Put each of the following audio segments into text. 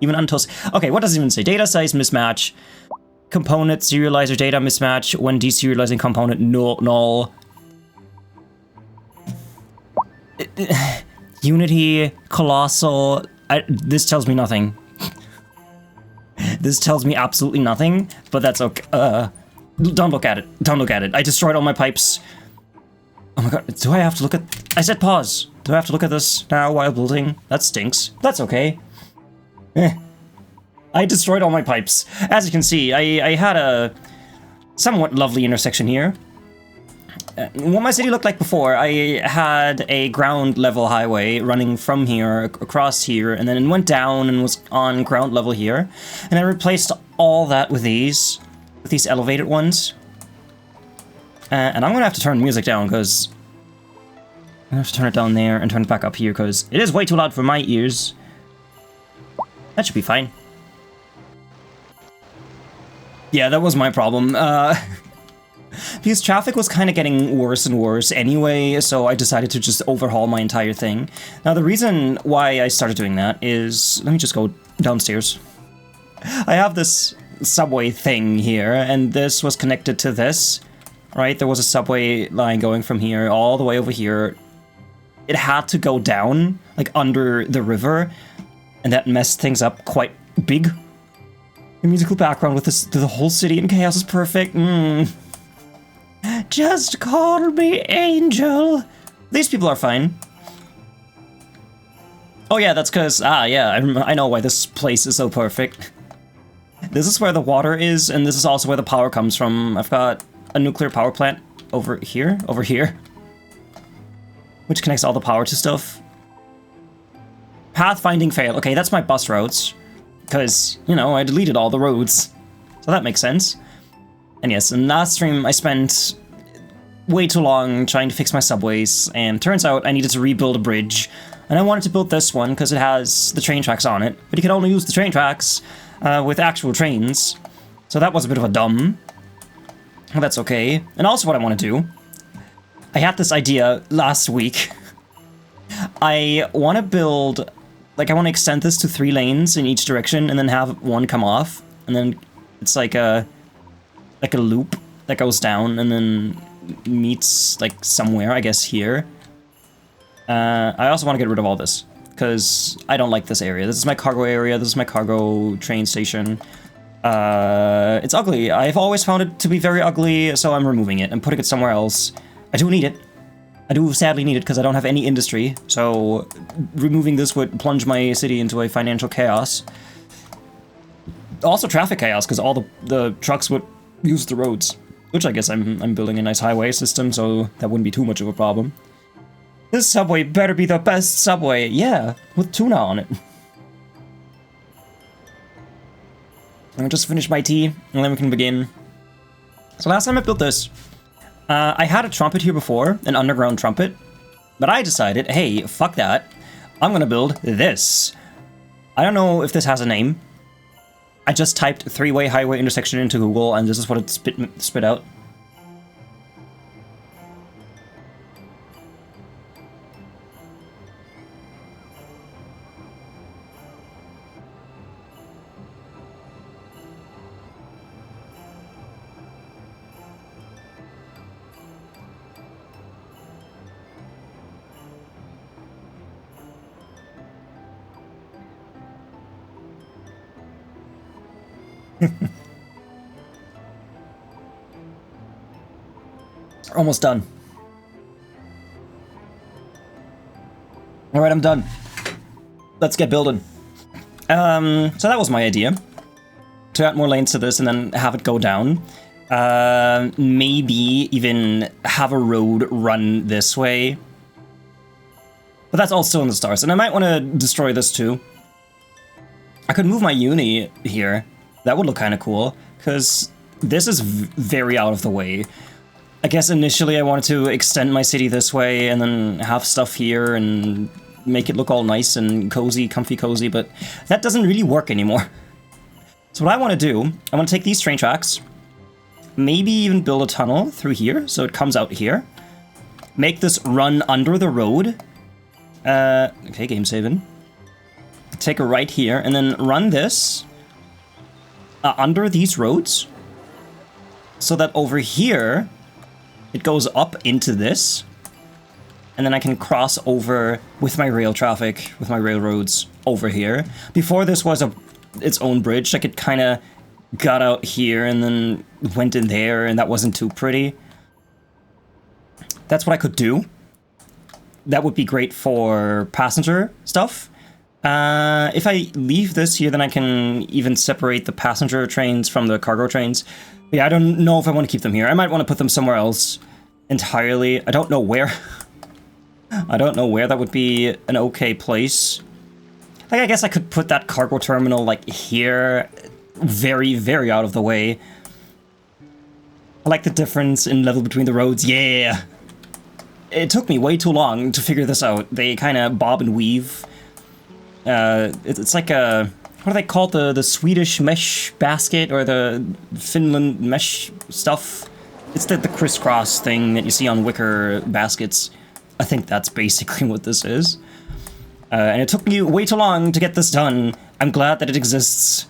Even until... Okay, what does it even say? Data size mismatch. Component serializer data mismatch. When deserializing component null. Unity, Colossal... this tells me nothing. This tells me absolutely nothing, but that's okay. Don't look at it. Don't look at it. I destroyed all my pipes. Oh my god, do I have to look at... I said pause. Do I have to look at this now while building? That stinks. That's okay. I destroyed all my pipes. As you can see, I had a somewhat lovely intersection here. What my city looked like before, I had a ground level highway running from here across here, and then it went down and was on ground level here. And I replaced all that with these elevated ones. And I'm gonna have to turn music down because I'm gonna have to turn it down there and turn it back up here because it is way too loud for my ears. That should be fine. Yeah, that was my problem. Because traffic was kind of getting worse and worse anyway, so I decided to just overhaul my entire thing. Now, the reason why I started doing that is... Let me just go downstairs. I have this subway thing here, and this was connected to this, right? There was a subway line going from here all the way over here. It had to go down, like, under the river, and that messed things up quite big. The musical background with this, the whole city in chaos is perfect. Just call me Angel. These people are fine. Oh yeah, that's because, yeah, I know why this place is so perfect. This is where the water is, and this is also where the power comes from. I've got a nuclear power plant over here, which connects all the power to stuff. Pathfinding failed. Okay, that's my bus routes, because, you know, I deleted all the roads, so that makes sense. And yes, in last stream, I spent way too long trying to fix my subways, and turns out I needed to rebuild a bridge. And I wanted to build this one because it has the train tracks on it, but you can only use the train tracks with actual trains. So that was a bit of a dumb. Well, that's okay. And also what I want to do, I had this idea last week. I want to build, like I want to extend this to 3 lanes in each direction and then have one come off. And then it's like a loop that goes down and then meets like somewhere, I guess here. I also want to get rid of all this because I don't like this area. This is my cargo area. This is my cargo train station. It's ugly. I've always found it to be very ugly, so I'm removing it and putting it somewhere else. I do need it. I do sadly need it because I don't have any industry, so removing this would plunge my city into a financial chaos. Also traffic chaos because all the trucks would use the roads, which I guess I'm building a nice highway system, so that wouldn't be too much of a problem. This subway better be the best subway, yeah, with tuna on it. I'll just finish my tea, and then we can begin. So last time I built this, I had a trumpet here before, an underground trumpet, but I decided, hey, fuck that, I'm gonna build this. I don't know if this has a name. I just typed 3-way highway intersection into Google, and this is what it spit out. Almost done. Alright, I'm done. Let's get building. So that was my idea. To add more lanes to this and then have it go down. Maybe even have a road run this way. But that's all still in the stars. And I might want to destroy this too. I could move my uni here. That would look kind of cool. Because this is very out of the way. I guess initially I wanted to extend my city this way and then have stuff here and make it look all nice and cozy, comfy cozy, but that doesn't really work anymore. So what I want to do, I want to take these train tracks, maybe even build a tunnel through here so it comes out here, make this run under the road. Okay, game saving. take a right here, and then run this under these roads, so that over here, it goes up into this, and then I can cross over with my rail traffic, with my railroads over here. Before this was its own bridge, like it kind of got out here and then went in there, and that wasn't too pretty. That's what I could do. That would be great for passenger stuff. If I leave this here, then I can even separate the passenger trains from the cargo trains. But yeah, I don't know if I want to keep them here. I might want to put them somewhere else entirely. I don't know where. I don't know where that would be an okay place. Like, I guess I could put that cargo terminal, like, here, very, very out of the way. I like the difference in level between the roads. Yeah! It took me way too long to figure this out. They kind of bob and weave. It's like a... What do they call it? The Swedish mesh basket, or the Finland mesh stuff? It's the crisscross thing that you see on wicker baskets. I think that's basically what this is. And it took me way too long to get this done. I'm glad that it exists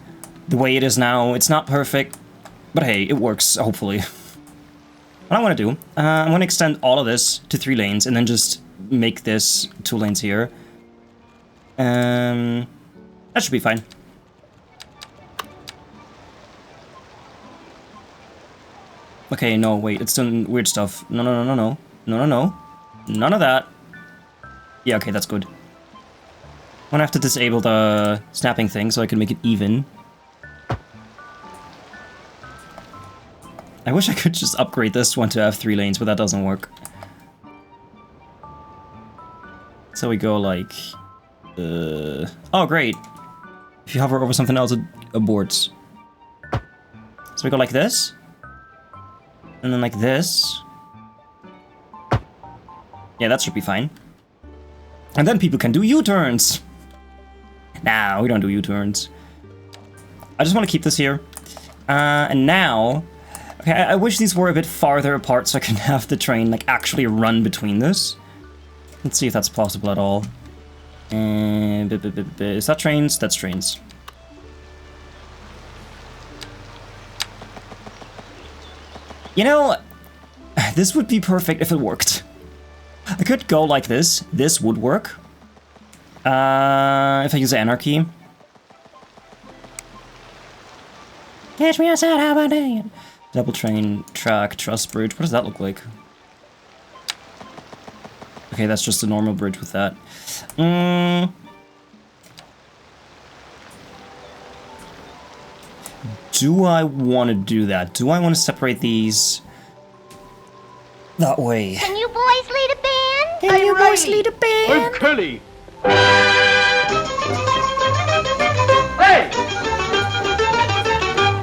the way it is now. It's not perfect, but hey, it works, hopefully. What I want to do, I'm going to extend all of this to 3 lanes, and then just make this 2 lanes here. That should be fine. Okay, no, wait, it's doing weird stuff. No, no, no, no, no. No, no, no. None of that. Yeah, okay, that's good. I'm gonna have to disable the snapping thing so I can make it even. I wish I could just upgrade this one to have 3 lanes, but that doesn't work. So we go like... Oh, great. If you hover over something else, it aborts. So we go like this. And then like this. Yeah, that should be fine. And then people can do U-turns. Nah, we don't do U-turns. I just want to keep this here. And now... Okay, I wish these were a bit farther apart so I can have the train, like, actually run between this. Let's see if that's possible at all. And... Is that trains? That's trains. You know, this would be perfect if it worked. I could go like this. This would work. If I use Anarchy. Catch me outside, how about that? Double train, track, truss bridge. What does that look like? Okay, that's just a normal bridge with that. Do I want to do that? Do I want to separate these that way? Can you boys lead a band? Can you boys lead a band? I'm Kelly. Hey!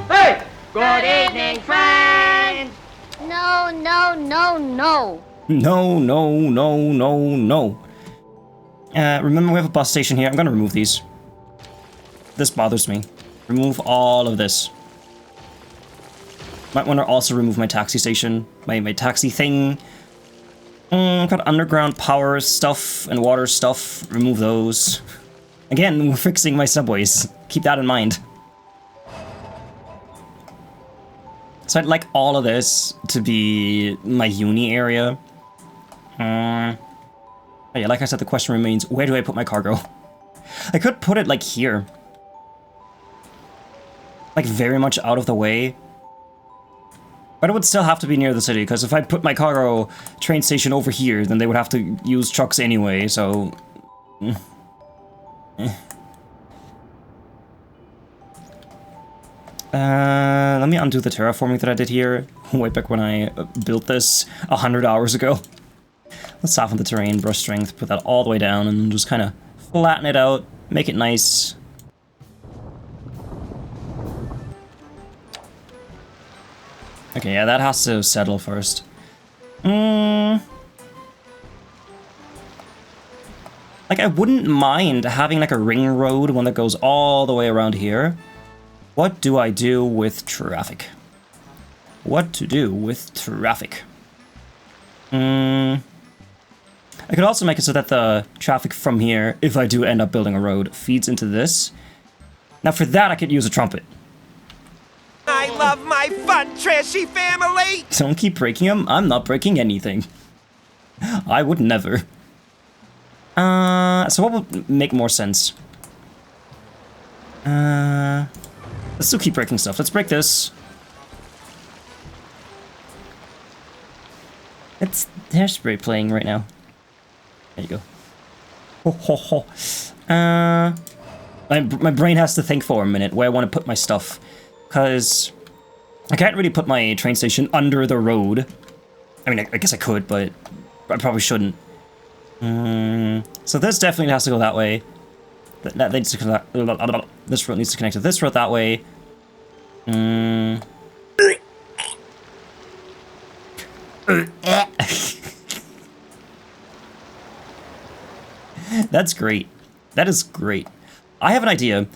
Hey! Good evening, friends! No, no, no, no. No, no, no, no, no. Remember we have a bus station here. I'm gonna remove these. This bothers me. Remove all of this. Might want to also remove my taxi station. My taxi thing. Got underground power stuff and water stuff. Remove those. Again, we're fixing my subways. Keep that in mind. So I'd like all of this to be my uni area. Oh yeah, like I said, the question remains, where do I put my cargo? I could put it like here. Like very much out of the way. But it would still have to be near the city, because if I put my cargo train station over here, then they would have to use trucks anyway, so... Let me undo the terraforming that I did here, way back when I built this 100 hours ago. Let's soften the terrain, brush strength, put that all the way down, and just kind of flatten it out, make it nice. Okay, yeah, that has to settle first. Like, I wouldn't mind having, like, a ring road, one that goes all the way around here. What do I do with traffic? What to do with traffic? I could also make it so that the traffic from here, if I do end up building a road, feeds into this. Now for that, I could use a trumpet. I love my fun, trashy family! Don't keep breaking them. I'm not breaking anything. I would never. So what would make more sense? Let's still keep breaking stuff. Let's break this. It's Hairspray playing right now. There you go. Ho ho ho. My brain has to think for a minute where I want to put my stuff. Because I can't really put my train station under the road. I mean, I guess I could, but I probably shouldn't. So this definitely has to go that way. That needs to connect. This road needs to connect to this road that way. That's great. That is great. I have an idea.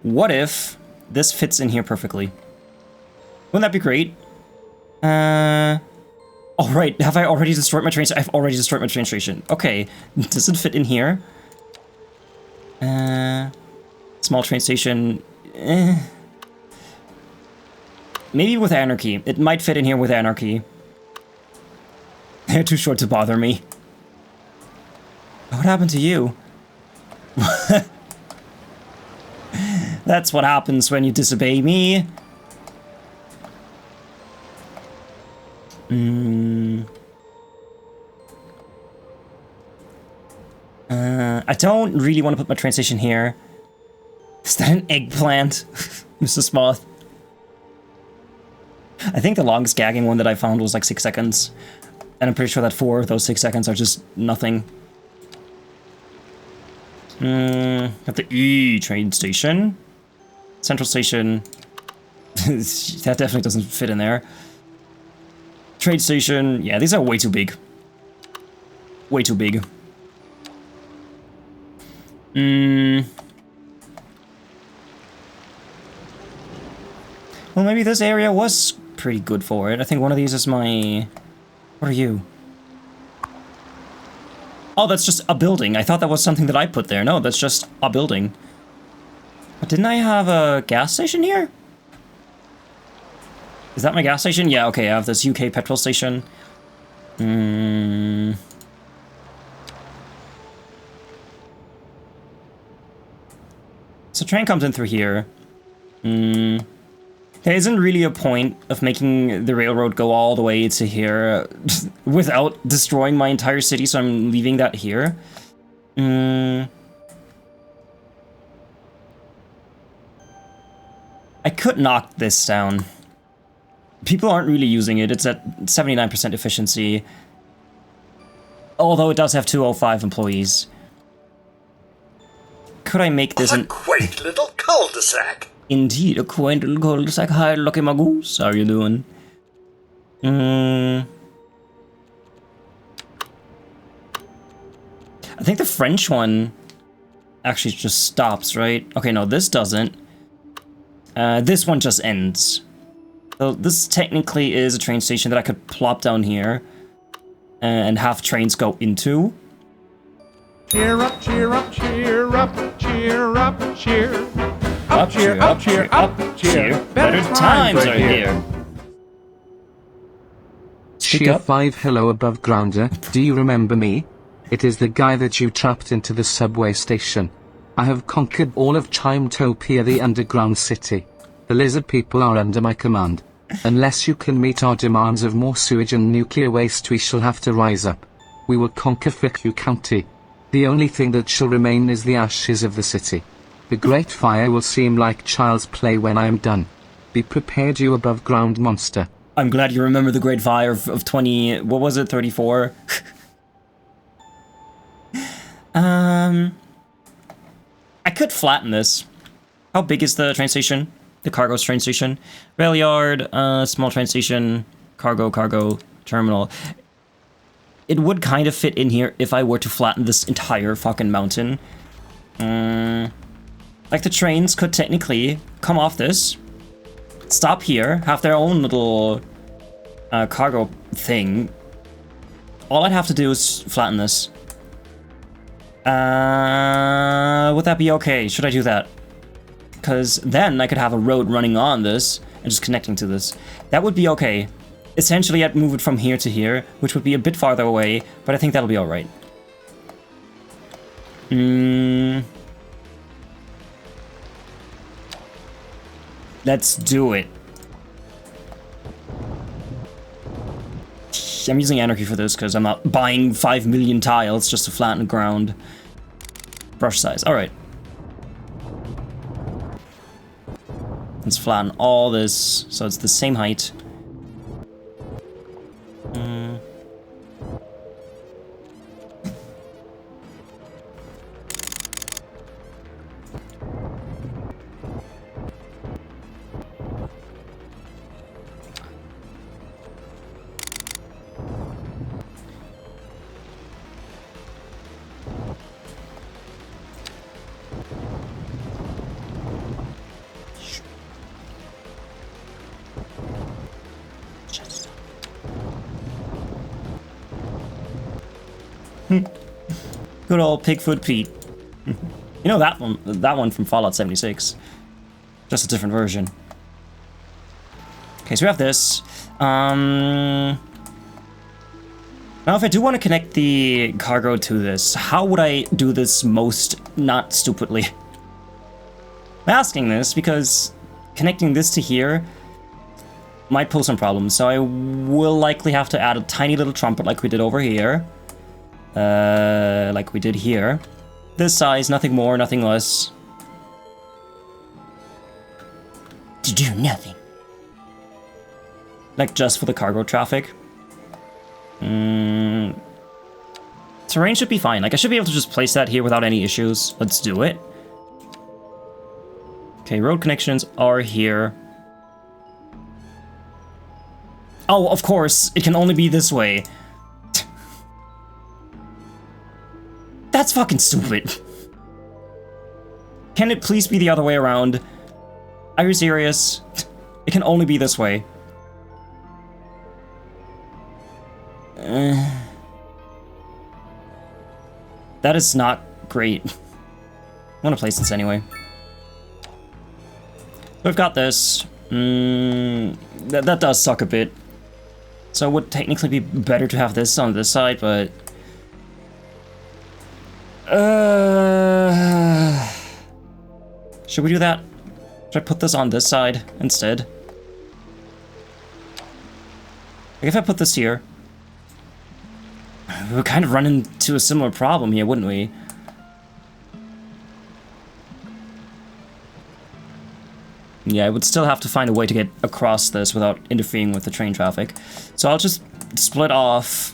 What if this fits in here perfectly? Wouldn't that be great? Oh, right. Have I already destroyed my train station? I've already destroyed my train station. Okay. Does it fit in here? Small train station. Maybe with anarchy. It might fit in here with anarchy. They're too short to bother me. What happened to you? That's what happens when you disobey me. I don't really want to put my train station here. Is that an eggplant? Mr. Sloth. I think the longest gagging one that I found was like 6 seconds. And I'm pretty sure that 4 of those 6 seconds are just nothing. At the E train station. Central station. That definitely doesn't fit in there. Trade station. Yeah, these are way too big. Way too big. Well, maybe this area was pretty good for it. I think one of these is my... What are you? Oh, that's just a building. I thought that was something that I put there. No, that's just a building. But didn't I have a gas station here? Is that my gas station? Yeah, okay, I have this UK petrol station. So train comes in through here. There isn't really a point of making the railroad go all the way to here without destroying my entire city, so I'm leaving that here. I could knock this down. People aren't really using it. It's at 79% efficiency. Although it does have 205 employees. Could I make this a quaint little cul-de-sac? Indeed, a quaint little cul-de-sac. Hi, Lucky Magoose. How are you doing? I think the French one actually just stops, right? Okay, no, this doesn't. This one just ends. So this technically is a train station that I could plop down here and have trains go into. Cheer up, cheer up, cheer up, cheer up, cheer. Up, cheer, up, cheer, up, cheer. Better times are here. Cheer 5 hello above grounder, do you remember me? It is the guy that you trapped into the subway station. I have conquered all of Chimetopia, the underground city. The lizard people are under my command. Unless you can meet our demands of more sewage and nuclear waste, we shall have to rise up. We will conquer Fukya County. The only thing that shall remain is the ashes of the city. The great fire will seem like child's play when I am done. Be prepared, you above ground monster. I'm glad you remember the Great Fire of 20... What was it? 34? I could flatten this. How big is the train station? The cargo train station? Rail yard, small train station, cargo, terminal. It would kind of fit in here if I were to flatten this entire fucking mountain. Like the trains could technically come off this, stop here, have their own little cargo thing. All I'd have to do is flatten this. Would that be okay? Should I do that? Because then I could have a road running on this and just connecting to this. That would be okay. Essentially, I'd move it from here to here, which would be a bit farther away, but I think that'll be alright. Let's do it. I'm using Anarchy for this because I'm not buying 5 million tiles just to flatten the ground. Brush size, alright. Let's flatten all this so it's the same height. Good old Pigfoot Pete. You know that one from Fallout 76. Just a different version. Okay, so we have this. Now if I do want to connect the cargo to this, how would I do this most not stupidly? I'm asking this because connecting this to here might pose some problems, so I will likely have to add a tiny little trumpet like we did over here. Like we did here. This size, nothing more, nothing less. To do nothing. Like just for the cargo traffic. Terrain should be fine. Like I should be able to just place that here without any issues. Let's do it. Okay, road connections are here. Oh, of course, it can only be this way. That's fucking stupid. Can it please be the other way around? Are you serious? It can only be this way. That is not great. I want to place this anyway. We've got this. That does suck a bit. So it would technically be better to have this on this side, but... should we do that? Should I put this on this side instead? Like if I put this here, we would kind of run into a similar problem here, wouldn't we? Yeah, I would still have to find a way to get across this without interfering with the train traffic. So I'll just split off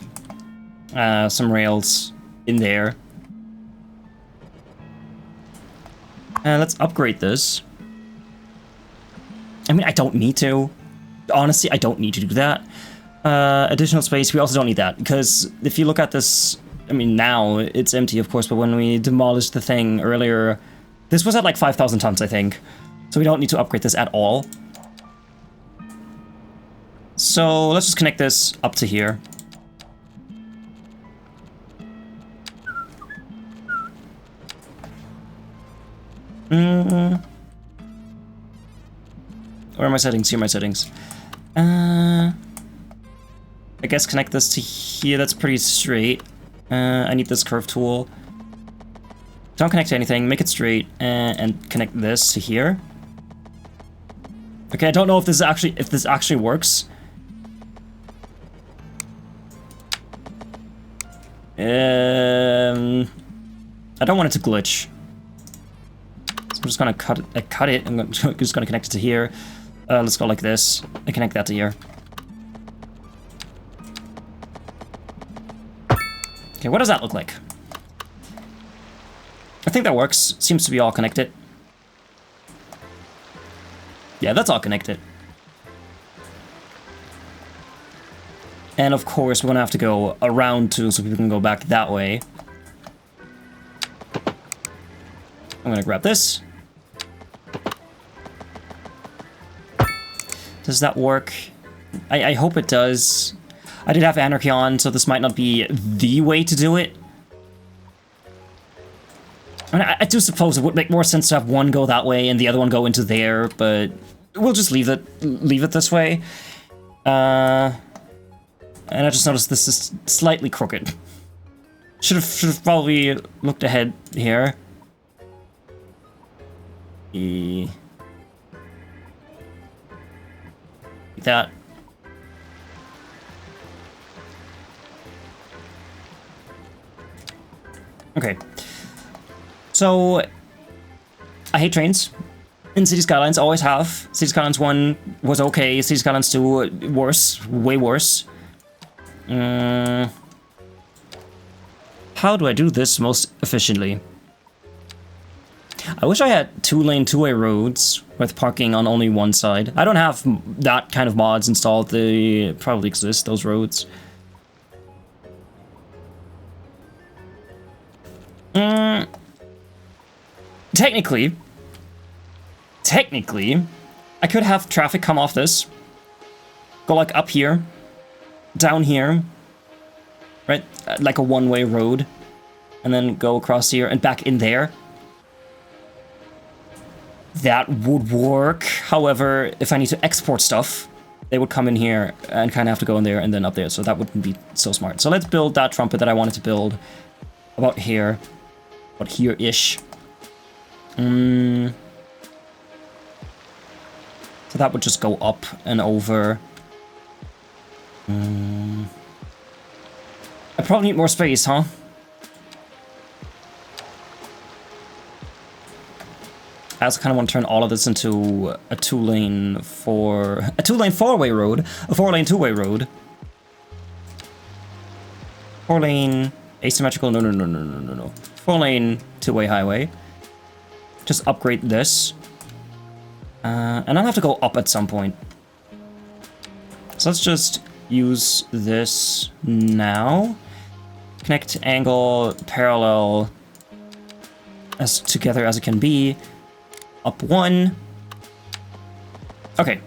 some rails in there. Let's upgrade this. I mean, I don't need to. Honestly, I don't need to do that. Additional space, we also don't need that, because if you look at this, I mean, now it's empty, of course, but when we demolished the thing earlier, this was at like 5,000 tons, I think. So we don't need to upgrade this at all. So let's just connect this up to here. Where are my settings? Here are my settings. I guess connect this to here. That's pretty straight. I need this curve tool. Don't connect to anything. Make it straight and connect this to here. Okay, I don't know if this actually works. I don't want it to glitch. I'm just gonna cut it. I'm just gonna connect it to here. Let's go like this and connect that to here. Okay, what does that look like? I think that works. Seems to be all connected. Yeah, that's all connected. And of course, we're gonna have to go around too, so people can go back that way. I'm gonna grab this. Does that work? I hope it does. I did have Anarchy on, so this might not be the way to do it. I mean, I do suppose it would make more sense to have one go that way and the other one go into there, but we'll just leave it this way. And I just noticed this is slightly crooked. Should have probably looked ahead here. That. Okay. So, I hate trains. In City Skylines, always have. City Skylines 1 was okay. City Skylines 2, worse. Way worse. How do I do this most efficiently? I wish I had two-lane, two-way roads with parking on only one side. I don't have that kind of mods installed. They probably exist, those roads. Technically, I could have traffic come off this. Go like up here, down here, right? Like a one-way road. And then go across here and back in there. That would work. However, if I need to export stuff, they would come in here and kind of have to go in there and then up there. So that wouldn't be so smart. So let's build that trumpet that I wanted to build about here. About here-ish. So that would just go up and over. I probably need more space, huh? I also kind of want to turn all of this into a two-lane four-way road, a four-lane two-way road. Four-lane asymmetrical, no. Four-lane two-way highway. Just upgrade this. And I'll have to go up at some point. So let's just use this now. Connect angle parallel as together as it can be. Up one. Okay.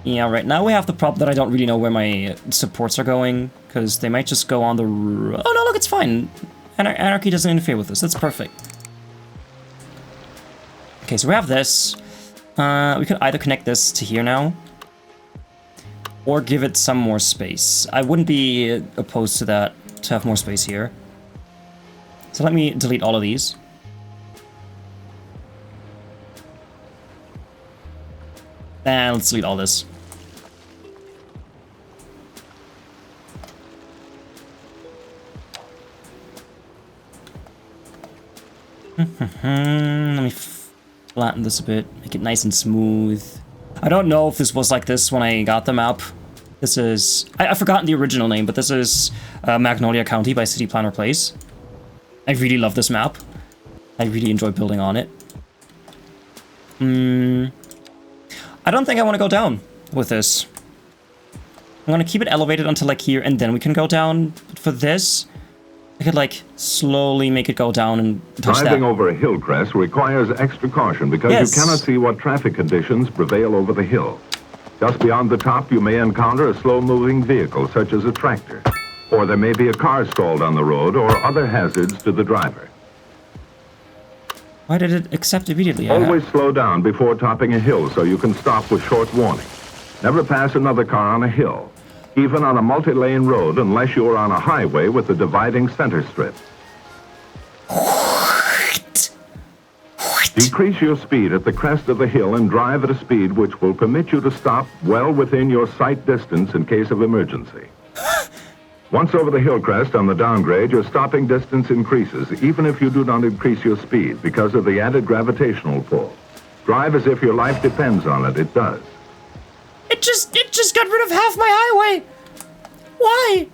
Yeah, right now we have the problem that I don't really know where my supports are going, because they might just go on the... Oh no, look, it's fine. Anarchy doesn't interfere with this. That's perfect. Okay, so we have this. We could either connect this to here now, or give it some more space. I wouldn't be opposed to that, to have more space here. So let me delete all of these. And let's delete all this. Let me flatten this a bit, make it nice and smooth. I don't know if this was like this when I got the map. This is... I've forgotten the original name, but this is Magnolia County by City Planner Place. I really love this map. I really enjoy building on it. I don't think I want to go down with this. I'm going to keep it elevated until like here, and then we can go down. But for this, I could like slowly make it go down and touch Driving that. over a hill crest requires extra caution because Yes. you cannot see what traffic conditions prevail over the hill. Just beyond the top, you may encounter a slow-moving vehicle, such as a tractor. Or there may be a car stalled on the road, or other hazards to the driver. Why did it accept immediately? Always slow down before topping a hill so you can stop with short warning. Never pass another car on a hill, even on a multi-lane road, unless you are on a highway with a dividing center strip. Decrease your speed at the crest of the hill and drive at a speed which will permit you to stop well within your sight distance in case of emergency. Once over the hill crest on the downgrade, your stopping distance increases, even if you do not increase your speed because of the added gravitational pull. Drive as if your life depends on it. It does. It just got rid of half my highway. Why?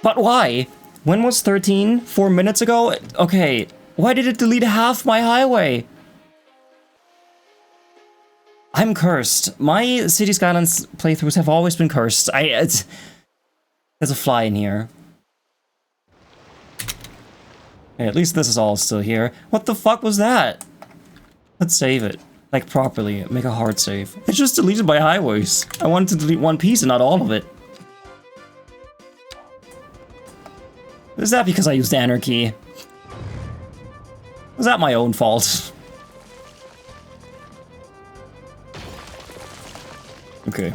But why? When was 13? 4 minutes ago? Okay. Why did it delete half my highway? I'm cursed. My City Skylines playthroughs have always been cursed. There's a fly in here. Okay, at least this is all still here. What the fuck was that? Let's save it. like properly, make a hard save. It's just deleted by highways. I wanted to delete one piece and not all of it. Is that because I used the enter key? Was that my own fault? Okay.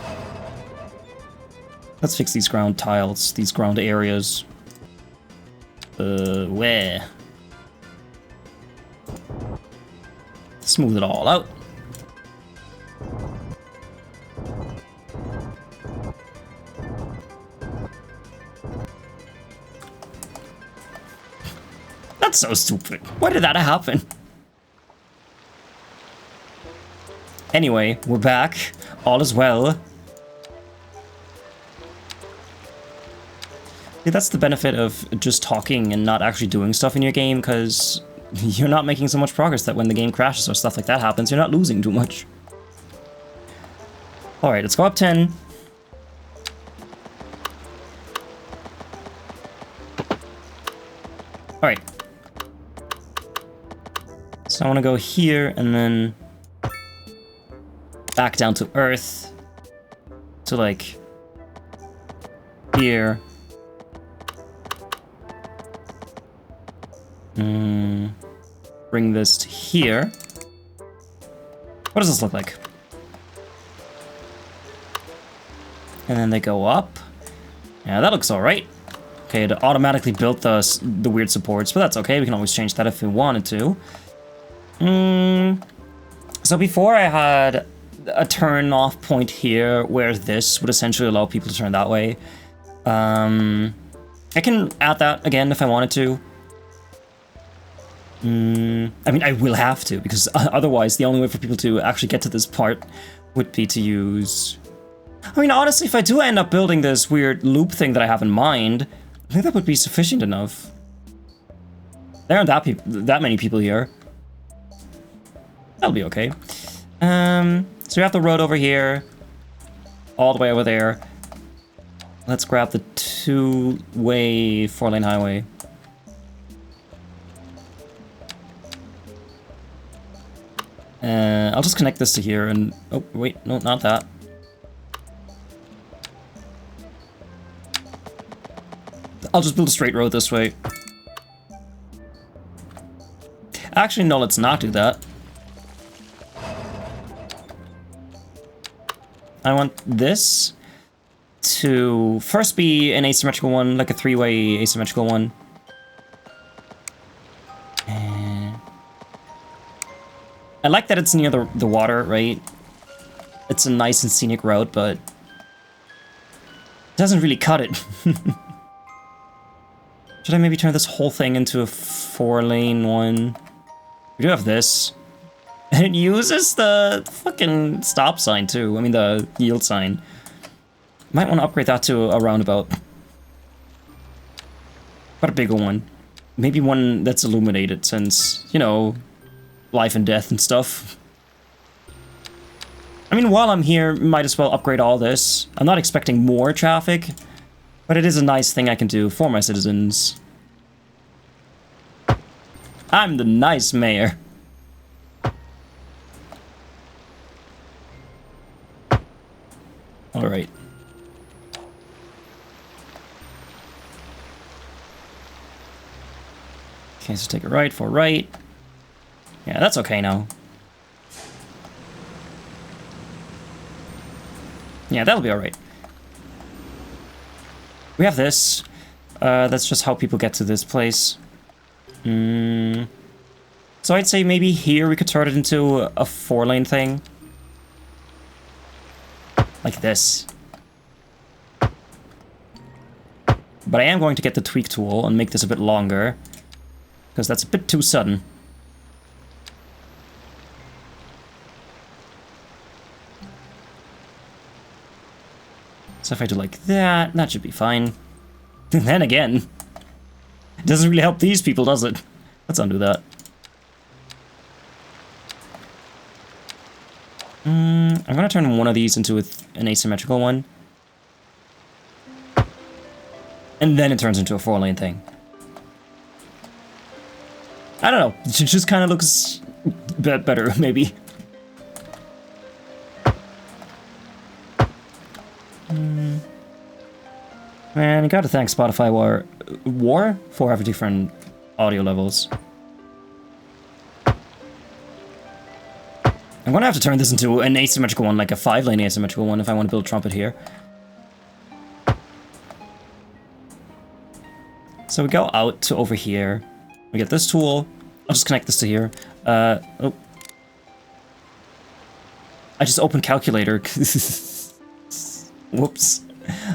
Let's fix these ground tiles, these ground areas. Where? Smooth it all out. That's so stupid. Why did that happen? Anyway, we're back. All is well. See, that's the benefit of just talking and not actually doing stuff in your game, because you're not making so much progress that when the game crashes or stuff like that happens, you're not losing too much. Alright, let's go up 10. Alright. So I want to go here and then back down to Earth to like here. Bring this to here. What does this look like? And then they go up. Yeah, that looks alright. Okay, it automatically built the weird supports, but that's okay. We can always change that if we wanted to. So before I had a turn off point here where this would essentially allow people to turn that way. I can add that again if I wanted to. I mean, I will have to, because otherwise the only way for people to actually get to this part would be to use... I mean, honestly, if I do end up building this weird loop thing that I have in mind, I think that would be sufficient enough. There aren't that many people here. That'll be okay. So we have the road over here, all the way over there. Let's grab the two-way four-lane highway. I'll just connect this to here and... Oh, wait, no, not that. I'll just build a straight road this way. Actually, no, let's not do that. I want this to first be an asymmetrical one, like a three-way asymmetrical one. I like that it's near the water, right? It's a nice and scenic route, but it doesn't really cut it. Should I maybe turn this whole thing into a four-lane one? We do have this. And it uses the fucking stop sign, too. I mean, the yield sign. Might want to upgrade that to a roundabout. But a bigger one. Maybe one that's illuminated, since, you know, life and death and stuff. I mean, while I'm here, might as well upgrade all this. I'm not expecting more traffic, but it is a nice thing I can do for my citizens. I'm the nice mayor. Alright. Okay, so take it right for right. Yeah, that's okay now. Yeah, that'll be alright. We have this. That's just how people get to this place. So I'd say maybe here we could turn it into a four-lane thing. Like this. But I am going to get the tweak tool and make this a bit longer, because that's a bit too sudden. So if I do like that, that should be fine. Then again, it doesn't really help these people, does it? Let's undo that. I'm gonna turn one of these into an asymmetrical one. And then it turns into a four-lane thing. I don't know, it just kind of looks better, maybe. Man, you gotta thank Spotify War for having different audio levels. I'm gonna have to turn this into an asymmetrical one, like a 5-lane asymmetrical one, if I want to build trumpet here. So we go out to over here. We get this tool. I'll just connect this to here. Oh. I just opened calculator. Whoops.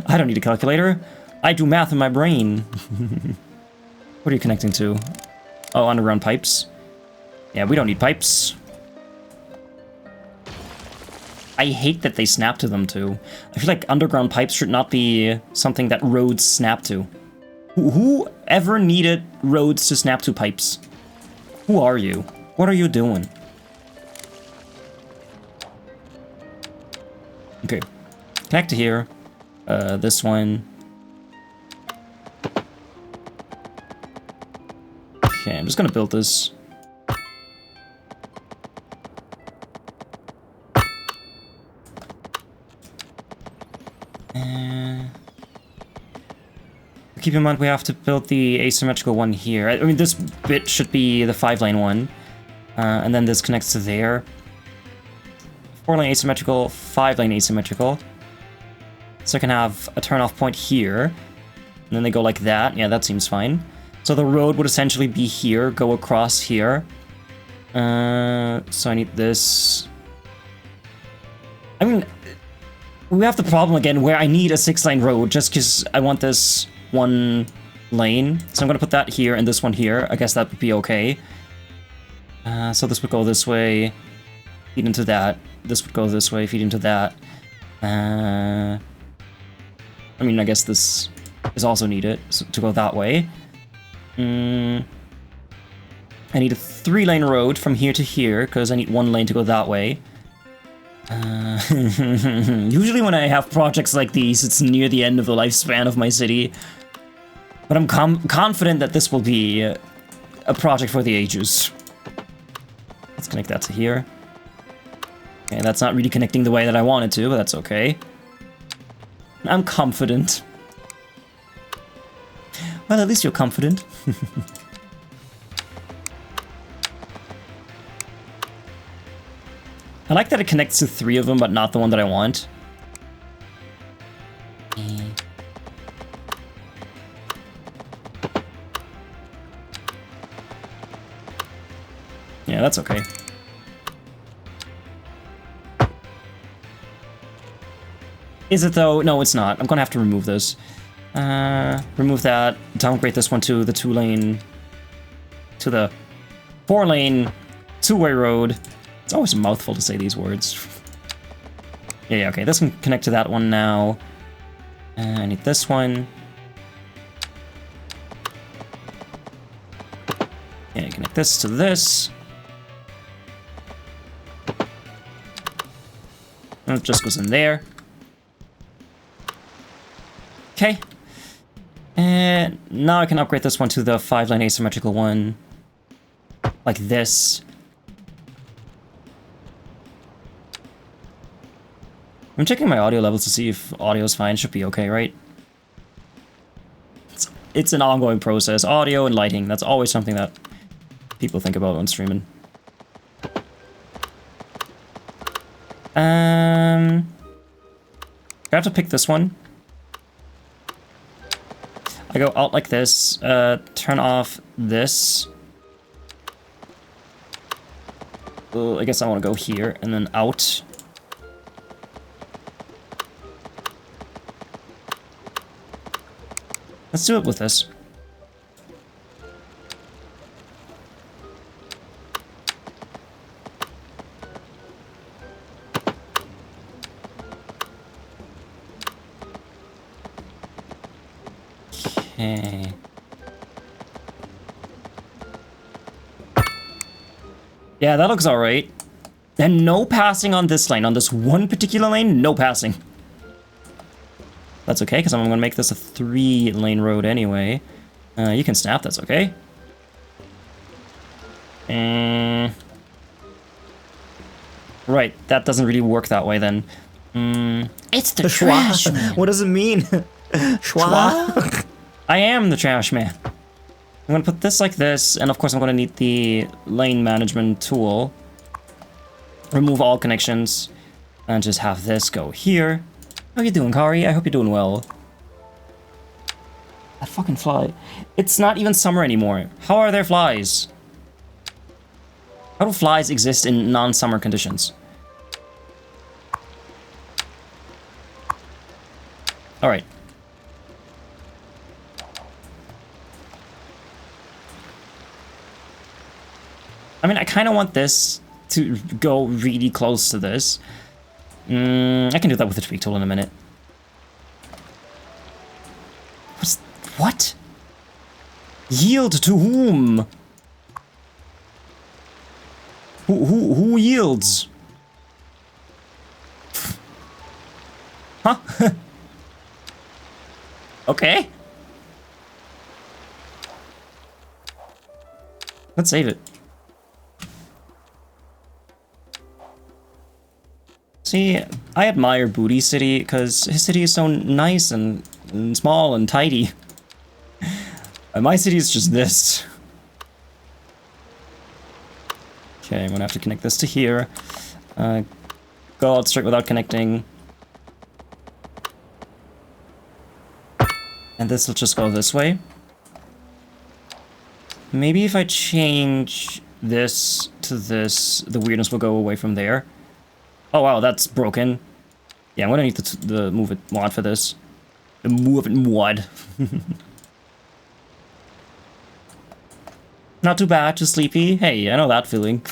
I don't need a calculator. I do math in my brain. What are you connecting to? Oh, underground pipes. Yeah, we don't need pipes. I hate that they snap to them too. I feel like underground pipes should not be something that roads snap to. Who ever needed roads to snap to pipes? Who are you? What are you doing? Okay. Connect to here. This one. Okay, I'm just gonna build this. Keep in mind we have to build the asymmetrical one here. I mean, this bit should be the 5-lane one. And then this connects to there. 4-lane asymmetrical, 5-lane asymmetrical. So I can have a turn-off point here. And then they go like that. Yeah, that seems fine. So the road would essentially be here, go across here. So I need this. I mean, we have the problem again where I need a 6-lane road just because I want this 1 lane. So I'm gonna put that here and this one here. I guess that would be okay. So this would go this way, feed into that. This would go this way, feed into that. I mean, I guess this is also needed to go that way. I need a 3-lane road from here to here, because I need 1 lane to go that way. Usually when I have projects like these, it's near the end of the lifespan of my city. But I'm confident that this will be a project for the ages. Let's connect that to here. Okay, that's not really connecting the way that I wanted to, but that's okay. I'm confident. Well, at least you're confident. I like that it connects to 3 of them, but not the one that I want. Yeah, that's okay. Is it though? No, it's not. I'm gonna have to remove this. Remove that. Downgrade this one to the 2-lane... to the 4-lane 2-way road. It's always a mouthful to say these words. Yeah, okay. This can connect to that one now. I need this one. Okay, connect this to this. And it just goes in there. Okay. And now I can upgrade this one to the 5-lane asymmetrical one. Like this. I'm checking my audio levels to see if audio's fine. Should be okay, right? It's an ongoing process. Audio and lighting, that's always something that people think about when streaming. I have to pick this one. I go out like this, turn off this. Well, I guess I want to go here and then out. Let's do it with this. Okay. Yeah, that looks alright. And no passing on this lane. On this one particular lane, no passing. That's okay, because I'm going to make this a 3-lane road anyway. You can snap, that's okay. Right, that doesn't really work that way then. It's the trash man. What does it mean? Schwa? I am the trash man. I'm gonna put this like this, and of course I'm gonna need the lane management tool. Remove all connections, and just have this go here. How you doing, Kari? I hope you're doing well. That fucking fly. It's not even summer anymore. How are there flies? How do flies exist in non-summer conditions? Alright. I mean, I kind of want this to go really close to this. I can do that with the tweak tool in a minute. What? Yield to whom? Who yields? Huh? Okay. Let's save it. See, I admire Booty City because his city is so nice and small and tidy. And my city is just this. Okay, I'm gonna have to connect this to here. Go out straight without connecting. And this will just go this way. Maybe if I change this to this, the weirdness will go away from there. Oh wow, that's broken. Yeah, I'm gonna need the move it mod for this. The move it mod. Not too bad, just sleepy. Hey, I know that feeling.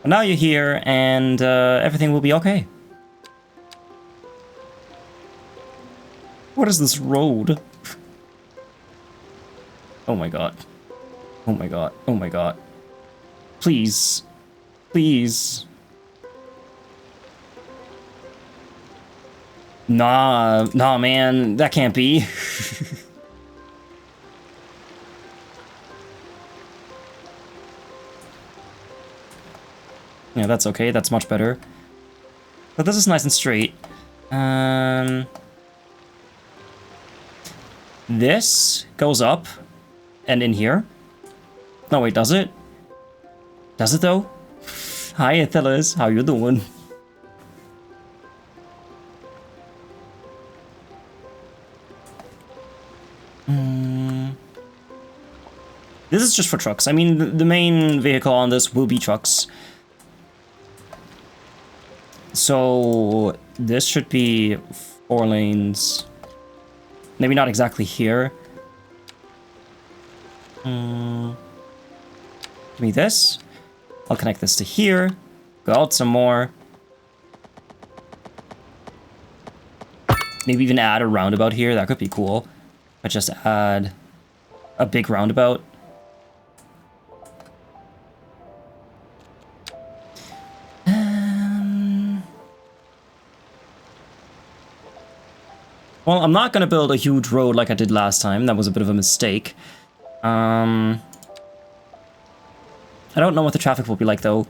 But now you're here, and everything will be okay. What is this road? Oh my god. Oh my god. Oh my god. Please. Please. Nah, man, that can't be. Yeah, that's okay, that's much better. But this is nice and straight. This goes up and in here. No, wait, does it? Does it though? Hi, Athelas, how you doing? This is just for trucks. I mean, the main vehicle on this will be trucks. So this should be 4 lanes. Maybe not exactly here. Give me this. I'll connect this to here. Go out some more. Maybe even add a roundabout here. That could be cool. I just add a big roundabout. Well, I'm not going to build a huge road like I did last time. That was a bit of a mistake. I don't know what the traffic will be like, though.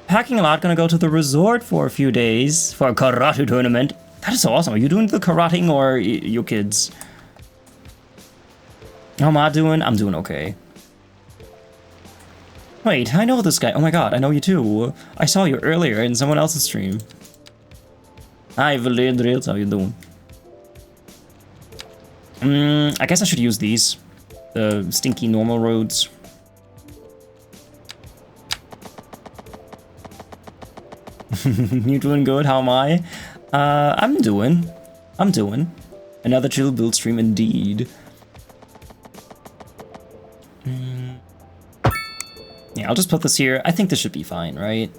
Packing a lot, gonna go to the resort for a few days for a karate tournament. That is so awesome. Are you doing the karating or your kids? How am I doing? I'm doing okay. Wait, I know this guy. Oh my god, I know you too. I saw you earlier in someone else's stream. Hi, Valedriels, how you doing? I guess I should use these. The stinky normal roads. You doing good? How am I? I'm doing. Another chill build stream indeed. Yeah, I'll just put this here. I think this should be fine, right?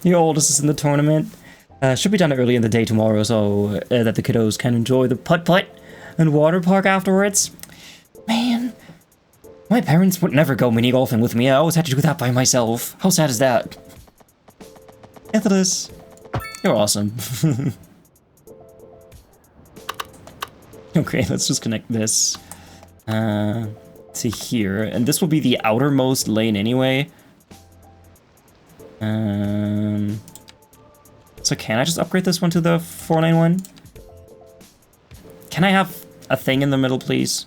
Your oldest is in the tournament. Should be done early in the day tomorrow so that the kiddos can enjoy the putt-putt and water park afterwards. Man, my parents would never go mini-golfing with me. I always had to do that by myself. How sad is that? Anthony, you're awesome. Okay, let's just connect this to to here, and this will be the outermost lane anyway. So can I just upgrade this one to the 4-lane one? Can I have a thing in the middle, please?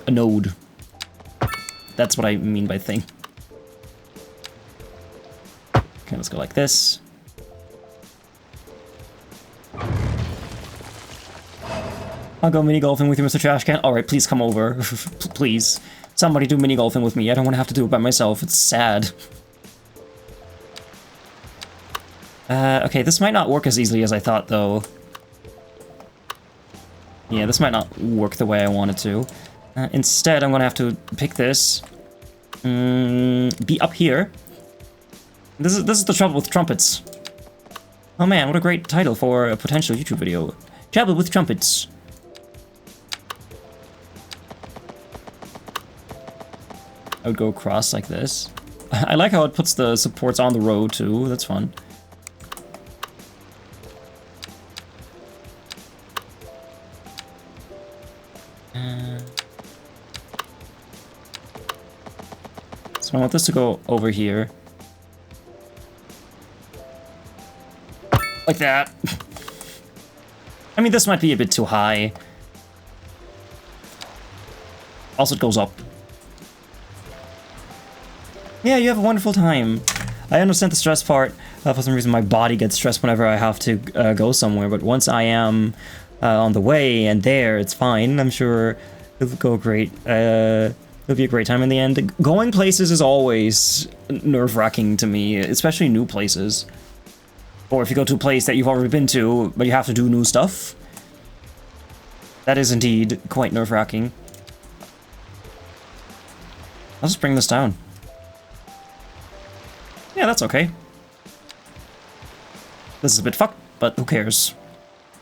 A node. That's what I mean by thing. Okay, let's go like this. I'll go mini golfing with you, Mr. Trashcan. Alright, please come over. Please. Somebody do mini golfing with me. I don't want to have to do it by myself. It's sad. Okay, this might not work as easily as I thought, though. Yeah, this might not work the way I wanted to. Instead, I'm gonna have to pick this. Be up here. This is the trouble with trumpets. Oh man, what a great title for a potential YouTube video. Trouble with trumpets. I would go across like this. I like how it puts the supports on the road too, that's fun. So I want this to go over here. Like that. I mean, this might be a bit too high. Also, it goes up. Yeah, you have a wonderful time. I understand the stress part. For some reason, my body gets stressed whenever I have to go somewhere. But once I am on the way and there, it's fine. I'm sure it'll go great. It'll be a great time in the end. Going places is always nerve-wracking to me, especially new places. Or if you go to a place that you've already been to, but you have to do new stuff. That is indeed quite nerve-wracking. I'll just bring this down. Yeah, that's okay. This is a bit fucked, but who cares?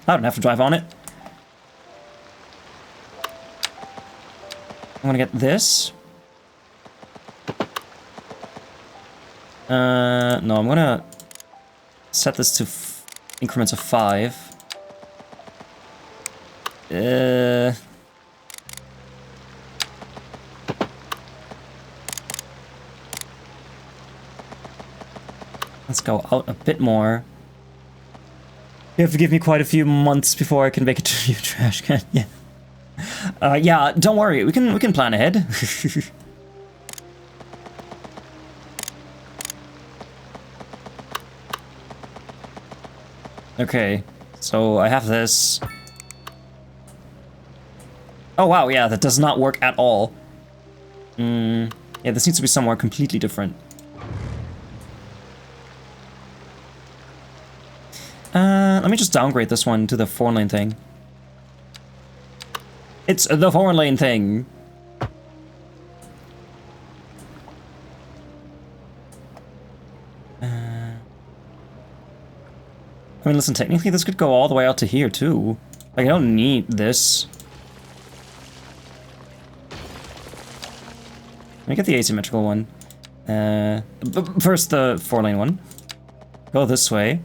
I don't have to drive on it. I'm gonna get this. No, I'm gonna set this to increments of 5. Let's go out a bit more. You have to give me quite a few months before I can make it to you, Trashcan. Yeah. Yeah, don't worry. We can plan ahead. Okay. So I have this. Oh wow, yeah, that does not work at all. Yeah, this needs to be somewhere completely different. Let me just downgrade this one to the 4-lane thing. It's the 4-lane thing. I mean, listen, technically this could go all the way out to here, too. Like, I don't need this. Let me get the asymmetrical one. First, the 4-lane one. Go this way.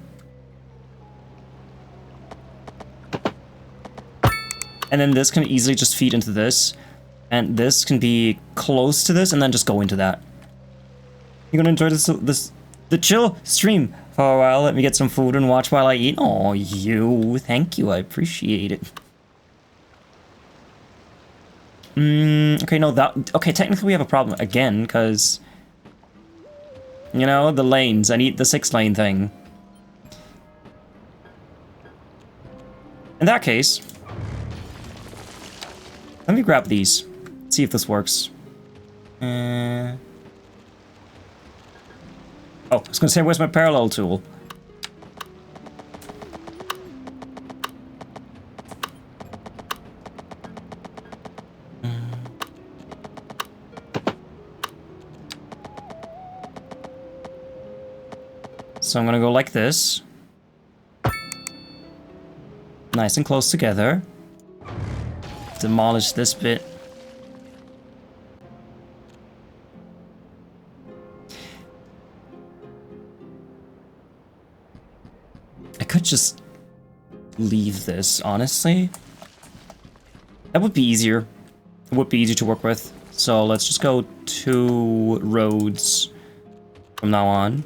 And then this can easily just feed into this. And this can be close to this and then just go into that. You're gonna enjoy the chill stream for a while. Let me get some food and watch while I eat. Oh, you. Thank you. I appreciate it. Okay, no, okay, technically we have a problem again, because... You know, the lanes. I need the 6-lane thing. In that case... Let me grab these. See if this works. Oh, I was gonna say, where's my parallel tool? So I'm gonna go like this. Nice and close together. Demolish this bit. I could just leave this, honestly. That would be easier. It would be easier to work with. So let's just go 2 roads from now on.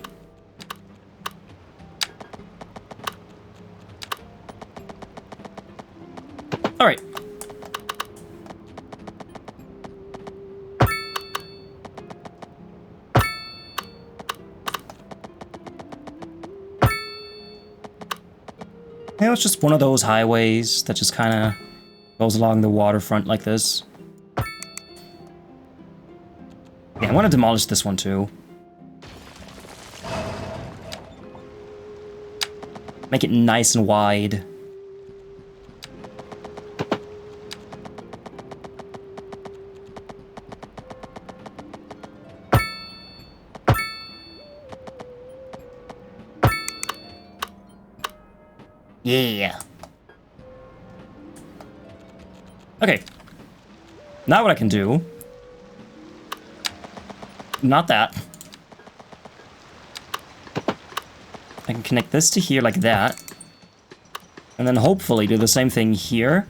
All right. Yeah, it's just one of those highways that just kind of goes along the waterfront like this. Yeah, I want to demolish this one too. Make it nice and wide. Yeah. Okay. Now what I can do... Not that. I can connect this to here like that. And then hopefully do the same thing here.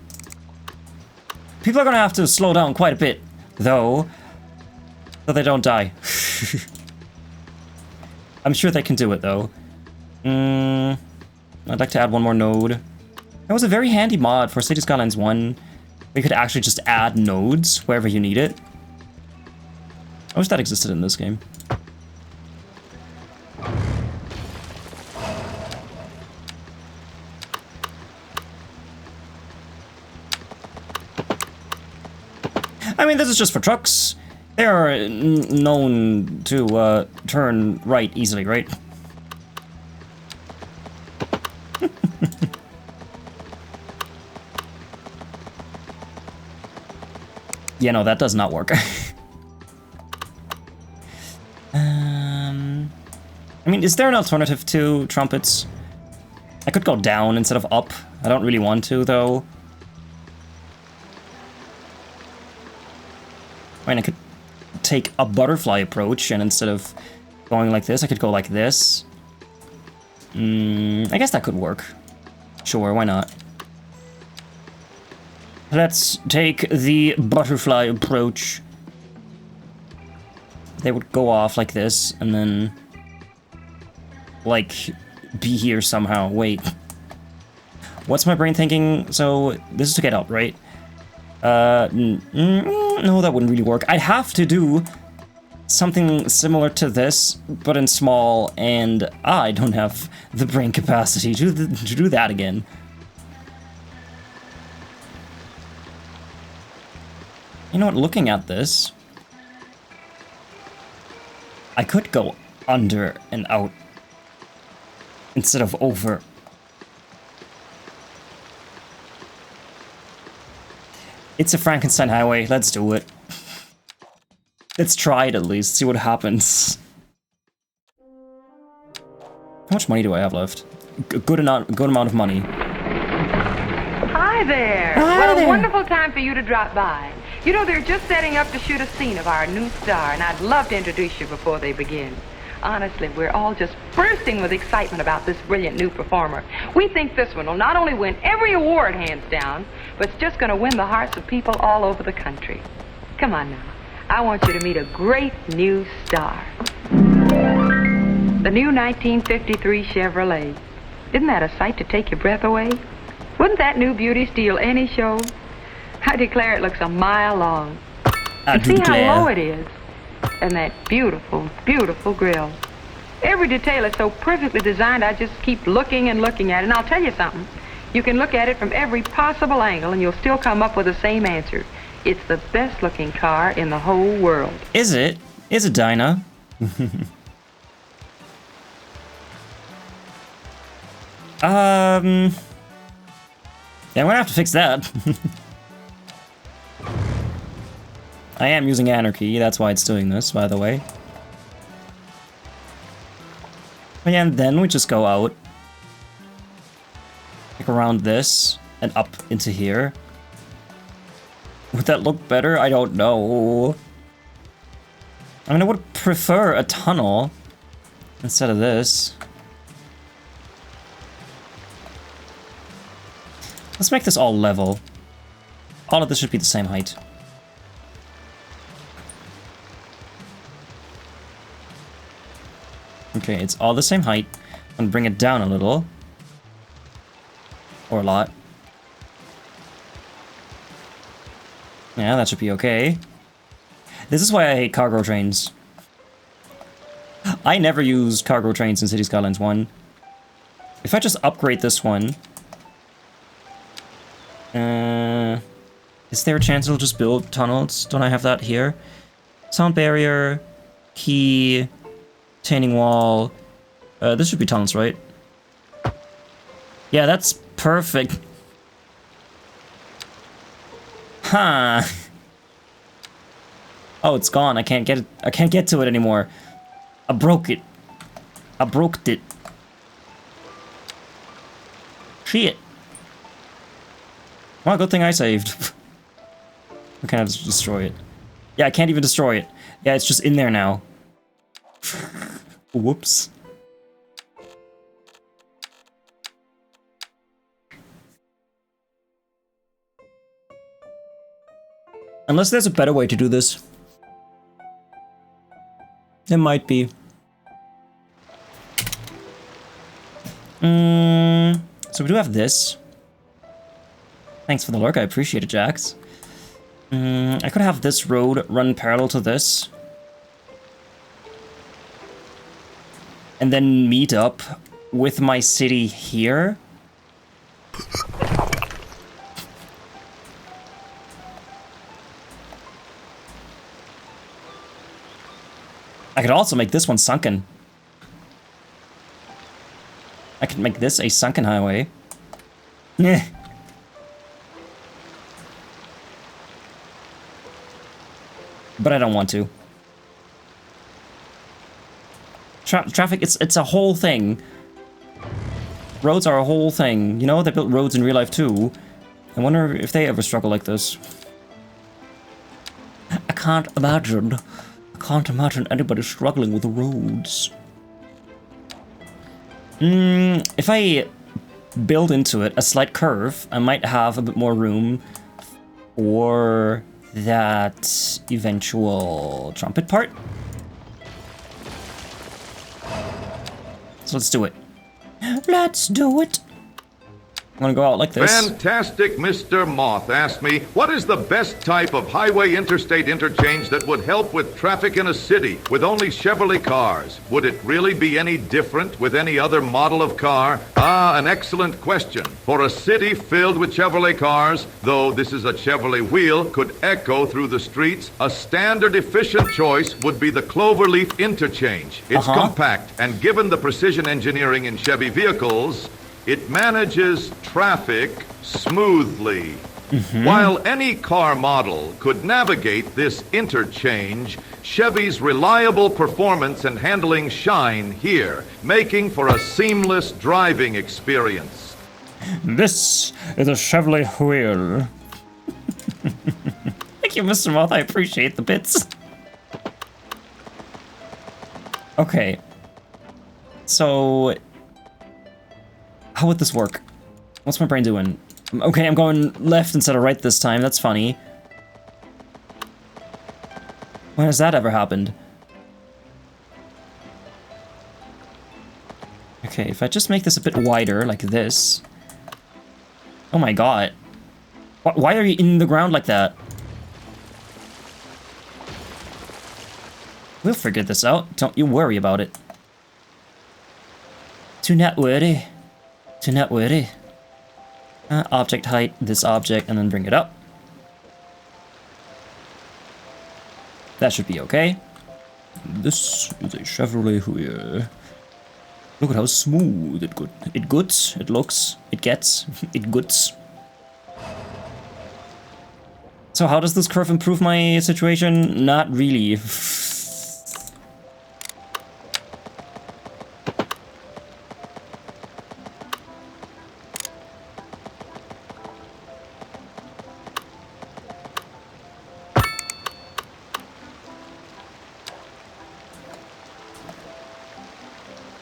People are gonna have to slow down quite a bit, though. So they don't die. I'm sure they can do it, though. I'd like to add one more node. That was a very handy mod for City Skylines 1. We could actually just add nodes wherever you need it. I wish that existed in this game. I mean, this is just for trucks. They are known to turn right easily, right? Yeah, no, that does not work. I mean, is there an alternative to trumpets? I could go down instead of up. I don't really want to, though. I mean, I could take a butterfly approach, and instead of going like this, I could go like this. I guess that could work. Sure, why not? Let's take the butterfly approach. They would go off like this, and then... like, be here somehow. Wait. What's my brain thinking? So, this is to get out, right? No, that wouldn't really work. I'd have to do something similar to this, but in small, and I don't have the brain capacity to do that again. You know what, looking at this, I could go under and out instead of over. It's a Frankenstein highway, let's do it. Let's try it at least, see what happens. How much money do I have left? Good amount of money. Hi there. Hi what there. A wonderful time for you to drop by. You know, they're just setting up to shoot a scene of our new star, and I'd love to introduce you before they begin. Honestly, we're all just bursting with excitement about this brilliant new performer. We think this one will not only win every award hands down, but it's just going to win the hearts of people all over the country. Come on now. I want you to meet a great new star. The new 1953 Chevrolet. Isn't that a sight to take your breath away? Wouldn't that new beauty steal any show? I declare it looks a mile long. And see how low it is? And that beautiful, beautiful grille. Every detail is so perfectly designed, I just keep looking and looking at it. And I'll tell you something. You can look at it from every possible angle and you'll still come up with the same answer. It's the best looking car in the whole world. Is it? Is it, Dinah? Yeah, I'm gonna have to fix that. I am using Anarchy, that's why it's doing this, by the way. And then we just go out. Like around this, and up into here. Would that look better? I don't know. I mean, I would prefer a tunnel instead of this. Let's make this all level. All of this should be the same height. Okay, it's all the same height. I'm gonna bring it down a little. Or a lot. Yeah, that should be okay. This is why I hate cargo trains. I never used cargo trains in City Skylines 1. If I just upgrade this one... is there a chance it'll just build tunnels? Don't I have that here? Sound barrier, key, retaining wall. This should be tunnels, right? Yeah, that's perfect. Huh. Oh, it's gone. I can't get it. I can't get to it anymore. I broke it. I broke it. Shit. Well, good thing I saved. I can't just destroy it. Yeah, I can't even destroy it. Yeah, it's just in there now. Whoops. Unless there's a better way to do this. There might be. So we do have this. Thanks for the lurk, I appreciate it, Jax. I could have this road run parallel to this. And then meet up with my city here. I could also make this one sunken. I could make this a sunken highway. Meh. But I don't want to. Traffic, it's a whole thing. Roads are a whole thing. You know, they built roads in real life too. I wonder if they ever struggle like this. I can't imagine. I can't imagine anybody struggling with the roads. If I build into it a slight curve, I might have a bit more room for that eventual trumpet part. So let's do it. Let's do it. I'm gonna go out like this. Fantastic Mr. Moth asked me, what is the best type of highway interstate interchange that would help with traffic in a city with only Chevrolet cars? Would it really be any different with any other model of car? Ah, an excellent question. For a city filled with Chevrolet cars, though this is a Chevrolet wheel, could echo through the streets, a standard efficient choice would be the Cloverleaf Interchange. It's compact, and given the precision engineering in Chevy vehicles, it manages traffic smoothly. While any car model could navigate this interchange, Chevy's reliable performance and handling shine here, making for a seamless driving experience. This is a Chevrolet wheel. Thank you, Mr. Moth. I appreciate the bits. Okay. So... how would this work? What's my brain doing? Okay, I'm going left instead of right this time. That's funny. When has that ever happened? Okay, if I just make this a bit wider, like this. Oh my god. Why are you in the ground like that? We'll figure this out. Don't you worry about it. Do not worry. Do not worry. Object height, this object, and then bring it up. That should be okay. This is a Chevrolet wheel. Look at how smooth it good. It goods. It looks. It gets. It goods. So how does this curve improve my situation? Not really.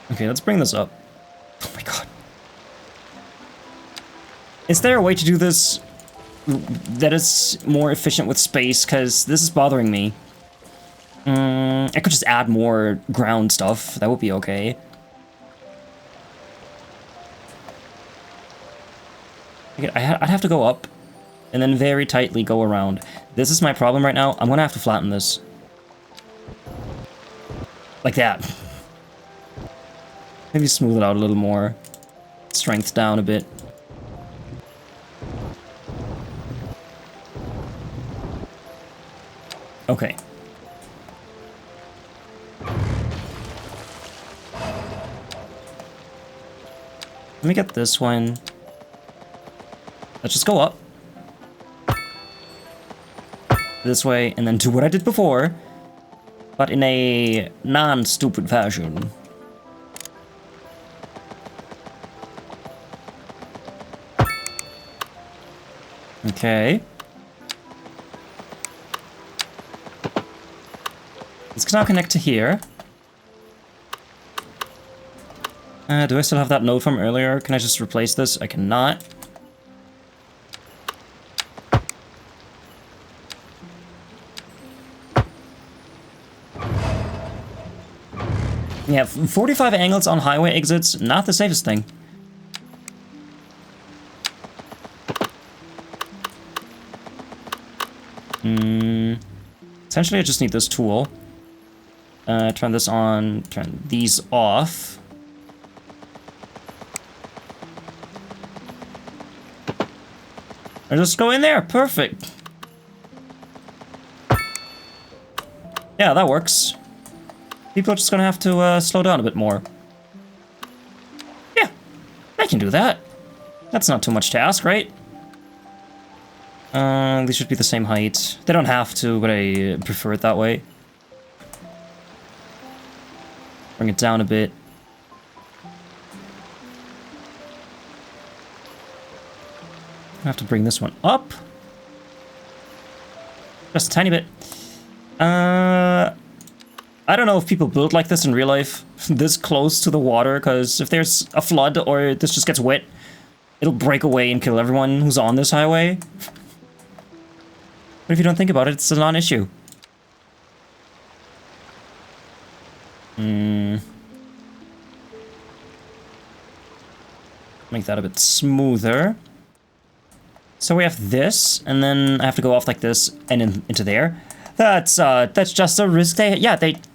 Okay, let's bring this up. Oh my god. Is there a way to do this that is more efficient with space, because this is bothering me. I could just add more ground stuff. That would be okay. I'd have to go up, and then very tightly go around. This is my problem right now. I'm gonna have to flatten this. Like that. Maybe smooth it out a little more. Strength down a bit. Okay. Let me get this one. Let's just go up. This way, and then do what I did before, but in a non-stupid fashion. Okay. This can now connect to here. Do I still have that note from earlier? Can I just replace this? I cannot. Yeah, 45 angles on highway exits, not the safest thing. Essentially, I just need this tool. Turn this on, turn these off. I just go in there, perfect. Yeah, that works. People are just gonna have to slow down a bit more. Yeah, I can do that. That's not too much to ask, right? These should be the same height. They don't have to, but I prefer it that way. Bring it down a bit. I have to bring this one up. Just a tiny bit. I don't know if people build like this in real life, this close to the water, because if there's a flood or this just gets wet, it'll break away and kill everyone who's on this highway. But if you don't think about it, it's a non-issue. Make that a bit smoother. So we have this, and then I have to go off like this and into there. That's just a risk they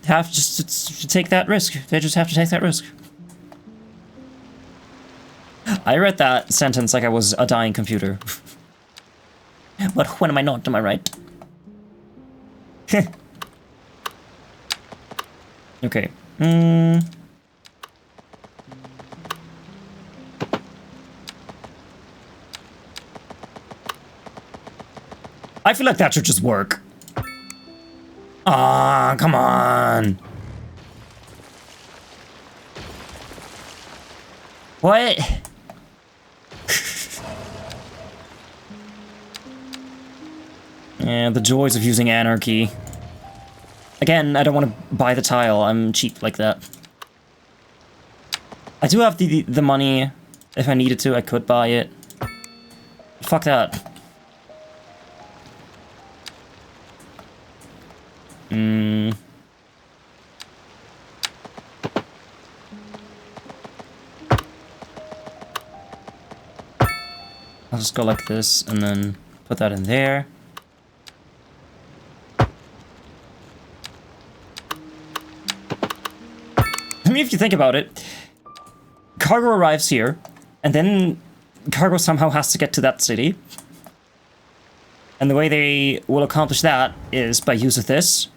have just to take that risk. They just have to take that risk. I read that sentence like I was a dying computer. But when am I not? Am I right? Okay. I feel like that should just work. Ah, come on. What? Yeah, the joys of using anarchy. Again, I don't want to buy the tile. I'm cheap like that. I do have the money. If I needed to, I could buy it. Fuck that. I'll just go like this and then put that in there. I mean, if you think about it, cargo arrives here, and then cargo somehow has to get to that city. And the way they will accomplish that is by use of this.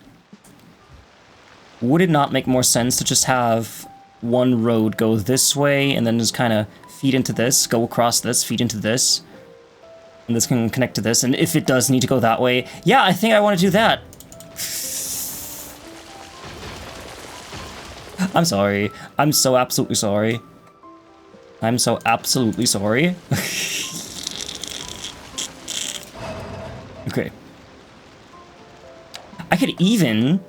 Would it not make more sense to just have one road go this way, and then just kind of feed into this, go across this, feed into this, and this can connect to this, and if it does need to go that way, yeah, I think I want to do that. I'm sorry. I'm so absolutely sorry. I'm so absolutely sorry. Okay. I could even...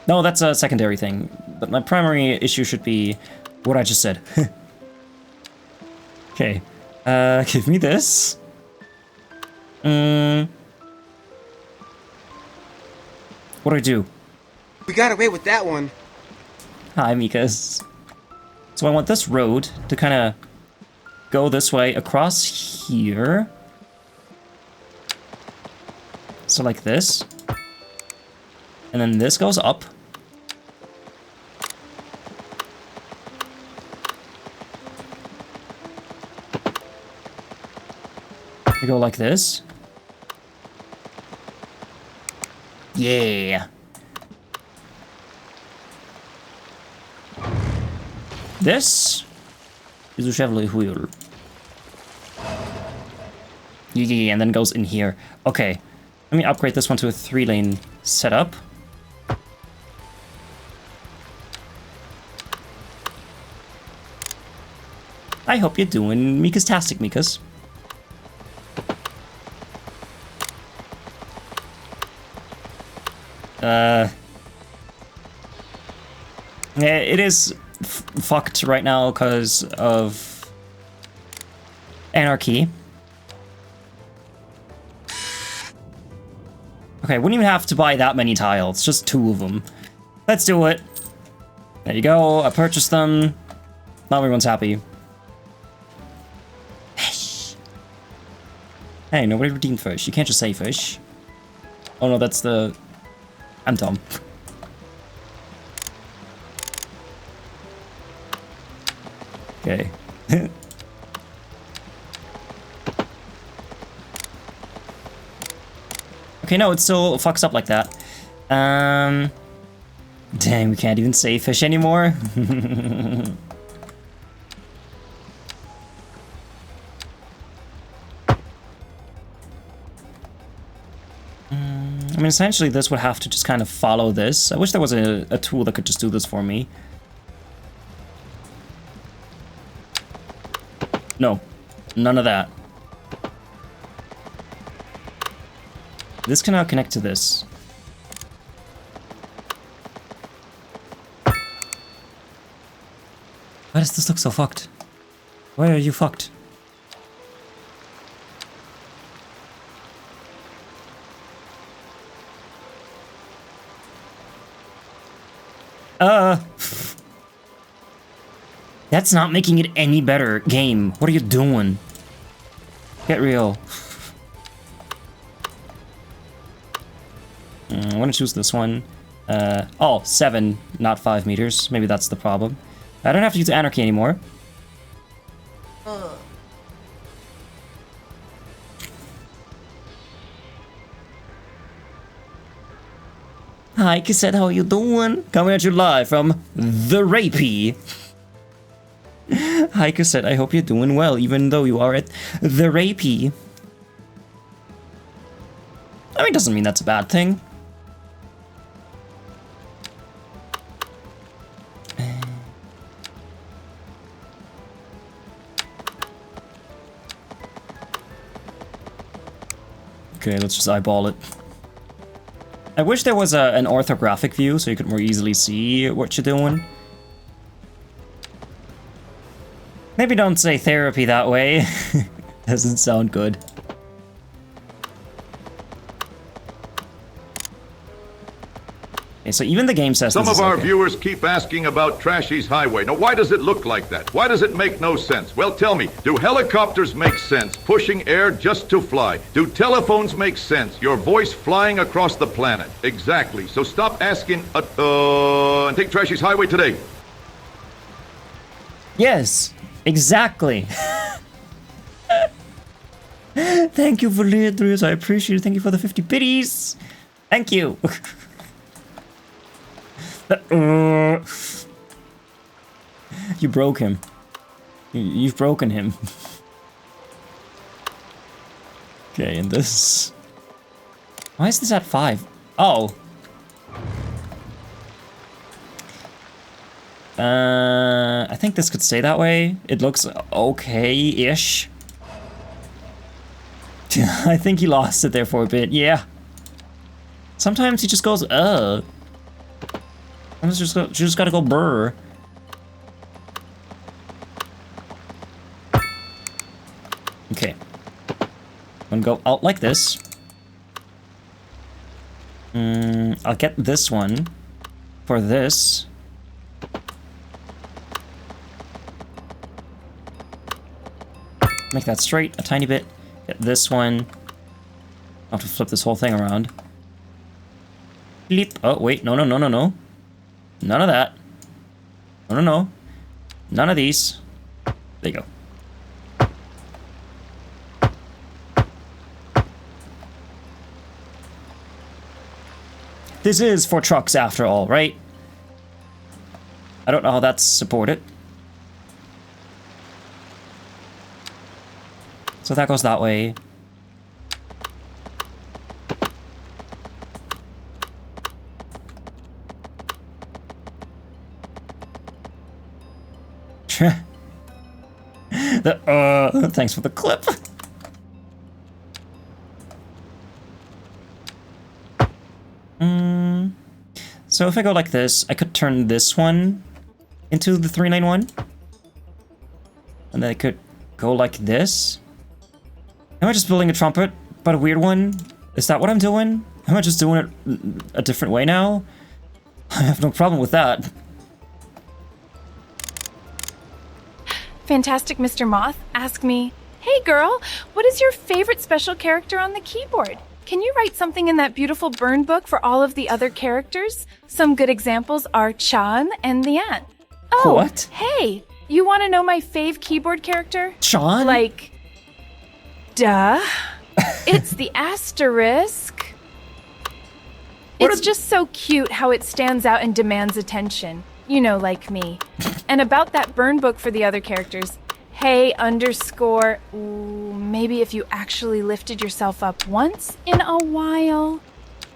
No, that's a secondary thing. But my primary issue should be what I just said. Okay. Give me this. What do I do? We got away with that one. Hi, Mikas. So I want this road to kind of go this way across here. So like this. And then this goes up. We go like this. Yeah. This is a Chevrolet wheel. Yeah, and then goes in here. Okay. Let me upgrade this one to a 3-lane setup. I hope you're doing Mikas-tastic, Mikas. Yeah, it is fucked right now because of anarchy. Okay, wouldn't even have to buy that many tiles, just 2 of them. Let's do it. There you go, I purchased them. Now everyone's happy. Fish. Hey, nobody redeemed fish. You can't just say fish. Oh no, that's the... I'm dumb. Okay. Okay, no, it still fucks up like that. Dang, we can't even say fish anymore. I mean, essentially this would have to just kind of follow this. I wish there was a tool that could just do this for me. No, none of that. This can now connect to this. Why does this look so fucked? Why are you fucked? That's not making it any better, game. What are you doing? Get real. I want to choose this one. Oh, 7, not 5 meters. Maybe that's the problem. I don't have to use anarchy anymore. Hi, Cassette, how are you doing? Coming at you live from the Rapey. Hi, Cassette, I hope you're doing well, even though you are at the Rapey. I mean, doesn't mean that's a bad thing. Okay, let's just eyeball it. I wish there was an orthographic view so you could more easily see what you're doing. Maybe don't say therapy that way. Doesn't sound good. Okay, so even the game says Some this of our okay. viewers keep asking about Trashy's Highway. Now, why does it look like that? Why does it make no sense? Well, tell me, do helicopters make sense, pushing air just to fly? Do telephones make sense, your voice flying across the planet? Exactly. So stop asking, and take Trashy's Highway today. Yes, exactly. Thank you, Valerius. I appreciate it. Thank you for the 50 biddies. Thank you. You broke him. You've broken him. Okay, and this... Why is this at 5? Oh. I think this could stay that way. It looks okay-ish. I think he lost it there for a bit. Yeah. Sometimes he just goes, Sometimes you just gotta go brr. go out like this. I'll get this one for this. Make that straight a tiny bit. Get this one. I'll have to flip this whole thing around. Bleep. Oh, wait. No, no, no, no, no. None of that. No, no, no. None of these. There you go. This is for trucks after all, right? I don't know how that's supported. So that goes that way. Thanks for the clip. So if I go like this, I could turn this one into the 3-lane one. And then I could go like this. Am I just building a trumpet, but a weird one? Is that what I'm doing? Am I just doing it a different way now? I have no problem with that. Fantastic Mr. Moth asked me, "Hey girl, what is your favorite special character on the keyboard? Can you write something in that beautiful burn book for all of the other characters? Some good examples are Chan and the ant." Oh, what? Hey, you want to know my fave keyboard character? Chan? Like, duh. It's the asterisk. It's just so cute how it stands out and demands attention. You know, like me. And about that burn book for the other characters. Hey, underscore, ooh, maybe if you actually lifted yourself up once in a while,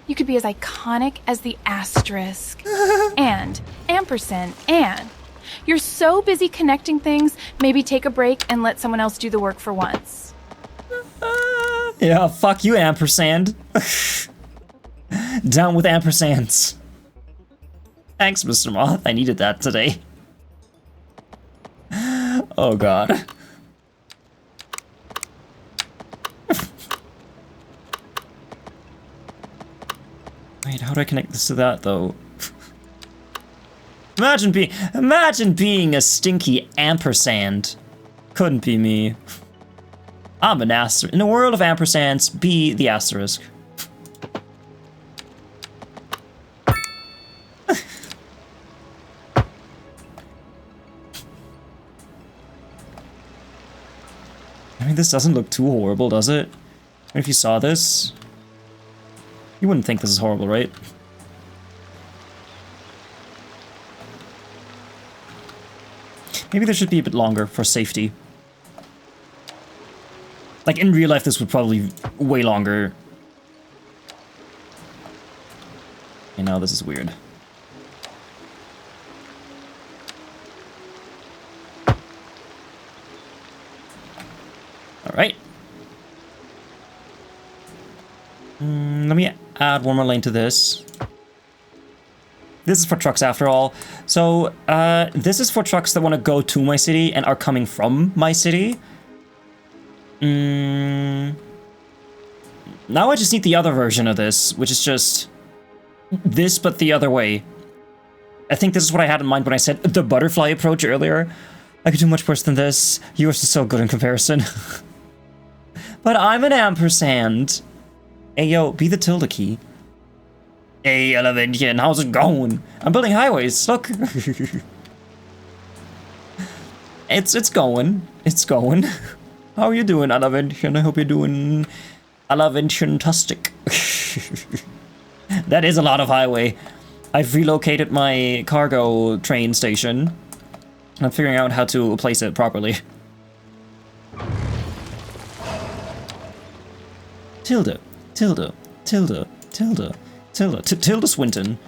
you could be as iconic as the asterisk. And, ampersand, and. You're so busy connecting things, maybe take a break and let someone else do the work for once. Yeah, fuck you, ampersand. Down with ampersands. Thanks, Mr. Moth. I needed that today. Oh, God. Wait, how do I connect this to that, though? Imagine being a stinky ampersand. Couldn't be me. I'm an asterisk. In a world of ampersands, be the asterisk. I mean, this doesn't look too horrible, does it? I mean, if you saw this, you wouldn't think this is horrible, right? Maybe this should be a bit longer for safety. Like, in real life, this would probably be way longer. You know, this is weird. Alright. Let me add one more lane to this. This is for trucks after all. So, this is for trucks that want to go to my city and are coming from my city. Now I just need the other version of this, which is just this, but the other way. I think this is what I had in mind when I said the butterfly approach earlier. I could do much worse than this. Yours is so good in comparison. But I'm an ampersand. Hey, yo, be the tilde key. Hey, Elevention, how's it going? I'm building highways, look. It's going. It's going. How are you doing, Elevention? I hope you're doing Elevention-tastic. That is a lot of highway. I've relocated my cargo train station. I'm figuring out how to place it properly. Tilde, tilde, tilde, tilde, tilde, tilde Swinton.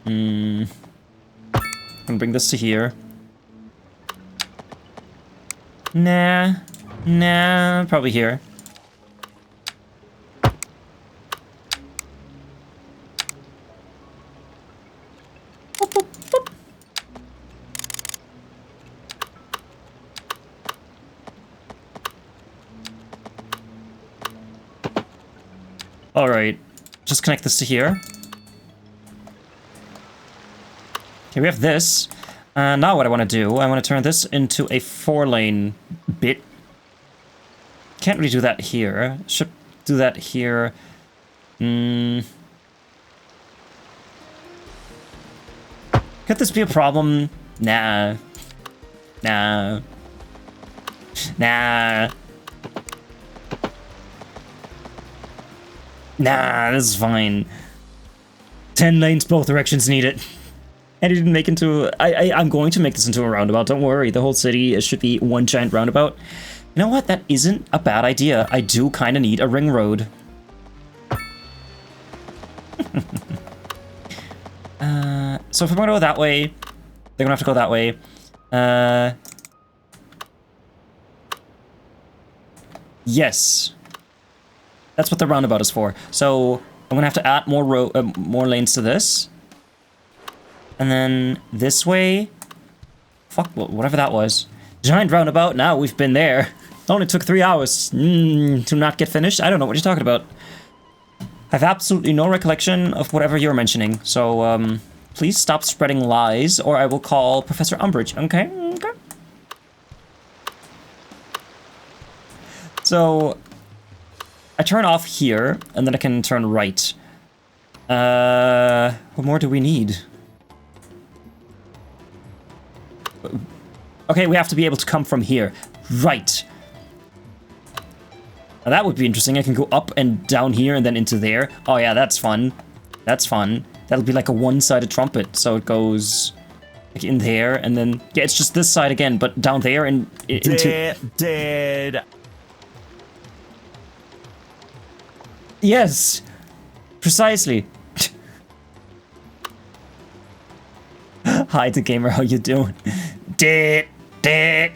I'm gonna bring this to here. Nah, probably here. Alright, just connect this to here. Okay, we have this. Now what I want to do, I want to turn this into a 4-lane bit. Can't really do that here. Should do that here. Could this be a problem? Nah. Nah. Nah. Nah, this is fine. 10 lanes both directions need it. And it didn't make into... I'm going to make this into a roundabout, don't worry. The whole city should be one giant roundabout. You know what? That isn't a bad idea. I do kind of need a ring road. So if we're going to go that way, they're going to have to go that way. Yes. That's what the roundabout is for. So I'm going to have to add more lanes to this. And then this way... Fuck, whatever that was. Giant roundabout, now we've been there. It only took 3 hours to not get finished. I don't know what you're talking about. I have absolutely no recollection of whatever you're mentioning. So, please stop spreading lies, or I will call Professor Umbridge. Okay? Okay. So, I turn off here, and then I can turn right. What more do we need? Okay, we have to be able to come from here. Right. Now that would be interesting. I can go up and down here and then into there. Oh yeah, that's fun. That's fun. That'll be like a one-sided trumpet. So it goes like in there and then... Yeah, it's just this side again, but down there and into... Dead. Yes. Precisely. Hi, the gamer. How you doing? Dead. Dead.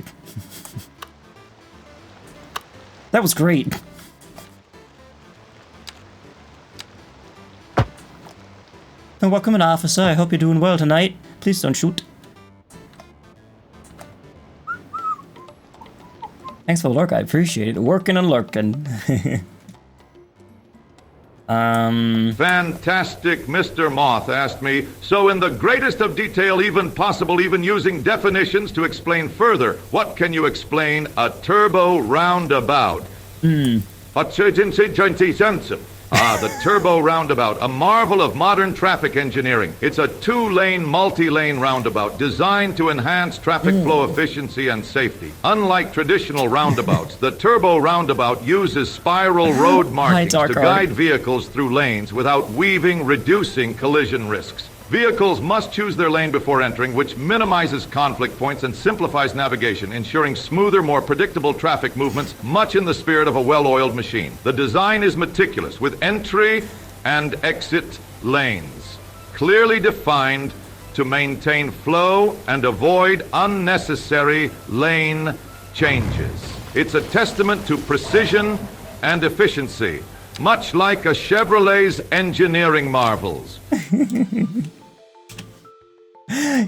That was great. And welcome in, officer. I hope you're doing well tonight. Please don't shoot. Thanks for the lurk. I appreciate it. Working and lurking. Fantastic, Mr. Moth asked me, so in the greatest of detail even possible, even using definitions to explain further, what can you explain a turbo roundabout? The turbo roundabout, a marvel of modern traffic engineering. It's a 2-lane, multi-lane roundabout designed to enhance traffic flow efficiency and safety. Unlike traditional roundabouts, the turbo roundabout uses spiral road markings to guide vehicles through lanes without reducing collision risks. Vehicles must choose their lane before entering, which minimizes conflict points and simplifies navigation, ensuring smoother, more predictable traffic movements, much in the spirit of a well-oiled machine. The design is meticulous, with entry and exit lanes clearly defined to maintain flow and avoid unnecessary lane changes. It's a testament to precision and efficiency, much like a Chevrolet's engineering marvels.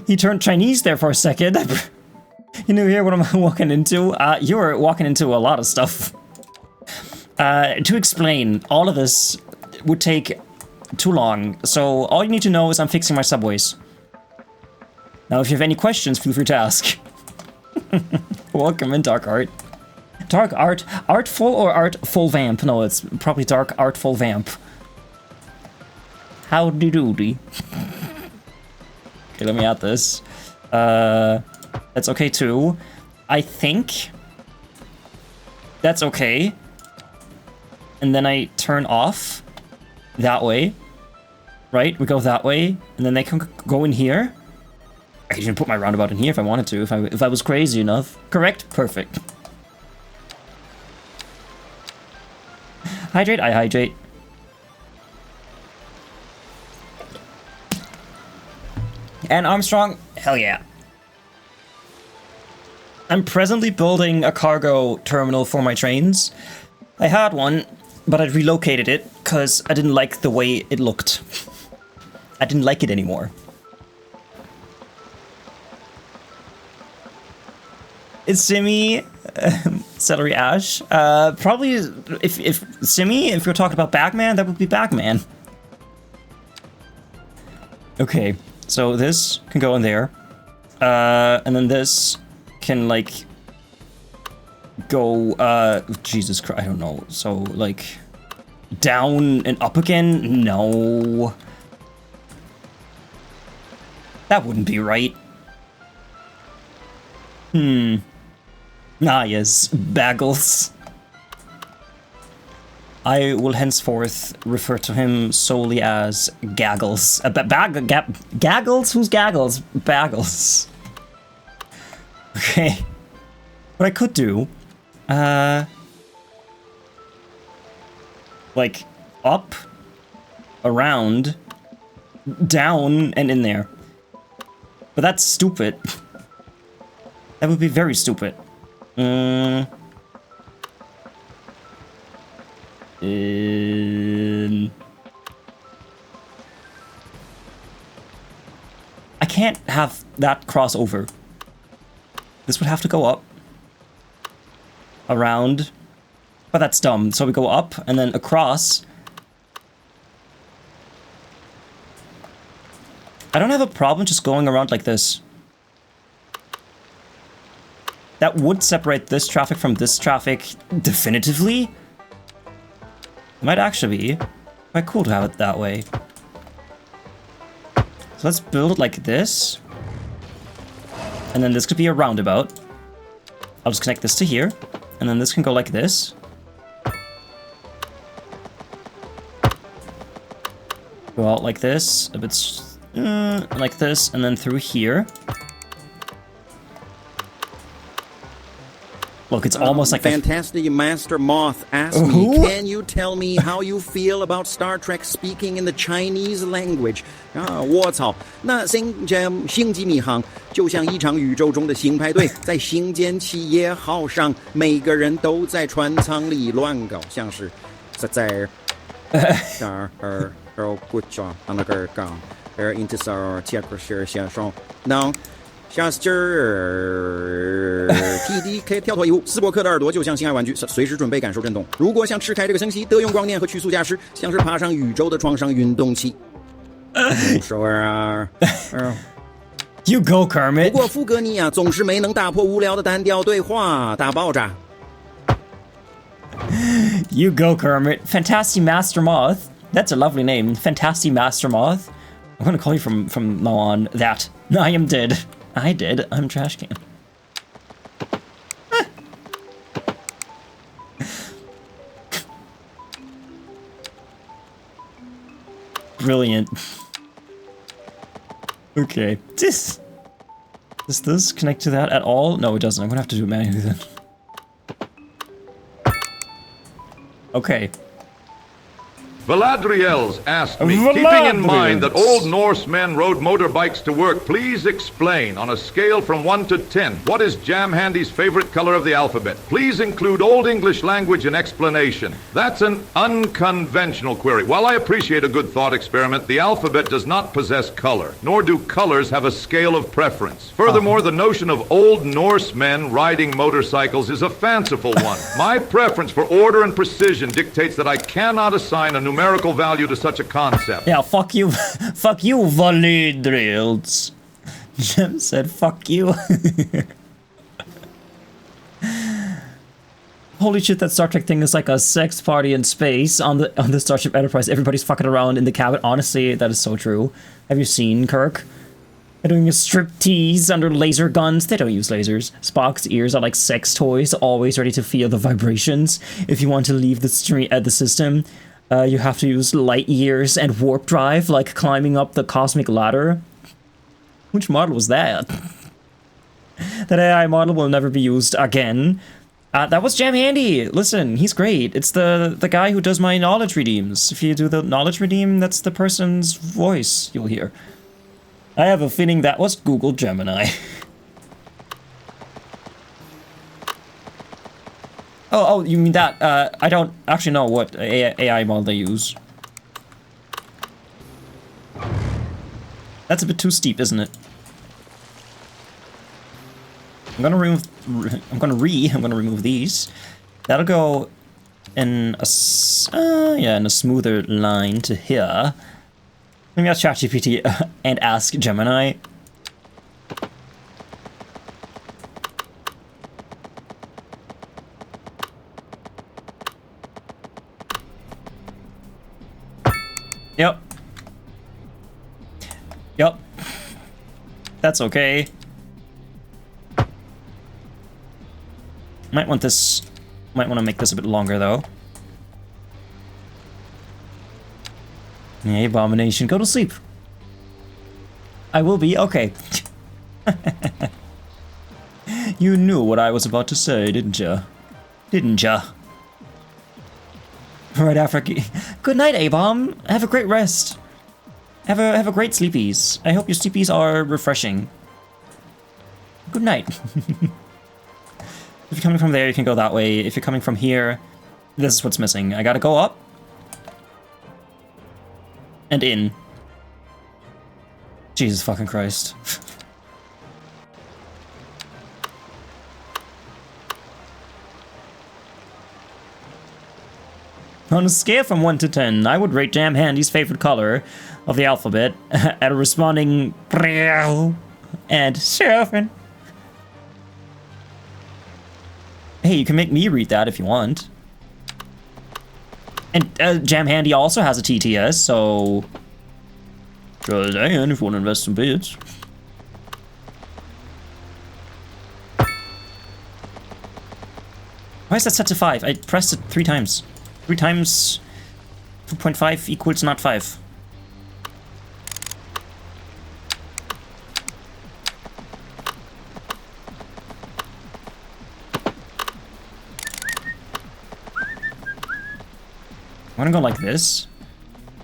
He turned Chinese there for a second. You knew here what I'm walking into? You were walking into a lot of stuff. To explain, all of this would take too long, so all you need to know is I'm fixing my subways. Now, if you have any questions, feel free to ask. Welcome in, Dark Art. Dark Art? Artful or Artful Vamp? No, it's probably Dark Artful Vamp. Howdy doody. Okay, let me add this. That's okay too. I think that's okay. And then I turn off that way. Right? We go that way. And then they can go in here. I could even put my roundabout in here if I wanted to, if I was crazy enough. Correct? Perfect. Hydrate? I hydrate. And Armstrong? Hell yeah. I'm presently building a cargo terminal for my trains. I had one, but I relocated it because I didn't like the way it looked. I didn't like it anymore. It's Jimmy. Celery ash. Probably if Simi, if you're talking about Bagman, that would be Bagman. Okay, so this can go in there. And then this can like go Jesus Christ, I don't know. So like down and up again? No. That wouldn't be right. Ah, yes, Baggles. I will henceforth refer to him solely as Gaggles. Gaggles? Who's Gaggles? Baggles. Okay. What I could do, like, up, around, down, and in there. But that's stupid. That would be very stupid. I can't have that cross over. This would have to go up. Around. But that's dumb. So we go up and then across. I don't have a problem just going around like this. That would separate this traffic from this traffic definitively. It might actually be quite cool to have it that way. So let's build it like this. And then this could be a roundabout. I'll just connect this to here. And then this can go like this. Go out like this, a bit like this, and then through here. Look, it's almost like Fantastic Master Moth asked me, can you tell me how you feel about Star Trek speaking in the Chinese language? 我操，那星际迷航就像一场宇宙中的星派对，在星间企业号上，每个人都在船舱里乱搞，像是在不抓那个港，intisar 切克是先生能。下次TD 可以跳脱一步，斯伯克的耳朵就像心爱玩具，随时准备感受震动。如果想吃开这个星系，得用光念和曲速驾驶，像是爬上宇宙的床上运动器。You go, Kermit. 不过福格尼啊，总是没能打破无聊的单调对话，大爆炸。You go, Kermit. Fantastic Master Moth. That's a lovely name. Fantastic Master Moth. I'm gonna call you from now on that. I am dead. I did. I'm Trashcan. Brilliant. Okay. Does this connect to that at all? No, it doesn't. I'm gonna have to do it manually then. Okay. Valadriel's asked me, keeping in mind that old Norsemen rode motorbikes to work, please explain, on a scale from 1 to 10, what is Jam Handy's favorite color of the alphabet? Please include Old English language and explanation. That's an unconventional query. While I appreciate a good thought experiment, the alphabet does not possess color, nor do colors have a scale of preference. Furthermore, the notion of old Norsemen riding motorcycles is a fanciful one. My preference for order and precision dictates that I cannot assign a numerical value to such a concept. Yeah, fuck you. Fuck you, Valadriels. Jem said, fuck you. Holy shit, that Star Trek thing is like a sex party in space on the Starship Enterprise. Everybody's fucking around in the cabin. Honestly, that is so true. Have you seen Kirk? They're doing a striptease under laser guns. They don't use lasers. Spock's ears are like sex toys, always ready to feel the vibrations. If you want to leave the system, you have to use light years and warp drive, like climbing up the cosmic ladder. Which model was that? That AI model will never be used again. That was Jam Handy. Listen, he's great. It's the guy who does my knowledge redeems. If you do the knowledge redeem, that's the person's voice you'll hear. I have a feeling that was Google Gemini. Oh, you mean that? I don't actually know what AI model they use. That's a bit too steep, isn't it? I'm gonna remove these. That'll go in a smoother line to here. Let me ask ChatGPT and ask Gemini. Yep. Yep. That's okay. Might want to make this a bit longer though. Hey, Abomination, go to sleep. I will be okay. You knew what I was about to say, didn't ya? Didn't ya? Right after. Good night, A-Bomb. Have a great rest. Have a great sleepies. I hope your sleepies are refreshing. Good night. If you're coming from there, you can go that way. If you're coming from here, this is what's missing. I gotta go up. And in. Jesus fucking Christ. On a scale from 1 to 10, I would rate Jam Handy's favorite color of the alphabet at a responding and Sheriffin. Hey, you can make me read that if you want. And Jam Handy also has a TTS, so just saying if you want to invest some bits. Why is that set to 5? I pressed it 3 times. 3 times 2.5 equals not 5. I want to go like this,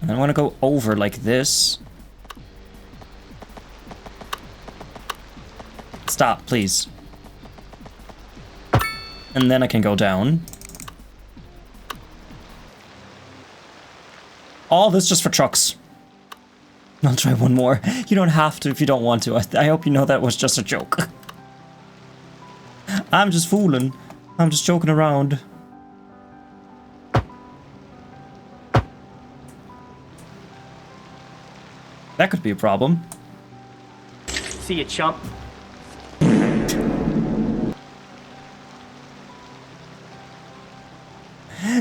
and I want to go over like this. Stop, please. And then I can go down. All this just for trucks. I'll try one more. You don't have to if you don't want to. I hope you know that was just a joke. I'm just fooling. I'm just joking around. That could be a problem. See you, chump.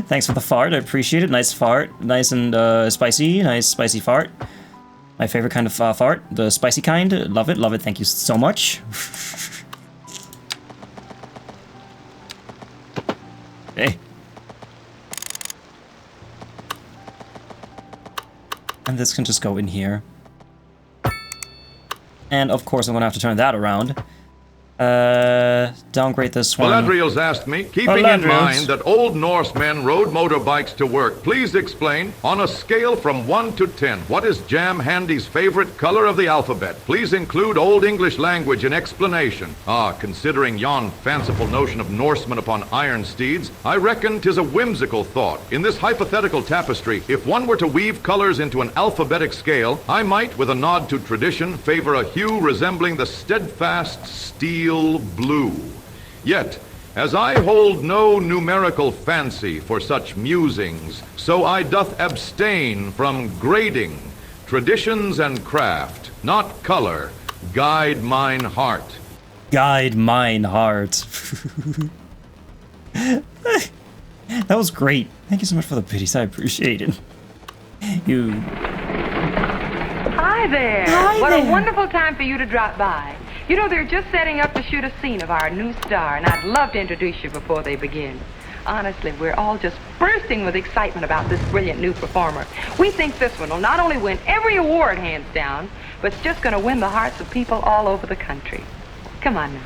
Thanks for the fart. I appreciate it. Nice fart. Nice and spicy. Nice spicy fart. My favorite kind of fart. The spicy kind. Love it. Love it. Thank you so much. Hey. And this can just go in here. And of course I'm gonna have to turn that around. Downgrade this one. Galadriel's asked me, keeping in mind that Old Norsemen rode motorbikes to work, please explain, on a scale from 1 to 10, what is Jam Handy's favorite color of the alphabet? Please include Old English language in explanation. Considering yon fanciful notion of Norsemen upon iron steeds, I reckon 'tis a whimsical thought. In this hypothetical tapestry, if one were to weave colors into an alphabetic scale, I might, with a nod to tradition, favor a hue resembling the steadfast steel blue. Yet, as I hold no numerical fancy for such musings, so I doth abstain from grading. Traditions and craft, not color, guide mine heart. Guide mine heart. That was great. Thank you so much for the biddies. I appreciate it. You. Hi there. Hi what there. A wonderful time for you to drop by. You know, they're just setting up to shoot a scene of our new star, and I'd love to introduce you before they begin. Honestly, we're all just bursting with excitement about this brilliant new performer. We think this one will not only win every award hands down, but it's just going to win the hearts of people all over the country. Come on now.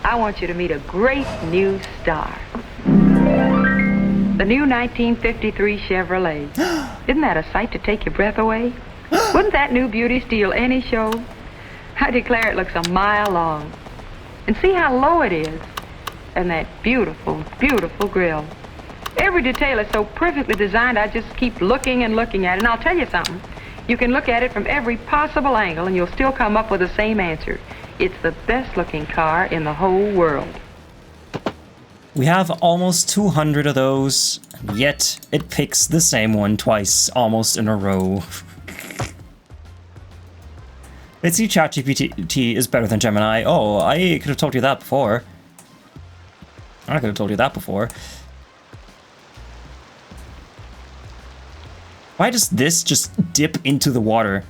I want you to meet a great new star. The new 1953 Chevrolet. Isn't that a sight to take your breath away? Wouldn't that new beauty steal any show? I declare it looks a mile long. And see how low it is. And that beautiful, beautiful grille. Every detail is so perfectly designed, I just keep looking and looking at it. And I'll tell you something. You can look at it from every possible angle and you'll still come up with the same answer. It's the best looking car in the whole world. We have almost 200 of those, yet it picks the same one twice, almost in a row. Let's see, ChatGPT is better than Gemini. Oh, I could have told you that before. I could have told you that before. Why does this just dip into the water?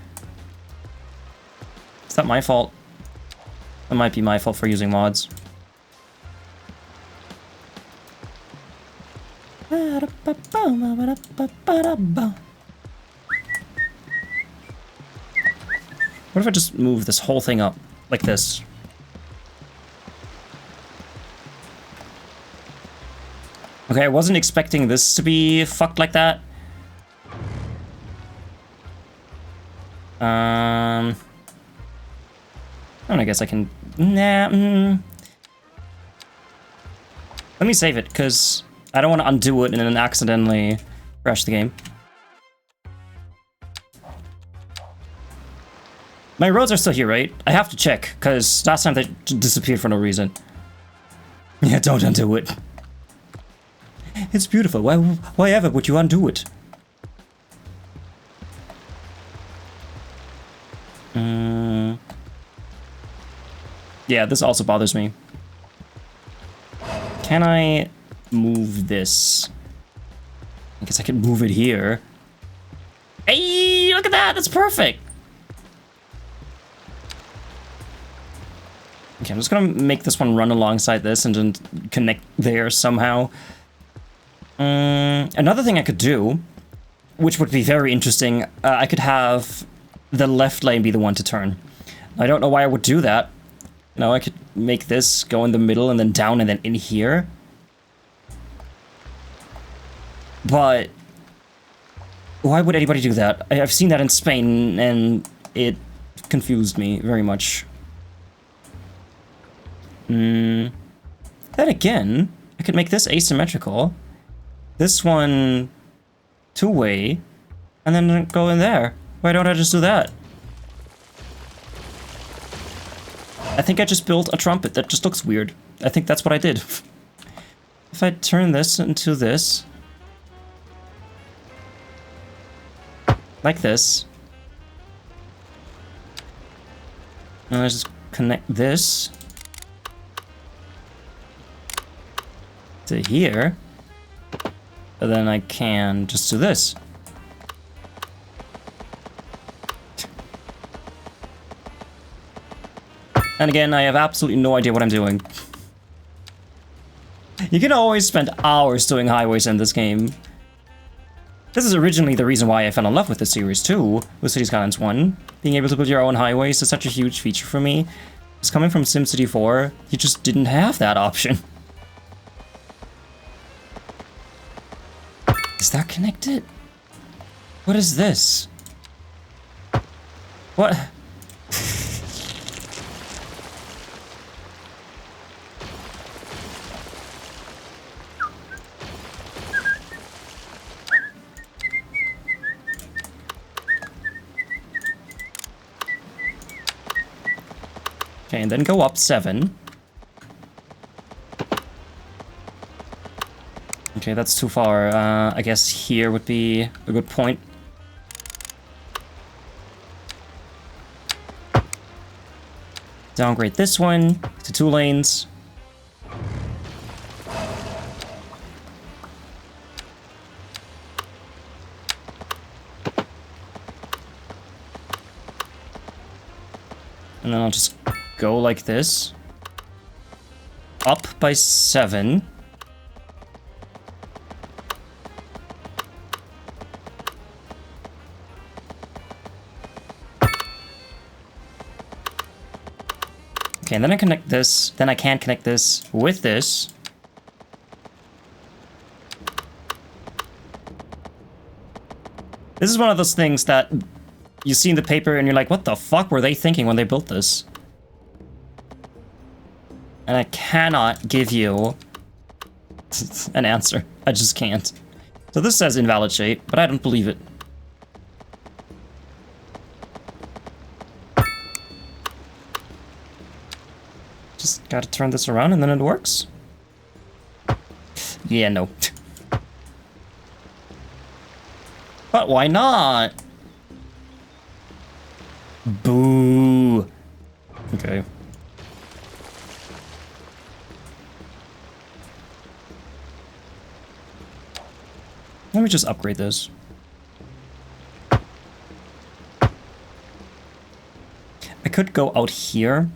Is that my fault? It might be my fault for using mods. What if I just move this whole thing up like this? Okay, I wasn't expecting this to be fucked like that. And I guess I can... Nah, Let me save it, because I don't want to undo it and then accidentally crash the game. My roads are still here, right? I have to check, because last time they disappeared for no reason. Yeah, don't undo it. It's beautiful. Why ever would you undo it? Yeah, this also bothers me. Can I move this? I guess I can move it here. Hey, look at that! That's perfect! Okay, I'm just gonna make this one run alongside this and then connect there somehow. Another thing I could do, which would be very interesting, I could have the left lane be the one to turn. I don't know why I would do that. You know, I could make this go in the middle and then down and then in here. But why would anybody do that? I've seen that in Spain and it confused me very much. Then again, I could make this asymmetrical. This one two-way, and then go in there. Why don't I just do that? I think I just built a trumpet that just looks weird. I think that's what I did. If I turn this into this, like this, and I just connect this to here, and then I can just do this. And again, I have absolutely no idea what I'm doing. You can always spend hours doing highways in this game. This is originally the reason why I fell in love with the series too, with Cities Skylines 1. Being able to build your own highways is such a huge feature for me. It's coming from SimCity 4, you just didn't have that option. Is that connected? What is this? What? Okay, and then go up 7. Okay, that's too far. I guess here would be a good point. Downgrade this one to 2 lanes. And then I'll just go like this. Up by 7. Okay, and then I connect this. Then I can connect this with this. This is one of those things that you see in the paper and you're like, what the fuck were they thinking when they built this? And I cannot give you an answer. I just can't. So this says invalid shape, but I don't believe it. Gotta turn this around and then it works. Yeah, no. But why not? Boo. Okay. Let me just upgrade this. I could go out here.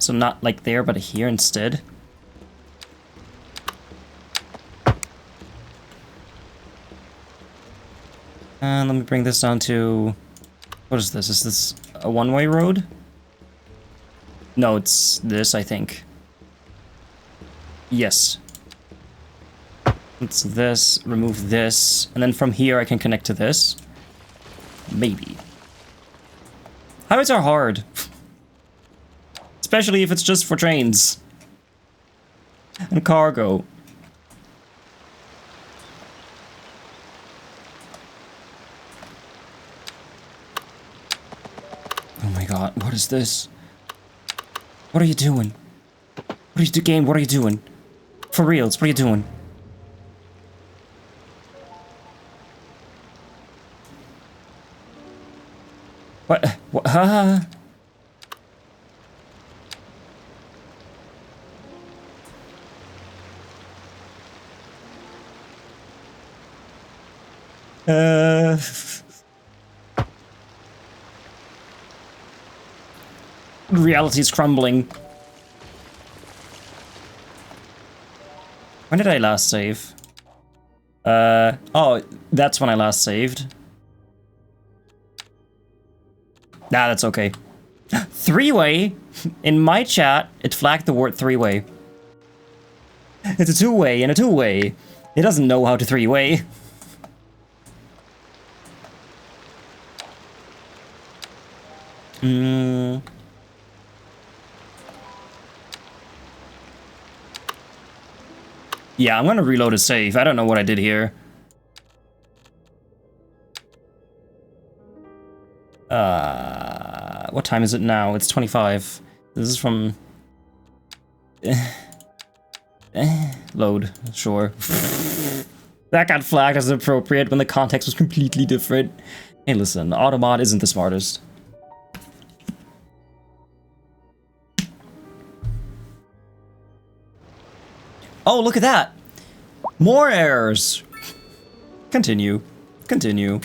So not like there, but here instead. And let me bring this down to... What is this? Is this a one-way road? No, it's this, I think. Yes. It's this, remove this, and then from here I can connect to this. Maybe. Highways are hard. Especially if it's just for trains. And cargo. Oh my god, what is this? What are you doing? What are you doing, game? What are you doing? For reals, what are you doing? What? What? Reality is crumbling. When did I last save? Oh, that's when I last saved. Nah, that's okay. Three-way? In my chat, it flagged the word three-way. It's a two-way and a two-way. It doesn't know how to three-way. Yeah, I'm gonna reload a save. I don't know what I did here. What time is it now? It's 25. This is from... Load, sure. That got flagged as appropriate when the context was completely different. Hey listen, Automod isn't the smartest. Oh, look at that! More errors! Continue. Continue.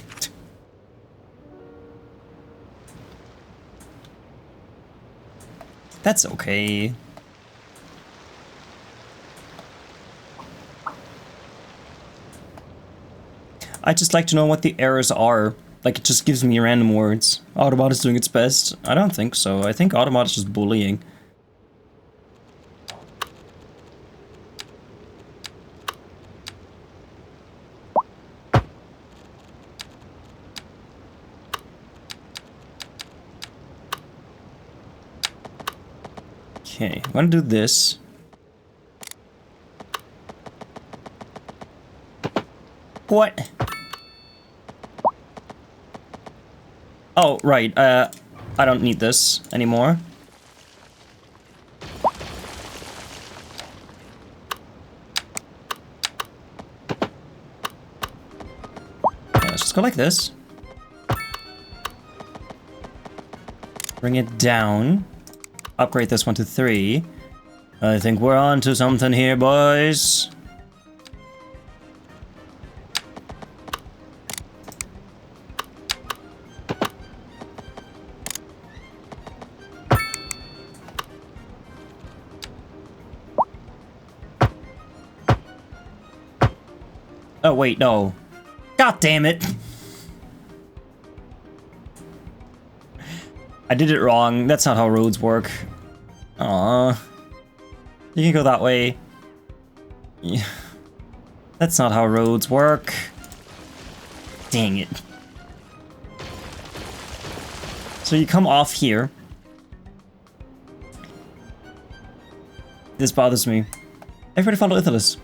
That's okay. I just like to know what the errors are. Like, it just gives me random words. Autobot is doing its best. I don't think so. I think Autobot is just bullying. Okay, I'm gonna do this. What? Oh, right, I don't need this anymore. Okay, let's just go like this. Bring it down. Upgrade this one to 3. I think we're on to something here, boys. Oh, wait, no. God damn it. I did it wrong. That's not how roads work. Aww. You can go that way. Yeah. That's not how roads work. Dang it. So you come off here. This bothers me. Everybody follow Ithalus.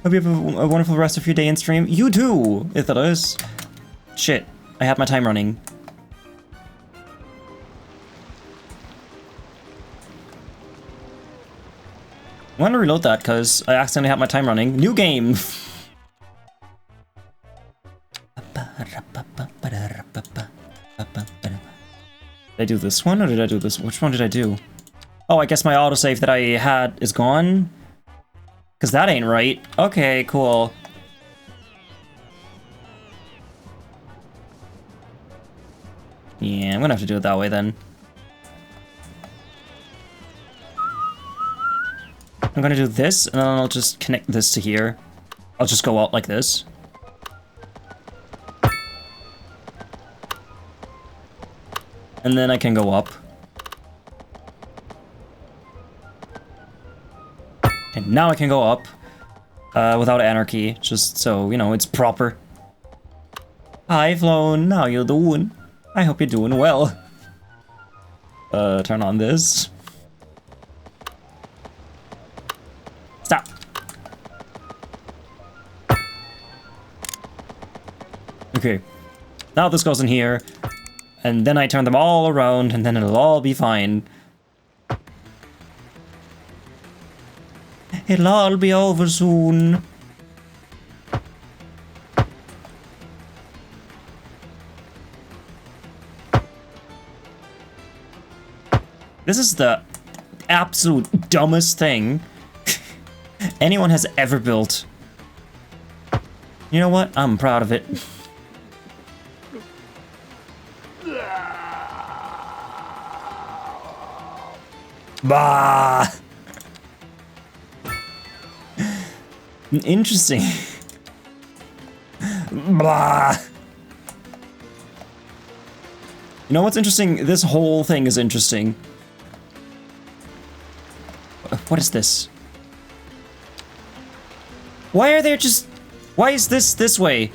Hope you have a wonderful rest of your day and stream. You too, Ithalus. Shit, I had my time running. I want to reload that because I accidentally had my time running. New game! Did I do this one or did I do this? Which one did I do? Oh, I guess my autosave that I had is gone? Because that ain't right. Okay, cool. Yeah, I'm gonna have to do it that way then. I'm gonna do this, and then I'll just connect this to here. I'll just go out like this. And then I can go up. And now I can go up without anarchy, just so, you know, it's proper. Hi, Flown. How you doing? I hope you're doing well. Turn on this. Stop. Okay. Now this goes in here. And then I turn them all around, and then it'll all be fine. It'll all be over soon. This is the absolute dumbest thing anyone has ever built. You know what? I'm proud of it. Bah! Interesting. Blah. You know what's interesting? This whole thing is interesting. What is this? Why are there just... Why is this way?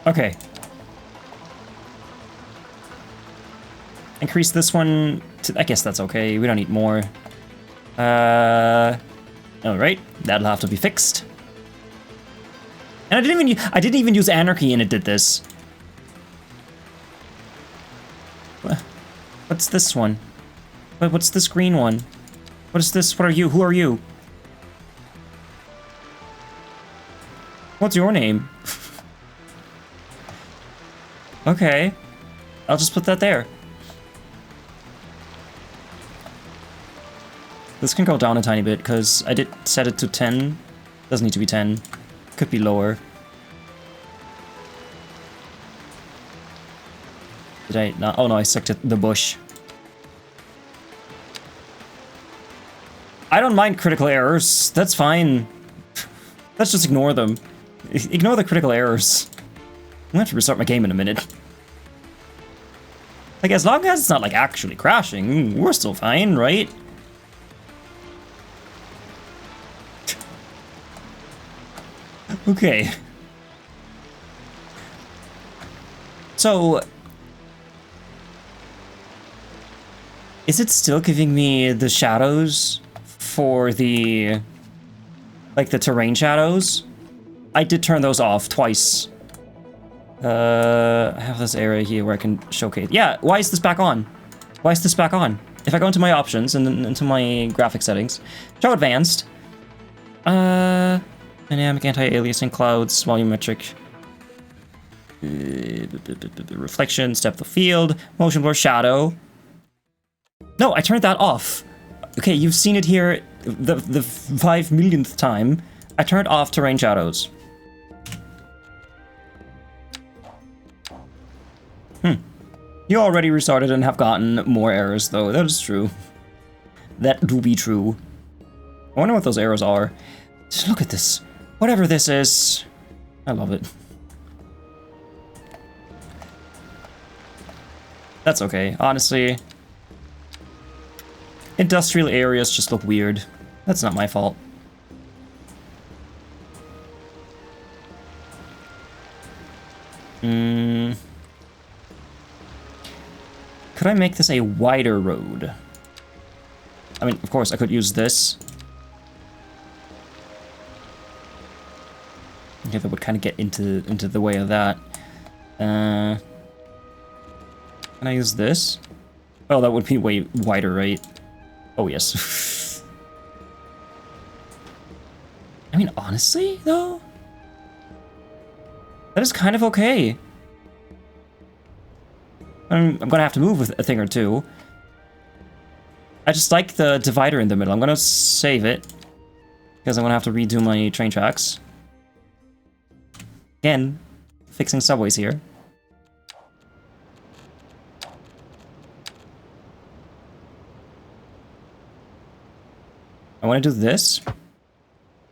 Okay. Increase this one to... I guess that's okay. We don't need more. Alright. That'll have to be fixed. And I didn't even use anarchy and it did this. What's this one? What's this green one? What is this? What are you? Who are you? What's your name? Okay. I'll just put that there. This can go down a tiny bit, because I did set it to 10. Doesn't need to be 10. Could be lower. Did I not? Oh no, I selected the bush. I don't mind critical errors. That's fine. Let's just ignore them. Ignore the critical errors. I'm gonna have to restart my game in a minute. Like, as long as it's not, like, actually crashing, we're still fine, right? Okay. So... is it still giving me the shadows for the... like, the terrain shadows? I did turn those off twice. I have this area here where I can showcase. Yeah, why is this back on? Why is this back on? If I go into my options and then into my graphic settings, show advanced, dynamic anti-aliasing clouds, volumetric, reflections, depth of field, motion blur, shadow. No, I turned that off. Okay, you've seen it here the 5 millionth time. I turned off terrain shadows. You already restarted and have gotten more errors, though. That is true. That do be true. I wonder what those errors are. Just look at this. Whatever this is, I love it. That's okay. Honestly, industrial areas just look weird. That's not my fault. could I make this a wider road? I mean, of course, I could use this. Okay, that would kind of get into the way of that. Can I use this? Oh, that would be way wider, right? Oh, yes. I mean, honestly, though, that is kind of okay. I'm gonna have to move with a thing or two. I just like the divider in the middle. I'm gonna save it, because I'm gonna have to redo my train tracks. Again, fixing subways here. I want to do this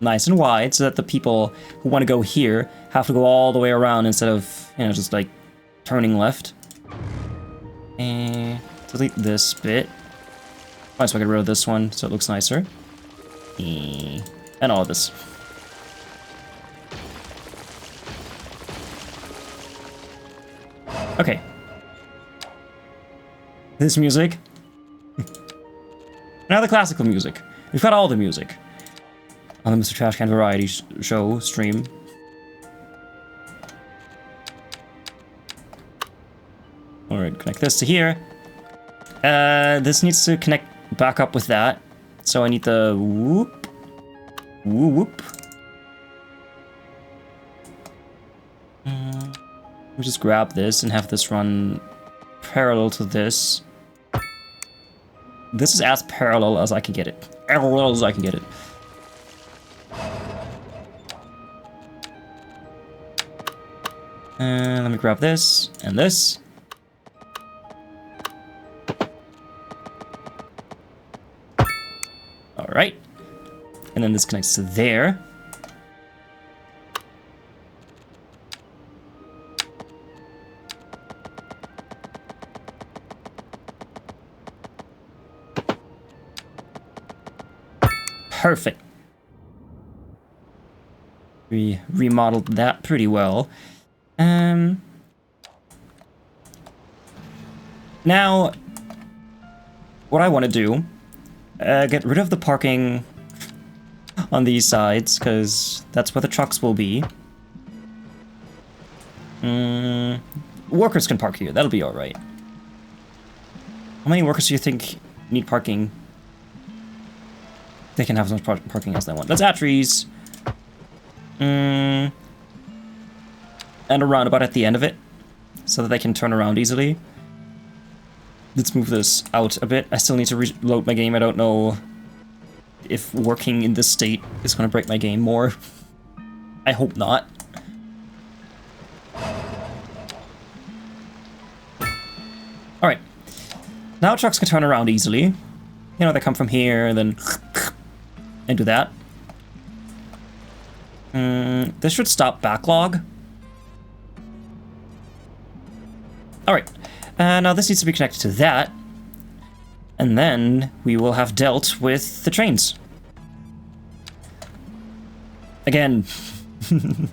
nice and wide so that the people who want to go here have to go all the way around instead of, you know, just like turning left. And delete this bit. Might as well get rid of this one so it looks nicer. And all of this. Okay. This music. Now the classical music. We've got all the music on the MisterTrashcan variety show stream. Alright, connect this to here. This needs to connect back up with that. So I need the whoop. Whoop. We'll just grab this and have this run parallel to this. This is as parallel as I can get it. Parallel as I can get it. Let me grab this and this. Alright. And then this connects to there. Perfect. We remodeled that pretty well. Now, what I want to do, get rid of the parking on these sides, because that's where the trucks will be. Workers can park here, that'll be alright. How many workers do you think need parking? They can have as much parking as they want. Let's add trees. And a roundabout at the end of it, so that they can turn around easily. Let's move this out a bit. I still need to reload my game. I don't know if working in this state is going to break my game more. I hope not. Alright. Now trucks can turn around easily. You know, they come from here and then... and do that. This should stop backlog. Alright. Now this needs to be connected to that. And then we will have dealt with the trains. Again. Mm-hmm.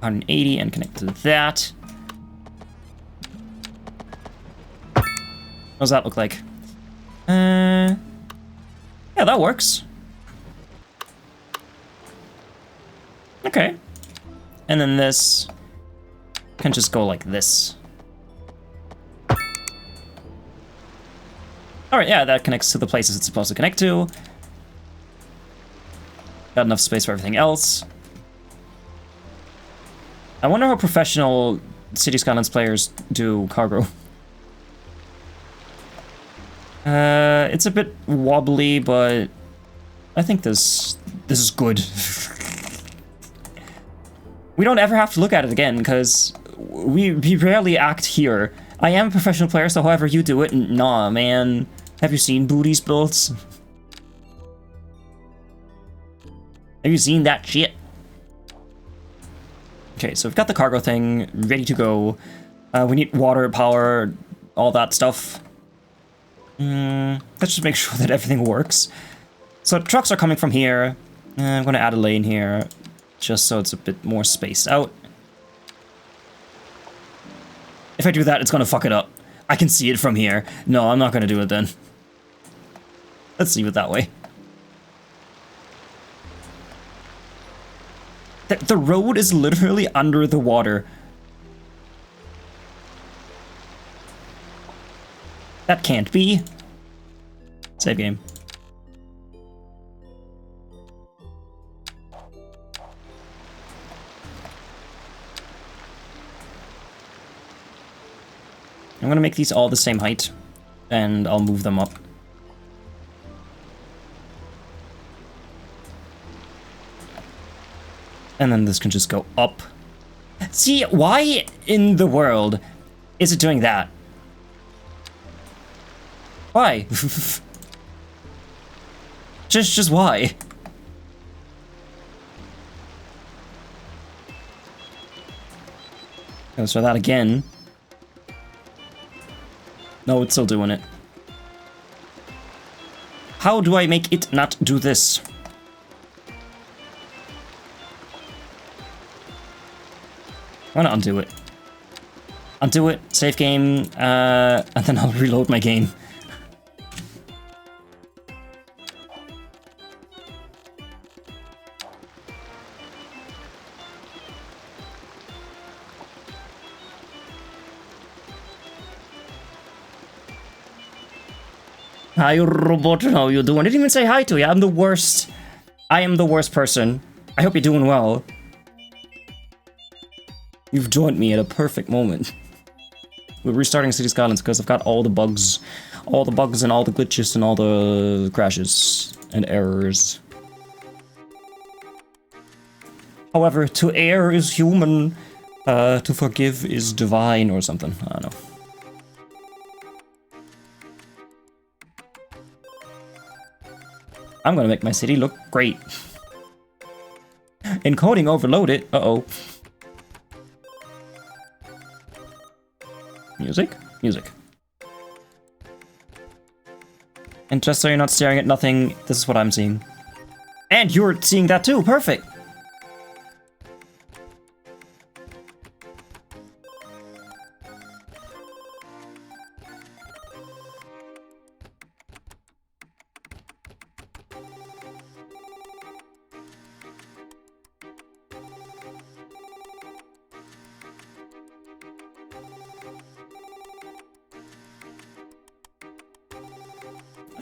180 and connect to that. What does that look like? Yeah, that works. Okay. And then this can just go like this. Alright, yeah, that connects to the places it's supposed to connect to. Got enough space for everything else. I wonder how professional City Skylines players do cargo. It's a bit wobbly, but I think this is good. We don't ever have to look at it again, because we rarely act here. I am a professional player, so however you do it, nah, man. Have you seen booties built? Have you seen that shit? Okay, so we've got the cargo thing ready to go. We need water, power, all that stuff. Let's just make sure that everything works. So trucks are coming from here. I'm going to add a lane here, just so it's a bit more spaced out. If I do that, it's going to fuck it up. I can see it from here. No, I'm not going to do it then. Let's leave it that way. The road is literally under the water. That can't be. Save game. I'm gonna make these all the same height, and I'll move them up. And then this can just go up. See, why in the world is it doing that? Why? just why? Let's try that again. No, it's still doing it. How do I make it not do this? I'm gonna undo it. Undo it, save game, and then I'll reload my game. Hi, robot, how you doing? I didn't even say hi to you. I'm the worst. I am the worst person. I hope you're doing well. You've joined me at a perfect moment. We're restarting City Skylines because I've got all the bugs and all the glitches and all the crashes and errors. However, to err is human, to forgive is divine or something. I don't know. I'm gonna make my city look great. Encoding overloaded. Uh-oh. Music? Music. And just so you're not staring at nothing, this is what I'm seeing. And you're seeing that too, perfect!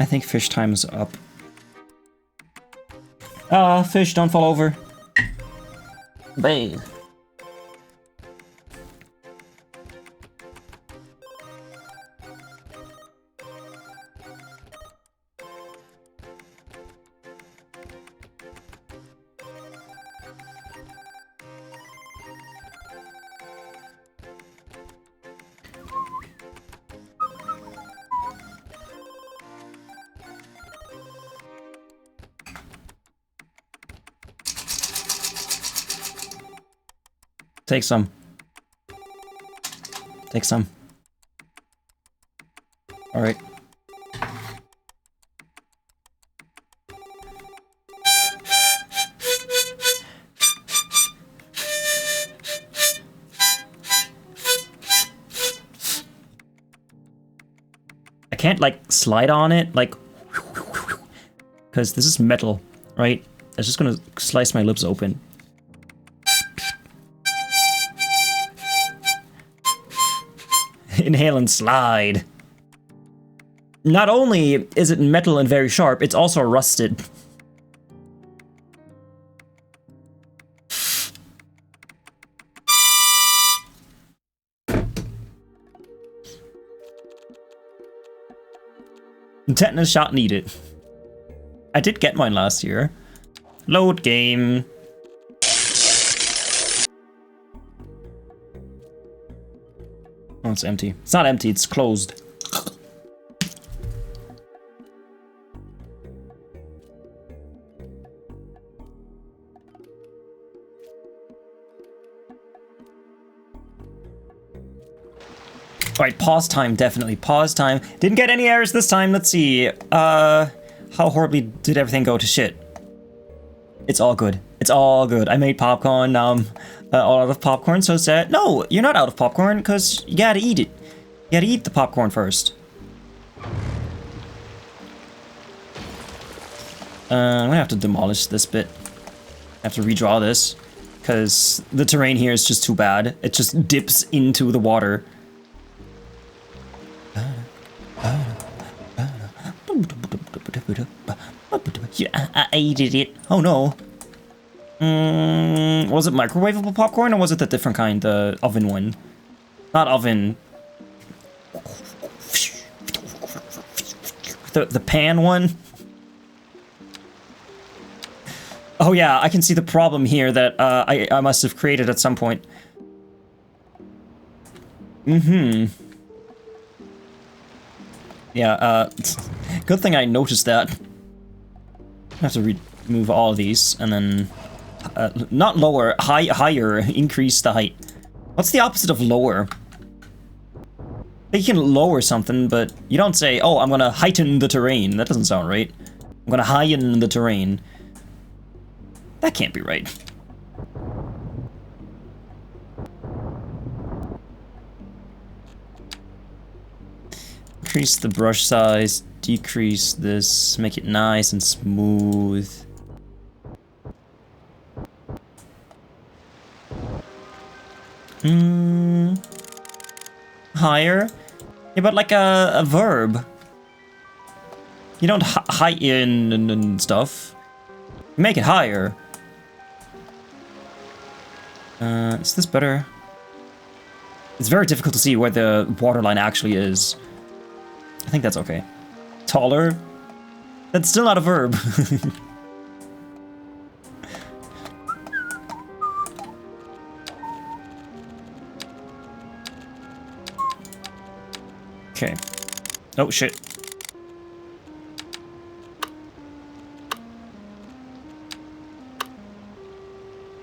I think fish time is up. Fish, don't fall over. Babe. Take some. Take some. All right. I can't like slide on it like because this is metal, right? I'm just gonna slice my lips open. Inhale and slide. Not only is it metal and very sharp, it's also rusted. Tetanus shot needed. I did get mine last year. Load game. Oh, it's empty. It's not empty, it's closed. Alright, pause time, definitely. Pause time. Didn't get any errors this time. Let's see. How horribly did everything go to shit? It's all good. It's all good. I made popcorn. Now I'm all out of popcorn, so sad. No, you're not out of popcorn, because you gotta eat it. You gotta eat the popcorn first. I'm gonna have to demolish this bit. I have to redraw this, because the terrain here is just too bad. It just dips into the water. Yeah, I ate it. Oh no. Was it microwavable popcorn, or was it the different kind, the oven one? Not oven. The pan one? Oh yeah, I can see the problem here that I must have created at some point. Yeah, good thing I noticed that. I have to remove all of these, and then... not lower, higher, increase the height. What's the opposite of lower? You can lower something, but you don't say, oh, I'm gonna heighten the terrain. That doesn't sound right. I'm gonna heighten the terrain. That can't be right. Increase the brush size, decrease this, make it nice and smooth. Higher? Yeah, but like a verb. You don't heighten and stuff. You make it higher. Is this better? It's very difficult to see where the waterline actually is. I think that's okay. Taller? That's still not a verb. Okay. Oh, shit.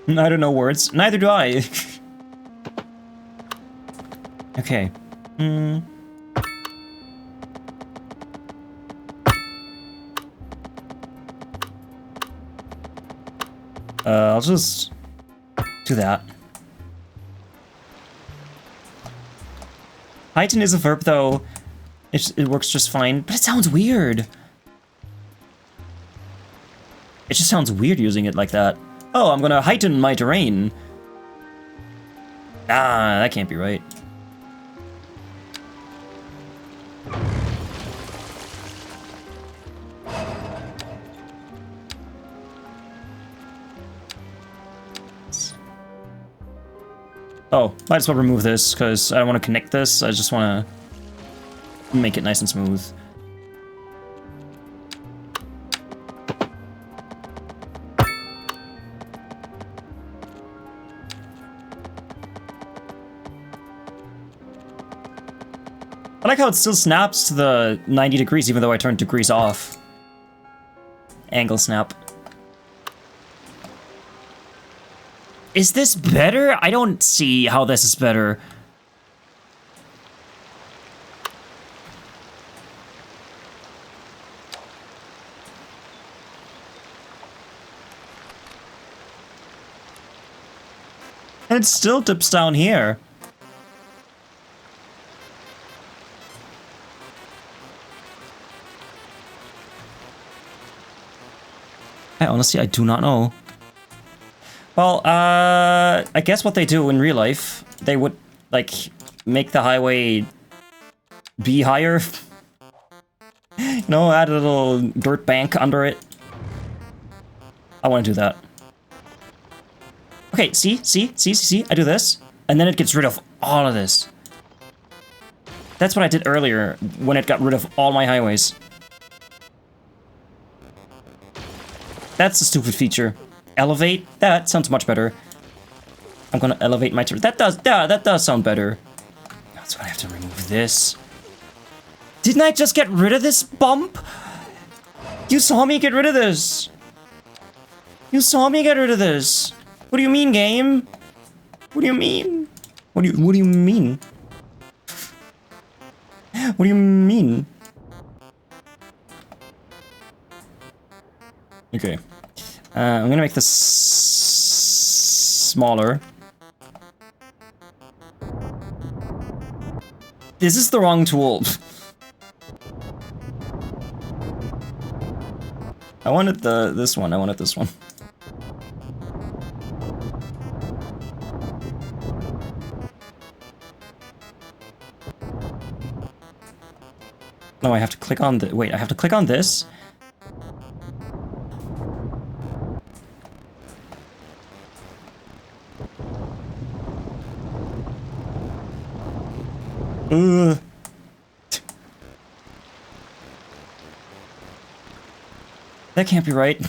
I don't know words. Neither do I. Okay. I'll just do that. Heighten is a verb, though. It works just fine, but it sounds weird. It just sounds weird using it like that. Oh, I'm gonna heighten my terrain. Ah, that can't be right. Oh, might as well remove this, because I don't want to connect this. I just want to make it nice and smooth. I like how it still snaps to the 90 degrees, even though I turned degrees off. Angle snap. Is this better? I don't see how this is better. And it still dips down here. Honestly, I do not know. Well, I guess what they do in real life, they would, like, make the highway be higher. You know, add a little dirt bank under it. I want to do that. Okay, see? I do this, and then it gets rid of all of this. That's what I did earlier, when it got rid of all my highways. That's a stupid feature. Elevate? That sounds much better. I'm gonna elevate my turn. That does sound better. That's why I have to remove this. Didn't I just get rid of this bump? You saw me get rid of this. You saw me get rid of this. What do you mean, game? What do you mean? What do you mean? What do you mean? Okay. I'm gonna make this smaller. This is the wrong tool. I wanted this one. I wanted this one. No, I have to click on the... Wait, I have to click on this? That can't be right.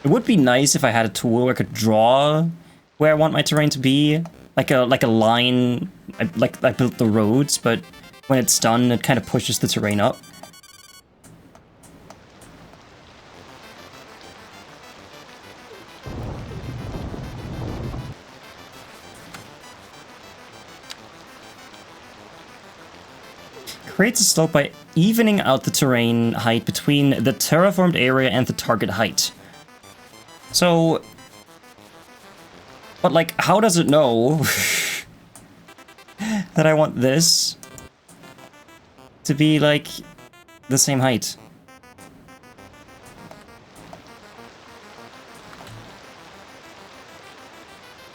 It would be nice if I had a tool where I could draw where I want my terrain to be, like a line, like I built the roads, but when it's done, it kind of pushes the terrain up. Creates a slope by evening out the terrain height between the terraformed area and the target height. So, but like, how does it know that I want this to be like the same height?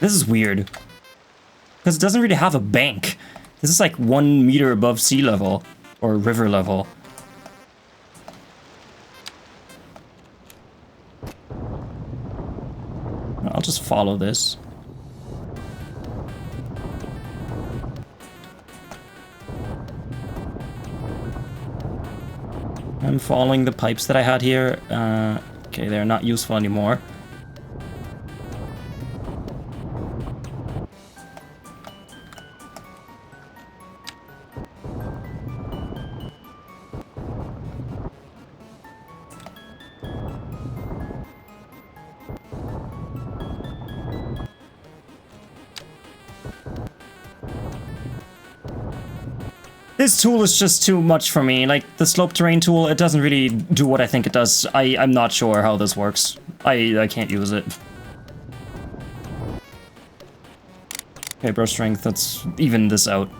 This is weird. Because it doesn't really have a bank. This is like 1 meter above sea level or river level. I'll just follow this. I'm following the pipes that I had here. Okay, they're not useful anymore. This tool is just too much for me. Like, the slope terrain tool, it doesn't really do what I think it does. I'm not sure how this works. I can't use it. Okay, brush strength, let's even this out.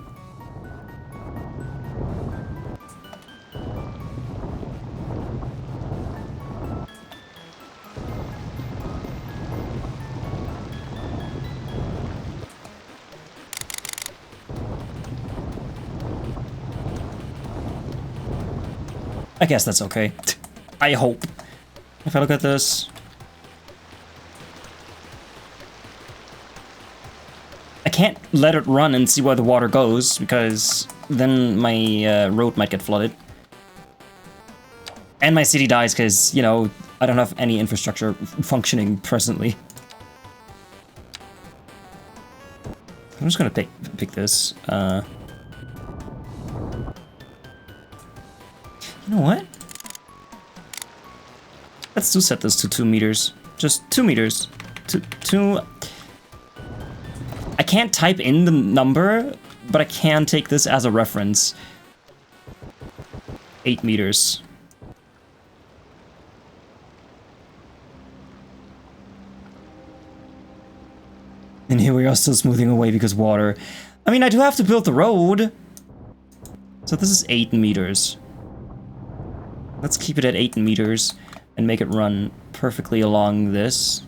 I guess that's okay. I hope. If I look at this... I can't let it run and see where the water goes, because then my road might get flooded. And my city dies, because, you know, I don't have any infrastructure functioning presently. I'm just gonna pick this. You know what? Let's do set this to 2 meters. Just 2 meters. Two. I can't type in the number, but I can take this as a reference. 8 meters. And here we are still smoothing away because water. I mean, I do have to build the road. So this is 8 meters. Let's keep it at 8 meters and make it run perfectly along this.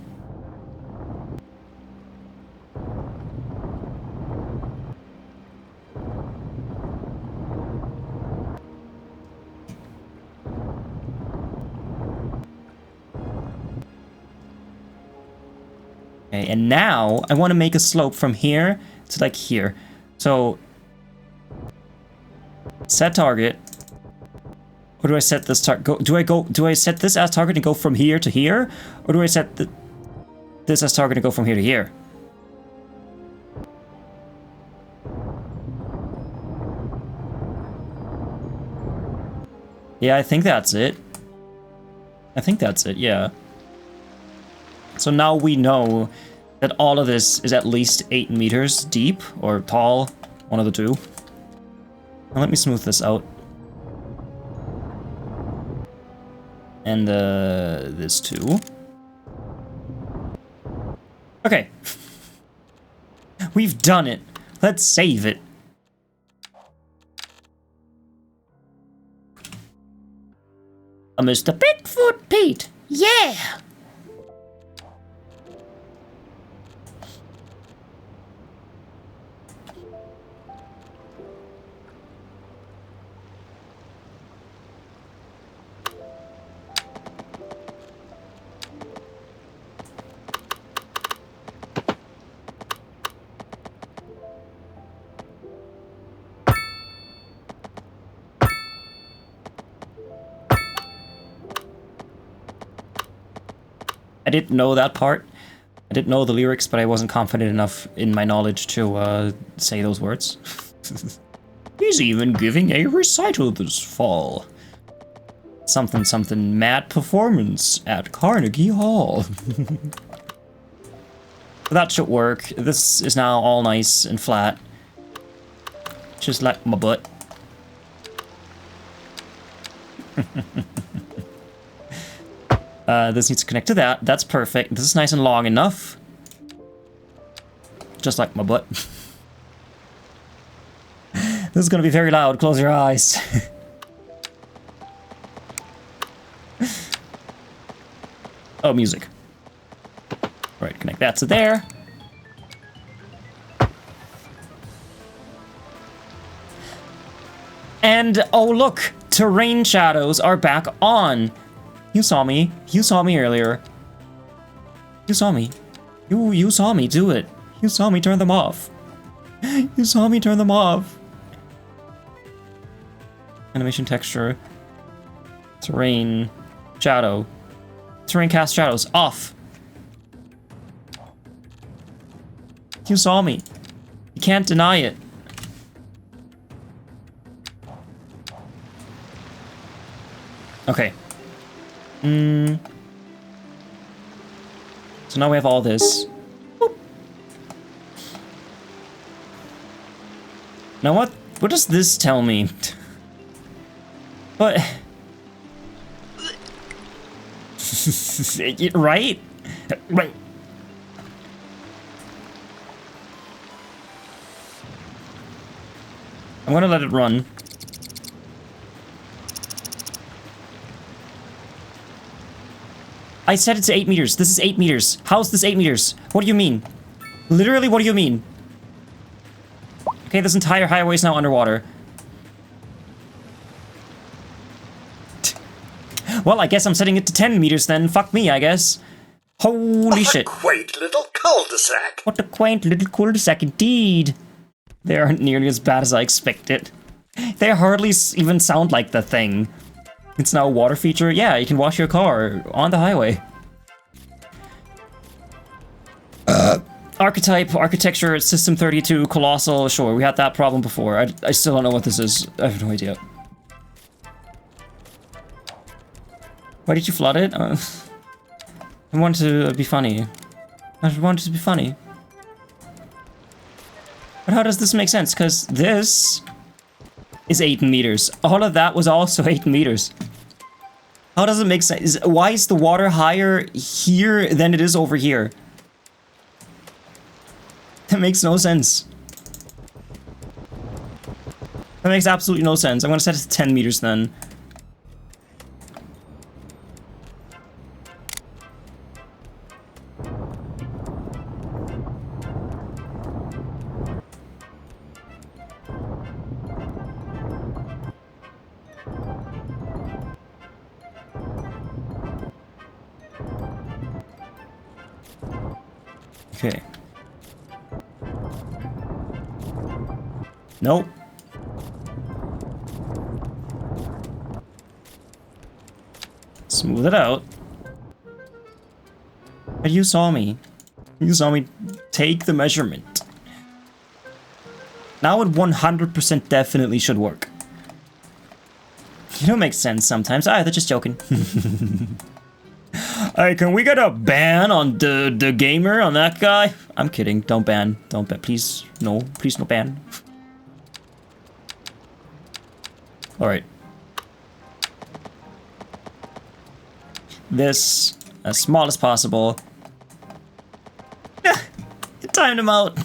Okay, and now I want to make a slope from here to like here. So set target. Or do I set this target? Do I set this as target and go from here to here, or do I set this as target and go from here to here? Yeah, I think that's it. I think that's it, yeah. So now we know that all of this is at least 8 meters deep, or tall, one of the two. Now let me smooth this out. And this too. Okay. We've done it. Let's save it. Mr. Bigfoot Pete. Yeah. I didn't know that part. I didn't know the lyrics, but I wasn't confident enough in my knowledge to say those words. He's even giving a recital this fall. Something something mad performance at Carnegie Hall. That should work. This is now all nice and flat. Just like my butt. This needs to connect to that. That's perfect. This is nice and long enough. Just like my butt. This is gonna be very loud. Close your eyes. Oh, music. Right, connect that to there. And, oh look! Terrain shadows are back on! You saw me. You saw me earlier. You saw me. You saw me do it. You saw me turn them off. You saw me turn them off. Animation texture. Terrain. Shadow. Terrain cast shadows. Off. You saw me. You can't deny it. Okay. So now we have all this. Boop. Now what does this tell me? But right? Right. I'm gonna let it run. I said it's 8 meters. This is 8 meters. How's this 8 meters? What do you mean? Literally, what do you mean? Okay, this entire highway is now underwater. Well, I guess I'm setting it to 10 meters then. Fuck me, I guess. Holy shit. What a quaint little cul-de-sac. What a quaint little cul-de-sac indeed. They aren't nearly as bad as I expected. They hardly even sound like the thing. It's now a water feature. Yeah, you can wash your car on the highway. Archetype, architecture, system 32, colossal. Sure, we had that problem before. I still don't know what this is. I have no idea. Why did you flood it? I wanted to be funny. I wanted to be funny. But how does this make sense? Because this is 8 meters. All of that was also 8 meters. How does it make sense? Why is the water higher here than it is over here? That makes no sense. That makes absolutely no sense. I'm gonna set it to 10 meters then. Okay. Nope. Smooth it out. But you saw me. You saw me take the measurement. Now it 100% definitely should work. You don't make sense sometimes. Ah, they're just joking. Hey, can we get a ban on the gamer, on that guy? I'm kidding. Don't ban. Don't ban. Please, no. Please, no ban. Alright. This, as small as possible. It timed him out.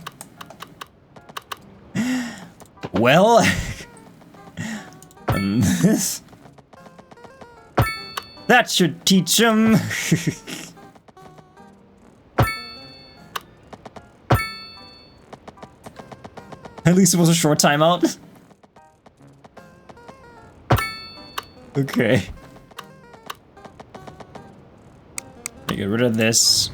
Well... and this... That should teach him. At least it was a short timeout. Okay. Get rid of this.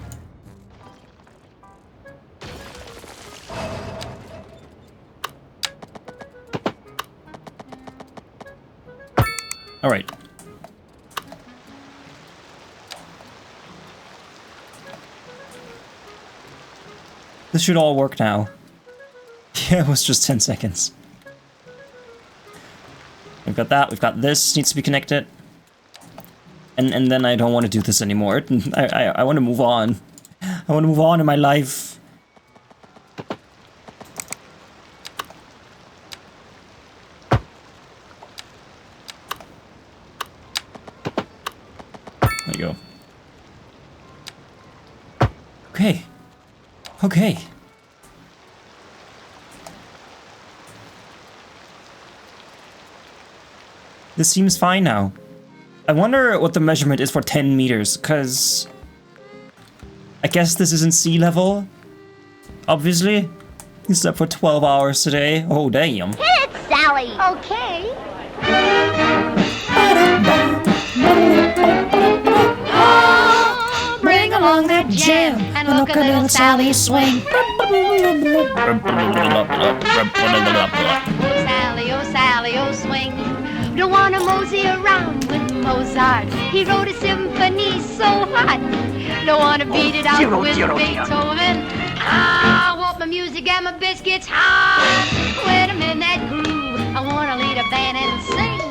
All right. This should all work now. Yeah, it was just 10 seconds. We've got that, we've got this, needs to be connected. And then I don't want to do this anymore. I want to move on. I want to move on in my life. There you go. Okay. Okay. This seems fine now. I wonder what the measurement is for 10 meters, because I guess this isn't sea level. Obviously. You slept for 12 hours today. Oh, damn. Hit it, Sally. Okay. Bring along that jam and look at little Sally swing. Oh, Sally, oh, swing. Don't wanna mosey around with Mozart. He wrote a symphony so hot. Don't wanna beat it out with Beethoven. I want my music and my biscuits hot. When I'm in that groove, I wanna lead a band and sing.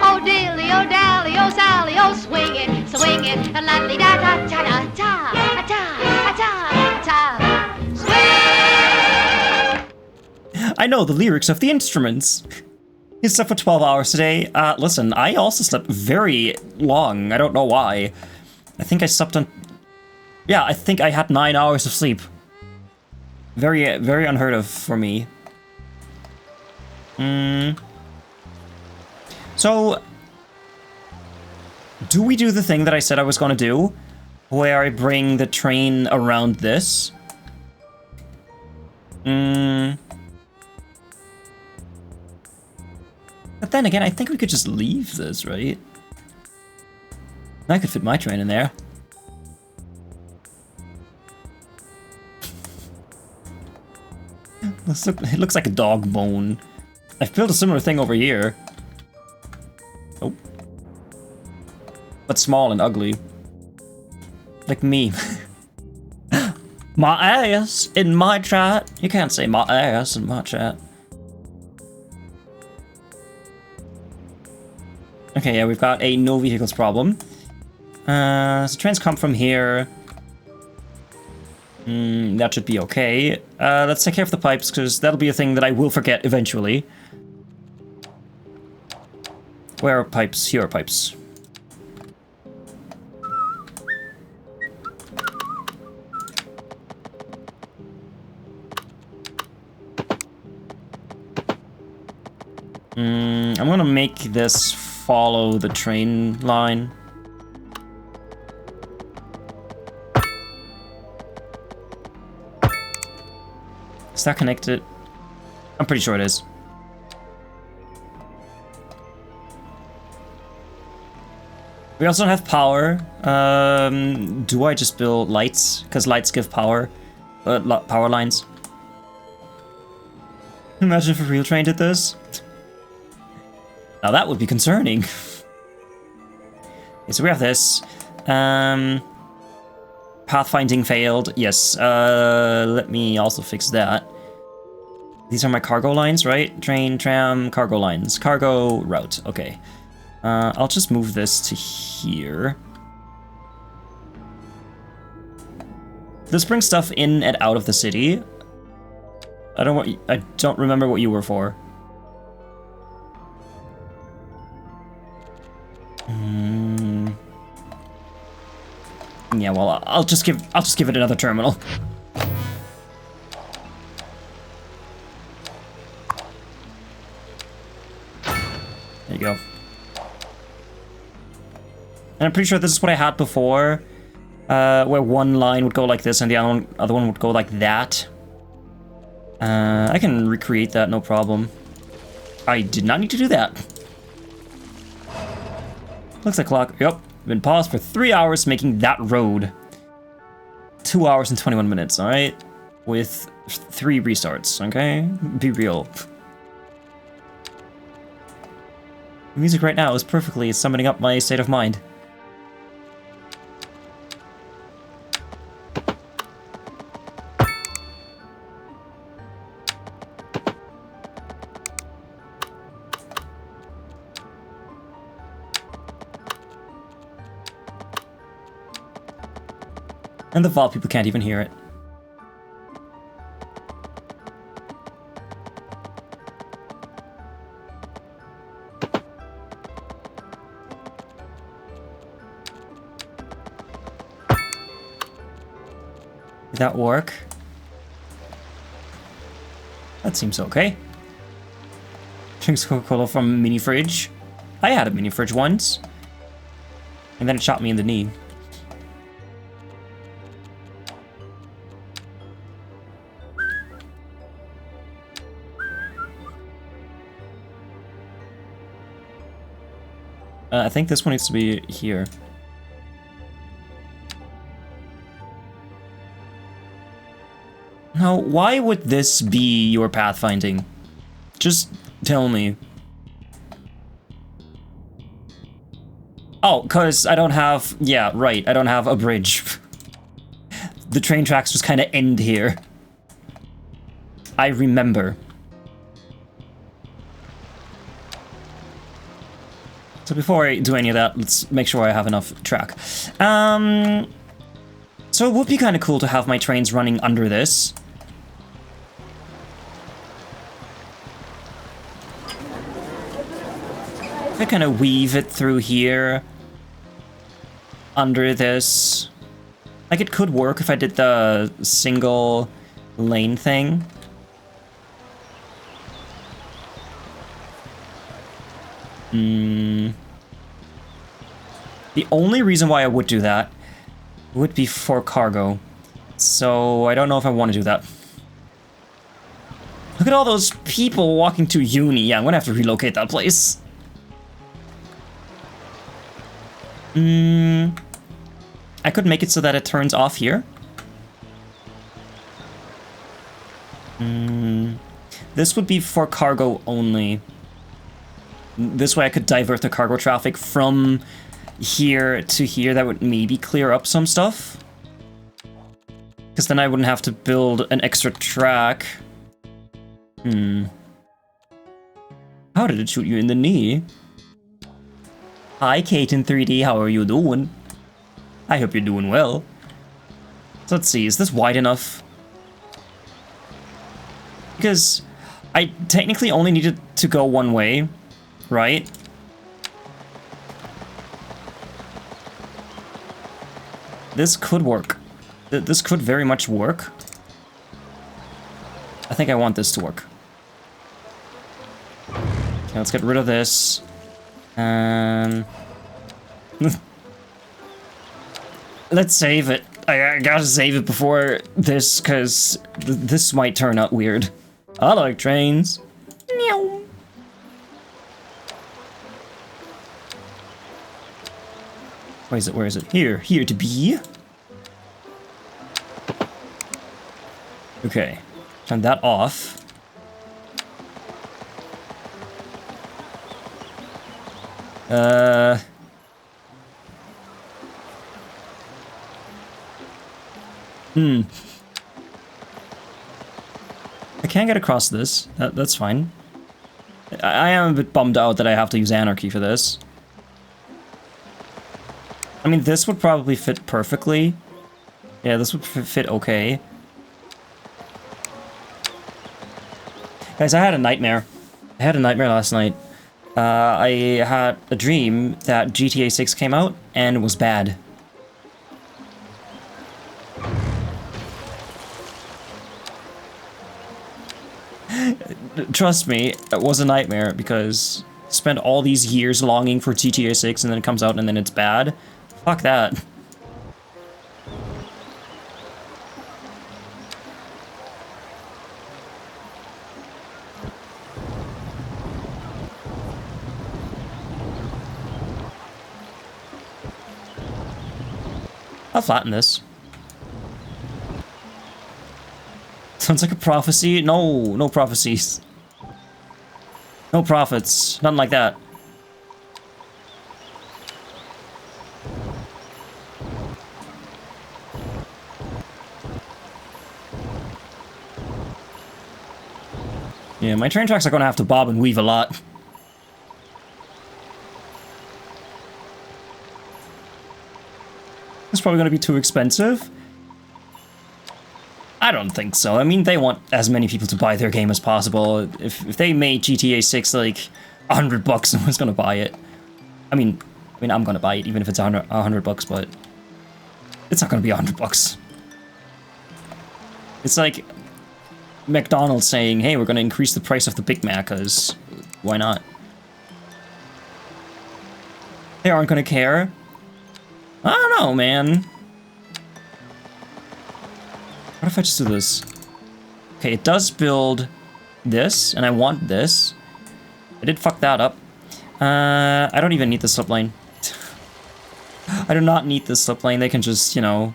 Oh, dilly, oh, dally, oh, Sally, oh, swing it, and la-di da da da da da da da swing. I know the lyrics of the instruments. He slept for 12 hours today. Listen, I also slept very long. I don't know why. I think I slept on... Yeah, I think I had 9 hours of sleep. Very, very unheard of for me. So... do we do the thing that I said I was gonna do? Where I bring the train around this? But then again, I think we could just leave this, right? I could fit my train in there. It looks like a dog bone. I've built a similar thing over here. Oh. But small and ugly. Like me. My ass in my chat. You can't say my ass in my chat. Okay, yeah, we've got a no vehicles problem. So trains come from here. That should be okay. Let's take care of the pipes, because that'll be a thing that I will forget eventually. Where are pipes? Here are pipes. I'm gonna make this follow the train line. Is that connected? I'm pretty sure it is. We also don't have power. Do I just build lights? Because lights give power. Power lines. Imagine if a real train did this. Now that would be concerning. Okay, so we have this. Pathfinding failed. Yes. Let me also fix that. These are my cargo lines, right? Train, tram, cargo lines. Cargo route, okay. I'll just move this to here. This brings stuff in and out of the city. I don't remember what you were for. Yeah, well, I'll just give it another terminal. There you go. And I'm pretty sure this is what I had before, where one line would go like this and the other one would go like that. I can recreate that, no problem. I did not need to do that. Looks like clock. Yep. Been paused for 3 hours making that road. 2 hours and 21 minutes, alright? With 3 restarts, okay? Be real. The music right now is perfectly summing up my state of mind. And the vault people can't even hear it. Did that work? That seems okay. Drinks Coca-Cola from a mini fridge. I had a mini fridge once. And then it shot me in the knee. I think this one needs to be here. Now, why would this be your pathfinding? Just tell me. Oh, because I don't have... Yeah, right, I don't have a bridge. The train tracks just kind of end here. I remember. So before I do any of that, let's make sure I have enough track. So it would be kind of cool to have my trains running under this. I kind of weave it through here. Under this. Like, it could work if I did the single lane thing. The only reason why I would do that would be for cargo. So I don't know if I want to do that. Look at all those people walking to uni. Yeah, I'm gonna have to relocate that place. I could make it so that it turns off here. This would be for cargo only. This way I could divert the cargo traffic from here to here. That would maybe clear up some stuff. Because then I wouldn't have to build an extra track. How did it shoot you in the knee? Hi, Kate in 3D, how are you doing? I hope you're doing well. So let's see, is this wide enough? Because I technically only needed to go one way, right? This could work. This could very much work. I think I want this to work. Okay, let's get rid of this. Let's save it. I gotta save it before this, because this might turn out weird. I like trains. Meow. Where is it? Where is it? Here. Here to be. Okay. Turn that off. can get across this. That's fine. I am a bit bummed out that I have to use anarchy for this. I mean, this would probably fit perfectly. Yeah, this would fit okay. Guys, I had a nightmare. I had a nightmare last night. I had a dream that GTA 6 came out and it was bad. Trust me, it was a nightmare because I spent all these years longing for GTA 6 and then it comes out and then it's bad. Fuck that. I'll flatten this. Sounds like a prophecy. No, no prophecies. No prophets. Nothing like that. Yeah, my train tracks are gonna have to bob and weave a lot. It's probably gonna be too expensive. I don't think so. I mean, they want as many people to buy their game as possible. If they made GTA 6 like $100, someone's gonna buy it. I mean, I'm gonna buy it even if it's $100, but it's not gonna be $100. It's like McDonald's saying, "Hey, we're gonna increase the price of the Big Mac, cause why not?" They aren't gonna care. I don't know, man. What if I just do this? Okay, it does build this, and I want this. I did fuck that up. I don't even need the slip lane. I do not need this slip lane. They can just, you know...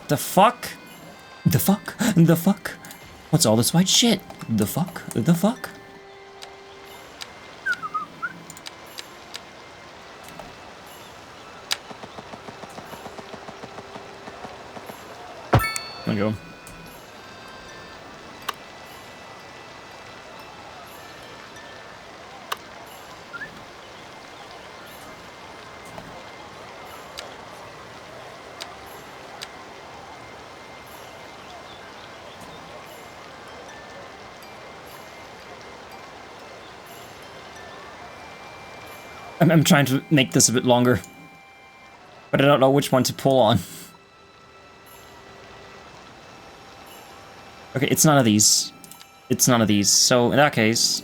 The fuck? The fuck? The fuck? What's all this white shit? The fuck? The fuck? There we go. I'm trying to make this a bit longer, but I don't know which one to pull on. Okay, it's none of these. It's none of these. So in that case,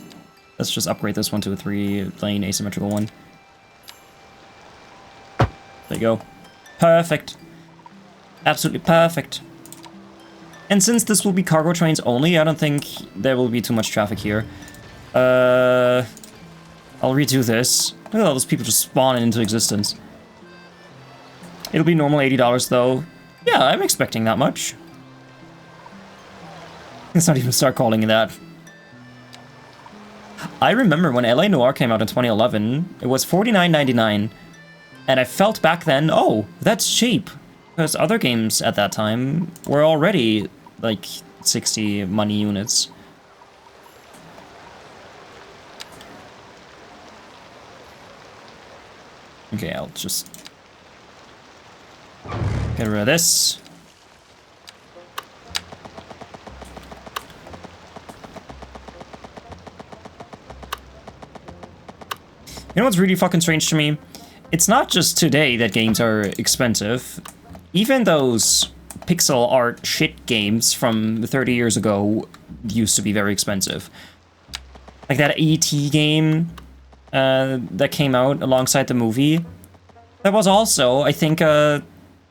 let's just upgrade this one to a 3-lane asymmetrical one. There you go. Perfect. Absolutely perfect. And since this will be cargo trains only, I don't think there will be too much traffic here. I'll redo this. Look at all those people just spawning into existence. It'll be normal $80 though. Yeah, I'm expecting that much. Let's not even start calling it that. I remember when LA Noire came out in 2011, it was $49.99. And I felt back then, oh, that's cheap. Because other games at that time were already like 60 money units. Okay, I'll just get rid of this. You know what's really fucking strange to me? It's not just today that games are expensive. Even those pixel art shit games from 30 years ago used to be very expensive. Like that E.T. game that came out alongside the movie. That was also, I think,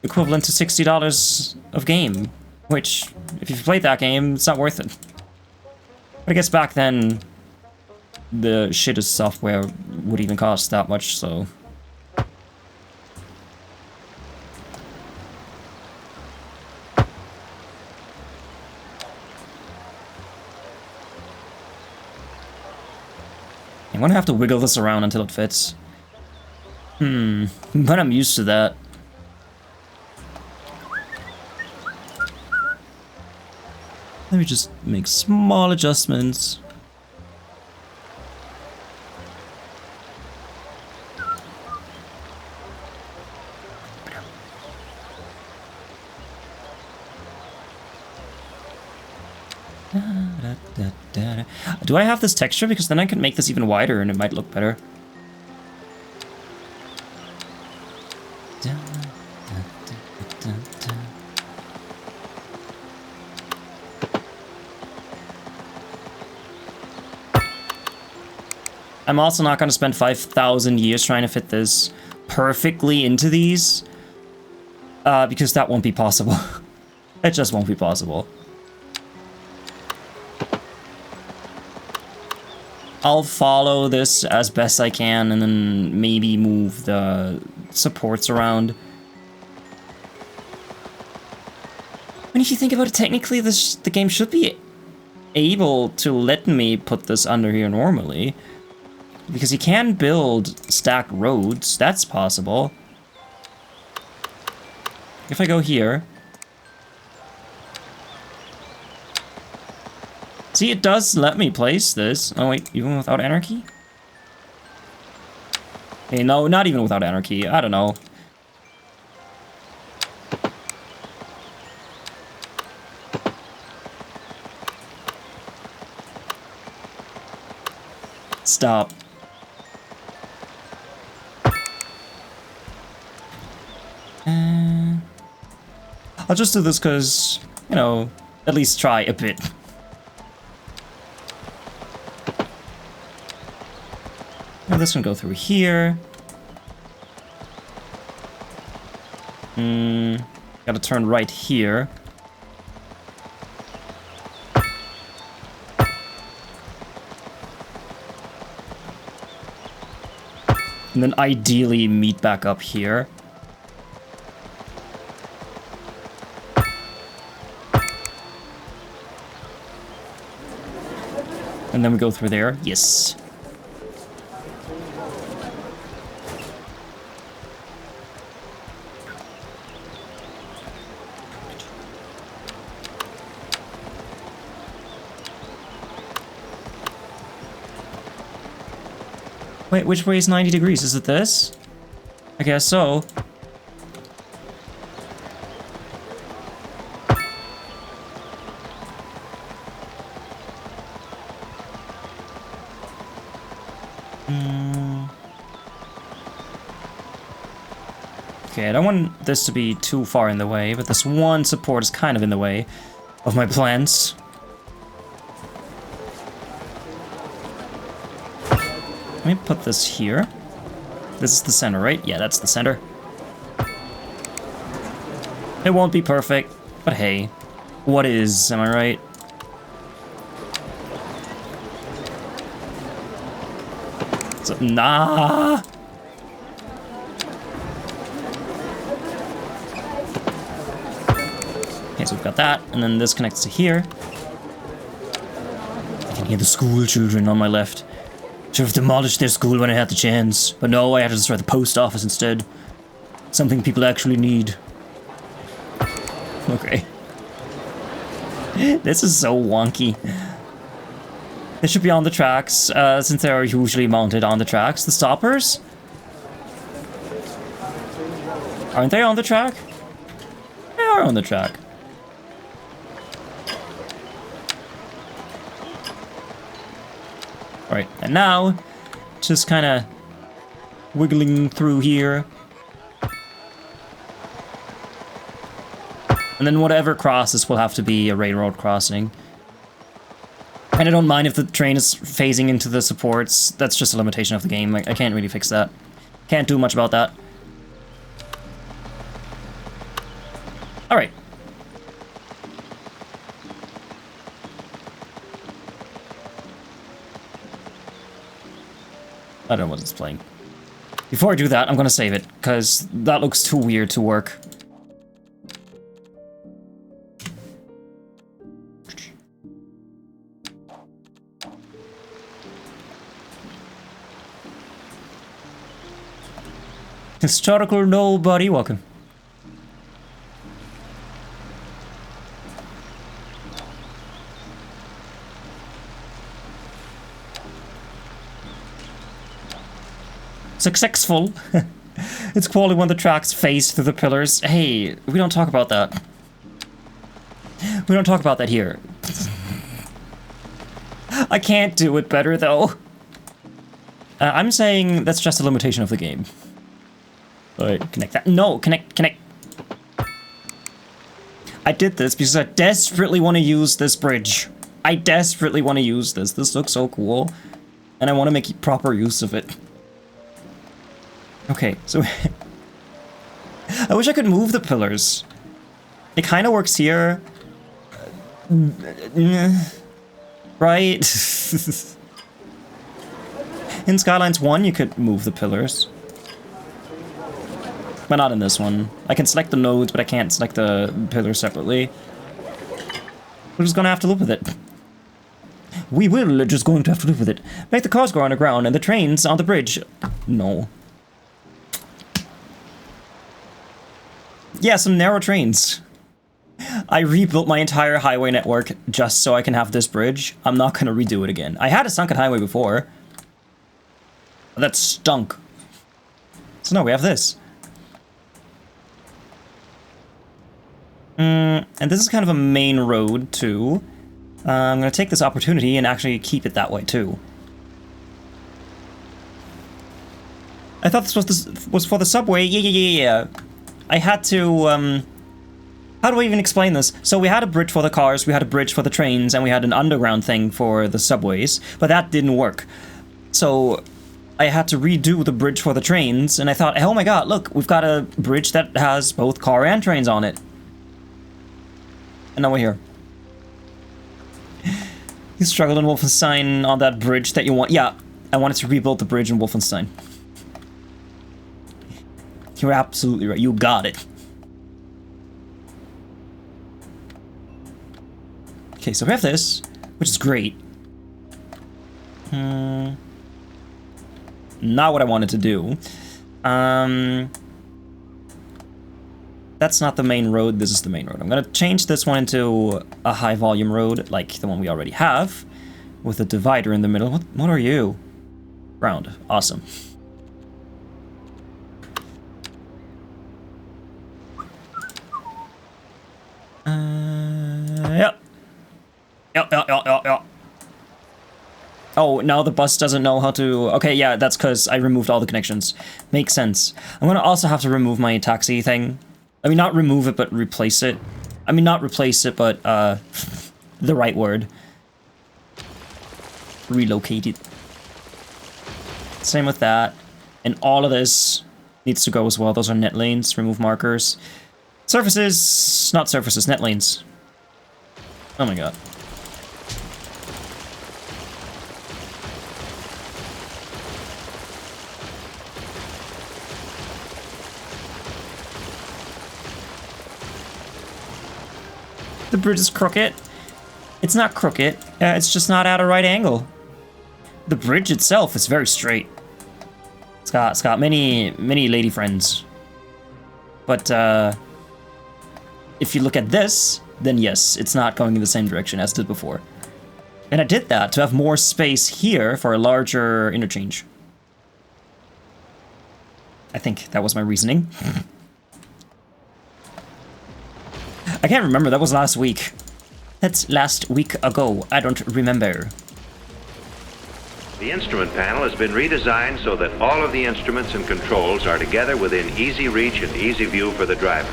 equivalent to $60 of game. Which, if you've played that game, it's not worth it. But I guess back then, the shittest software would even cost that much, so... I'm gonna have to wiggle this around until it fits. But I'm used to that. Let me just make small adjustments. Do I have this texture? Because then I can make this even wider and it might look better. I'm also not going to spend 5,000 years trying to fit this perfectly into these. Because that won't be possible. It just won't be possible. I'll follow this as best I can and then maybe move the supports around. I mean, if you think about it, technically the game should be able to let me put this under here normally. Because you can build stacked roads, that's possible. If I go here... See, it does let me place this. Oh wait, even without anarchy? Hey, no, not even without anarchy. I don't know. Stop. I'll just do this because, you know, at least try a bit. Now this can go through here. Gotta turn right here. And then ideally meet back up here. And then we go through there. Yes. Wait, which way is 90 degrees? Is it this? I guess so. Okay, I don't want this to be too far in the way, but this one support is kind of in the way of my plans. Let me put this here. This is the center, right? Yeah, that's the center. It won't be perfect, but hey, what is, am I right? So, nah! Okay, so we've got that, and then this connects to here. I can hear the school children on my left. Should have demolished their school when I had the chance, but no, I had to destroy the post office instead. Something people actually need. Okay. This is so wonky. They should be on the tracks, since they are usually mounted on the tracks. The stoppers? Aren't they on the track? They are on the track. Alright, and now, just kind of wiggling through here. And then whatever crosses will have to be a railroad crossing. And I don't mind if the train is phasing into the supports. That's just a limitation of the game. I can't really fix that. Can't do much about that. Alright. I don't know what it's playing. Before I do that, I'm gonna save it, because that looks too weird to work. Historical nobody, welcome. successful. It's quality when the tracks phase through the pillars. Hey, we don't talk about that. We don't talk about that here. I can't do it better, though. I'm saying that's just a limitation of the game. But connect that. No, connect. I did this because I desperately want to use this bridge. I desperately want to use this. This looks so cool. And I want to make proper use of it. Okay, so... I wish I could move the pillars. It kind of works here. Right? In Skylines 1, you could move the pillars. But not in this one. I can select the nodes, but I can't select the pillars separately. We're just gonna have to live with it. We will just going to have to live with it. Make the cars go underground and the trains on the bridge. No. Yeah, some narrow trains. I rebuilt my entire highway network just so I can have this bridge. I'm not gonna redo it again. I had a sunken highway before. But that stunk. So no, we have this. And this is kind of a main road, too. I'm gonna take this opportunity and actually keep it that way, too. I thought this was for the subway. Yeah. I had to, how do I even explain this? So we had a bridge for the cars, we had a bridge for the trains, and we had an underground thing for the subways, but that didn't work. So I had to redo the bridge for the trains, and I thought, oh my god, look, we've got a bridge that has both car and trains on it. And now we're here. You struggled in Wolfenstein on that bridge that you want. Yeah, I wanted to rebuild the bridge in Wolfenstein. You're absolutely right. You got it. Okay, so we have this, which is great. Not what I wanted to do. That's not the main road. This is the main road. I'm gonna change this one into a high volume road, like the one we already have, with a divider in the middle. What are you? Round. Awesome. Yep. Oh, now the bus doesn't know how to... Okay, yeah, that's because I removed all the connections. Makes sense. I'm gonna also have to remove my taxi thing. I mean, not remove it, but replace it. I mean, not replace it, but, the right word. Relocate it. Same with that. And all of this needs to go as well. Those are net lanes. Remove markers. Surfaces... Not surfaces, net lanes. Oh my god. The bridge is crooked. It's not crooked. It's just not at a right angle. The bridge itself is very straight. It's got many lady friends. But if you look at this, then yes, it's not going in the same direction as it did before. And I did that to have more space here for a larger interchange. I think that was my reasoning. I can't remember, that was last week. That's last week ago, I don't remember. The instrument panel has been redesigned so that all of the instruments and controls are together within easy reach and easy view for the driver.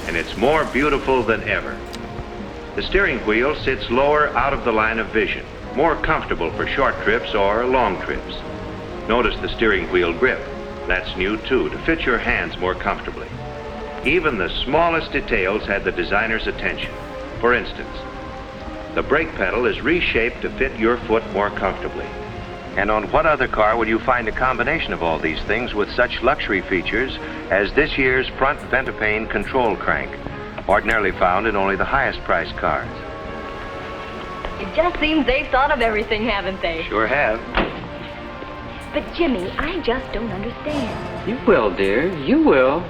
And it's more beautiful than ever. The steering wheel sits lower out of the line of vision, more comfortable for short trips or long trips. Notice the steering wheel grip. That's new too, to fit your hands more comfortably. Even the smallest details had the designer's attention. For instance, the brake pedal is reshaped to fit your foot more comfortably. And on what other car would you find a combination of all these things with such luxury features as this year's front Ventapane control crank, ordinarily found in only the highest priced cars? It just seems they've thought of everything, haven't they? Sure have. But Jimmy, I just don't understand. You will, dear. You will.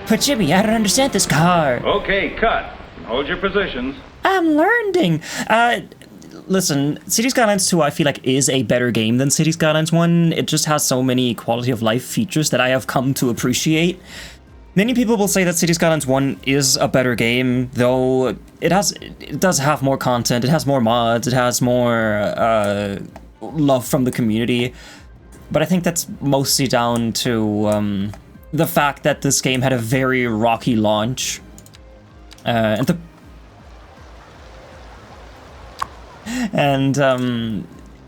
But Jimmy, I don't understand this car. Okay, cut. Hold your positions. I'm learning. listen, Cities Skylines 2 I feel like is a better game than Cities Skylines 1. It just has so many quality of life features that I have come to appreciate. Many people will say that Cities Skylines 1 is a better game, though it does have more content, it has more mods, it has more love from the community. But I think that's mostly down to the fact that this game had a very rocky launch. And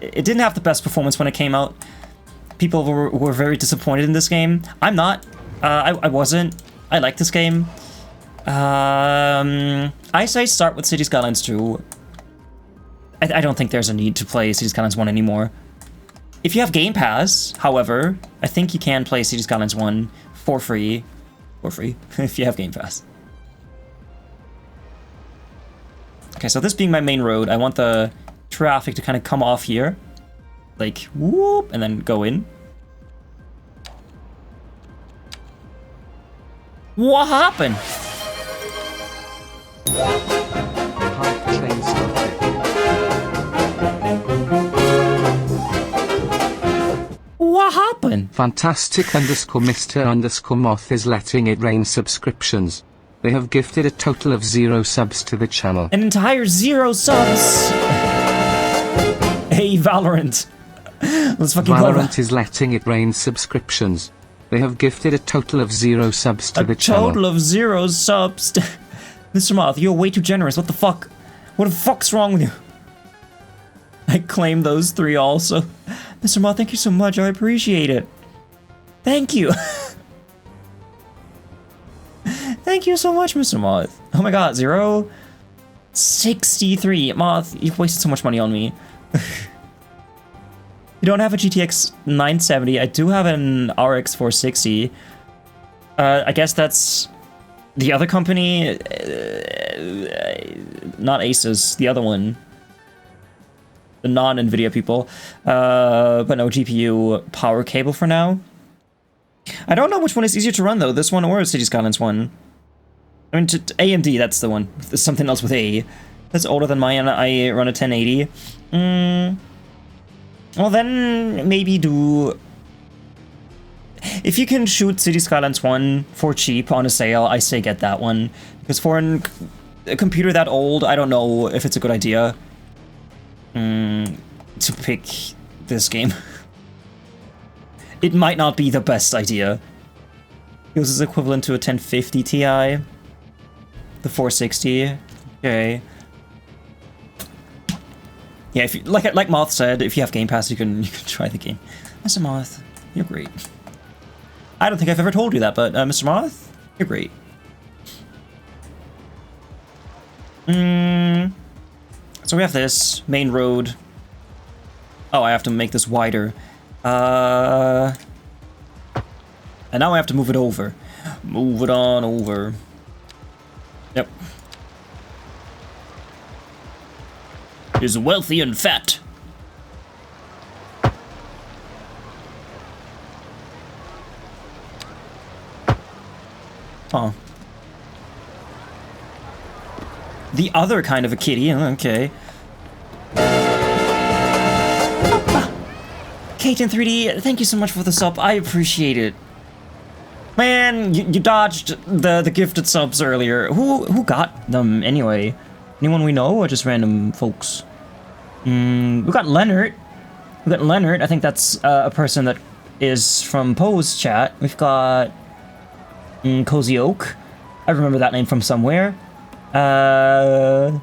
it didn't have the best performance when it came out. People were very disappointed in this game. I'm not. I wasn't. I like this game. I say start with Cities Skylines 2. I don't think there's a need to play Cities Skylines 1 anymore. If you have Game Pass, however, I think you can play Cities Skylines 1 for free. For free, if you have Game Pass. Okay, so this being my main road, I want the traffic to kind of come off here. Like, whoop, and then go in. What happened? What happened? Fantastic _Mr. Moth is letting it rain subscriptions. They have gifted a total of 0 subs to the channel. An entire 0 subs! Hey, Valorant. Let's fucking go. Valorant is letting it rain subscriptions. They have gifted a total of 0 subs to the channel. A total of 0 subs. Mr. Moth, you're way too generous. What the fuck? What the fuck's wrong with you? I claim those 3 also. Mr. Moth, thank you so much. I appreciate it. Thank you. Thank you so much, Mr. Moth. Oh my god, 0? 63. Moth, you've wasted so much money on me. You don't have a GTX 970. I do have an RX 460. I guess that's the other company. Not Asus, the other one. The non-NVIDIA people. But no GPU power cable for now. I don't know which one is easier to run though, this one or Cities Skylines 1. I mean, AMD, that's the one. There's something else with A. That's older than mine, I run a 1080. Well then, maybe do... If you can shoot Cities Skylines 1 for cheap on a sale, I say get that one. Because for a computer that old, I don't know if it's a good idea to pick this game. It might not be the best idea. This is equivalent to a 1050 Ti. The 460. Okay. Yeah, if you, like Moth said, if you have Game Pass, you can try the game. Mr. Moth, you're great. I don't think I've ever told you that, but Mr. Moth, you're great. So we have this main road. Oh, I have to make this wider. And now I have to move it over. Move it on over. Yep. Is wealthy and fat. Huh. The other kind of a kitty, okay. Kate in 3D, thank you so much for the sub, I appreciate it. Man, you dodged the gifted subs earlier. Who got them anyway? Anyone we know or just random folks? We got Leonard. We got Leonard, I think that's a person that is from Poe's chat. We've got Cozy Oak. I remember that name from somewhere. Yeah,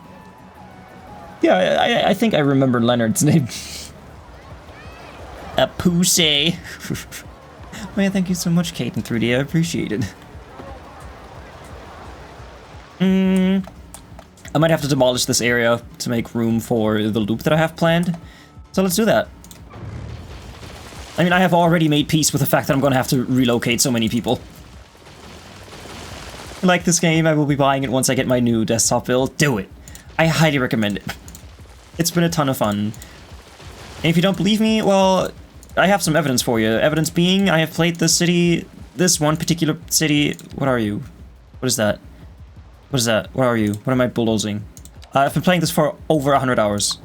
I think I remember Leonard's name. A Pussy. Man, thank you so much, Kate in 3D. I appreciate it. I might have to demolish this area to make room for the loop that I have planned. So let's do that. I mean, I have already made peace with the fact that I'm going to have to relocate so many people. I like this game. I will be buying it once I get my new desktop build. Do it. I highly recommend it. It's been a ton of fun. And if you don't believe me, well, I have some evidence for you. Evidence being, I have played this city, this one particular city. What are you? What is that? What is that? Where are you? What am I bulldozing? I've been playing this for over 100 hours.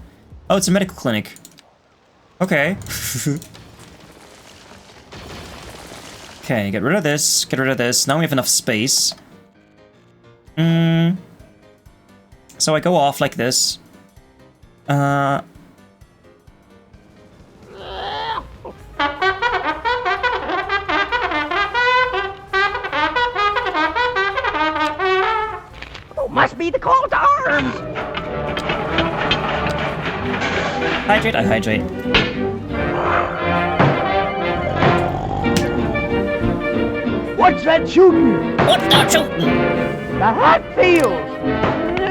Oh, it's a medical clinic. Okay. Okay, get rid of this, get rid of this. Now we have enough space. So I go off like this. Oh, must be the call to arms. Hydrate, I hydrate. What's that shooting? What's that shooting? The Hatfields. No!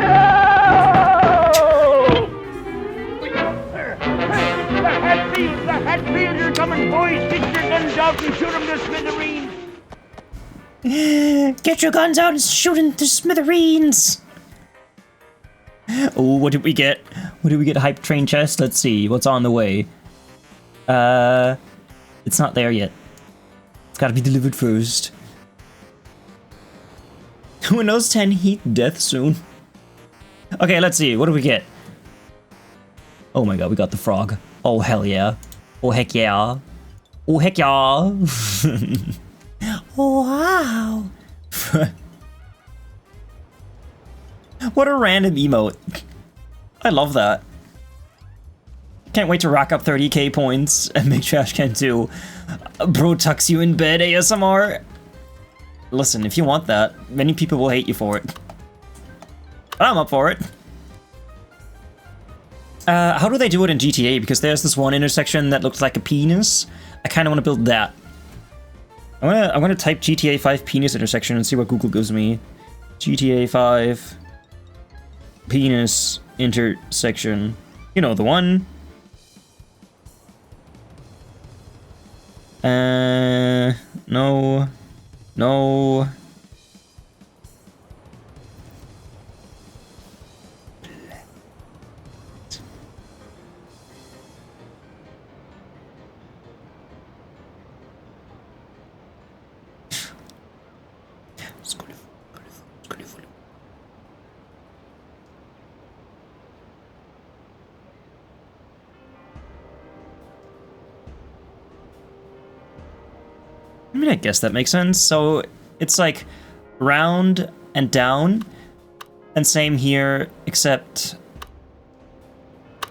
The Hatfields are coming, boys. Get your guns out and shoot them to smithereens. Get your guns out and shoot into smithereens. Oh, what did we get? What did we get? Hype train chest? Let's see. What's on the way? It's not there yet. It's gotta be delivered first. Windows 10 heat death soon. Okay, let's see. What do we get? Oh my god, we got the frog. Oh, hell yeah. Oh, heck yeah. Oh, heck yeah. Oh, wow. What a random emote. I love that. Can't wait to rack up 30k points and make Trashcan 2 Bro tucks you in bed ASMR. Listen, if you want that, many people will hate you for it. But I'm up for it. How do they do it in GTA? Because there's this one intersection that looks like a penis. I kind of want to build that. I'm gonna type GTA 5 penis intersection and see what Google gives me. GTA 5 penis intersection. You know the one. No. No. I mean, I guess that makes sense. So it's like round and down, and same here, except...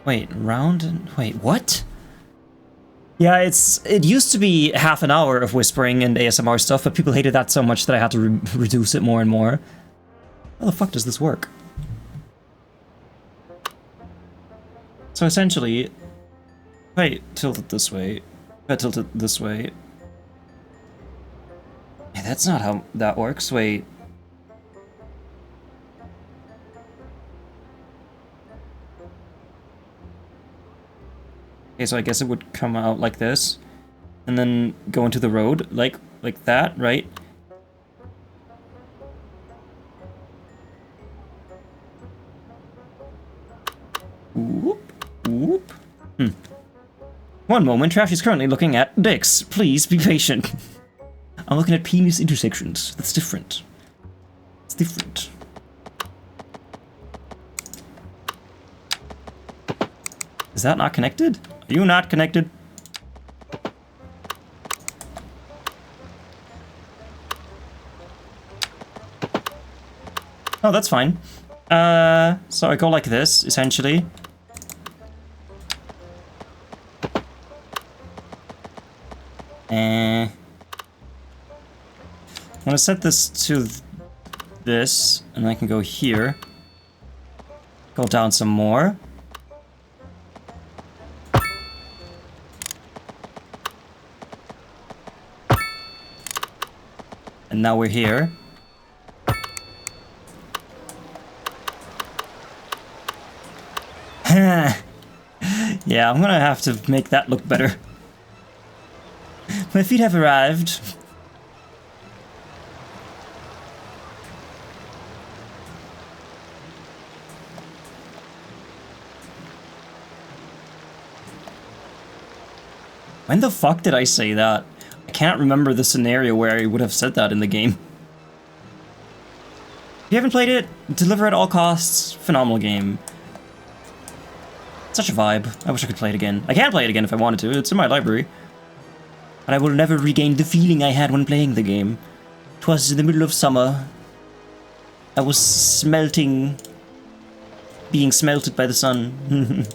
Wait, round and... Wait, what? Yeah, it used to be half an hour of whispering and ASMR stuff, but people hated that so much that I had to reduce it more and more. How the fuck does this work? So essentially, if I tilt it this way, if I tilt it this way... Hey, that's not how that works, wait. Okay, so I guess it would come out like this, and then go into the road, like that, right? Whoop, whoop. One moment, Trash is currently looking at dicks. Please be patient. I'm looking at penis intersections. That's different. It's different. Is that not connected? Are you not connected? Oh, that's fine. So I go like this, essentially. I'm gonna set this to this, and I can go here. Go down some more. And now we're here. Yeah, I'm gonna have to make that look better. My feet have arrived. When the fuck did I say that? I can't remember the scenario where I would have said that in the game. If you haven't played it, Deliver at All Costs, phenomenal game. Such a vibe. I wish I could play it again. I can play it again if I wanted to. It's in my library. But I will never regain the feeling I had when playing the game. 'Twas in the middle of summer. I was smelting... being smelted by the sun.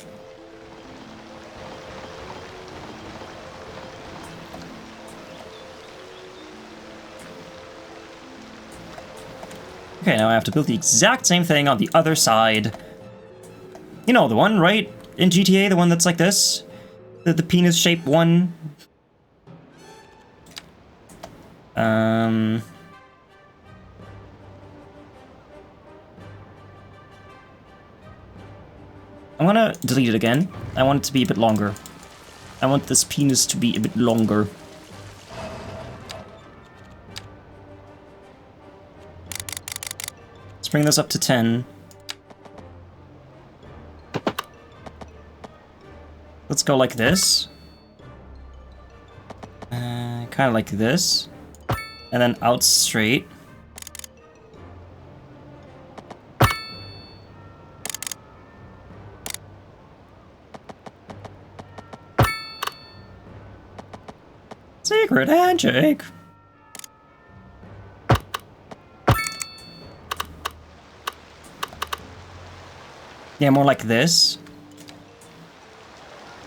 Okay, now I have to build the exact same thing on the other side. You know, the one, right? In GTA, the one that's like this? The penis-shaped one? I'm gonna delete it again. I want it to be a bit longer. I want this penis to be a bit longer. Let's bring this up to 10. Let's go like this. Kind of like this. And then out straight. Secret handshake. Yeah, more like this.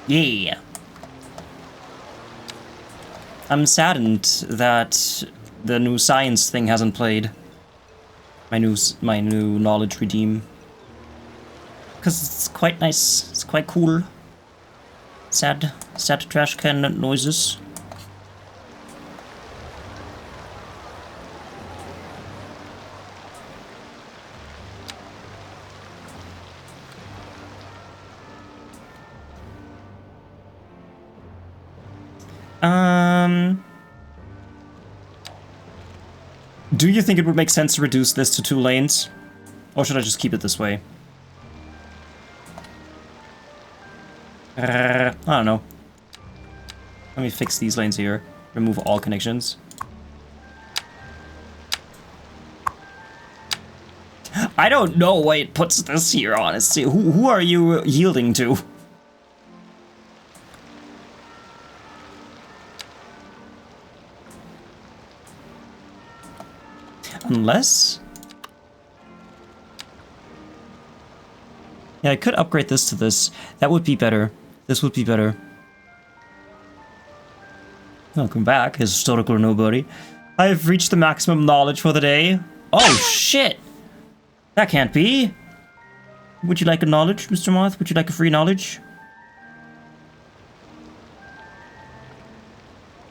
Yeah. I'm saddened that the new science thing hasn't played. My new knowledge redeem. Because it's quite nice. It's quite cool. Sad trash can noises. Do you think it would make sense to reduce this to 2 lanes? Or should I just keep it this way? I don't know. Let me fix these lanes here. Remove all connections. I don't know why it puts this here, honestly. Who are you yielding to? Unless... yeah, I could upgrade this to this. That would be better. This would be better. Welcome back, historical nobody. I have reached the maximum knowledge for the day. Oh, shit! That can't be! Would you like a knowledge, Mr. Moth? Would you like a free knowledge?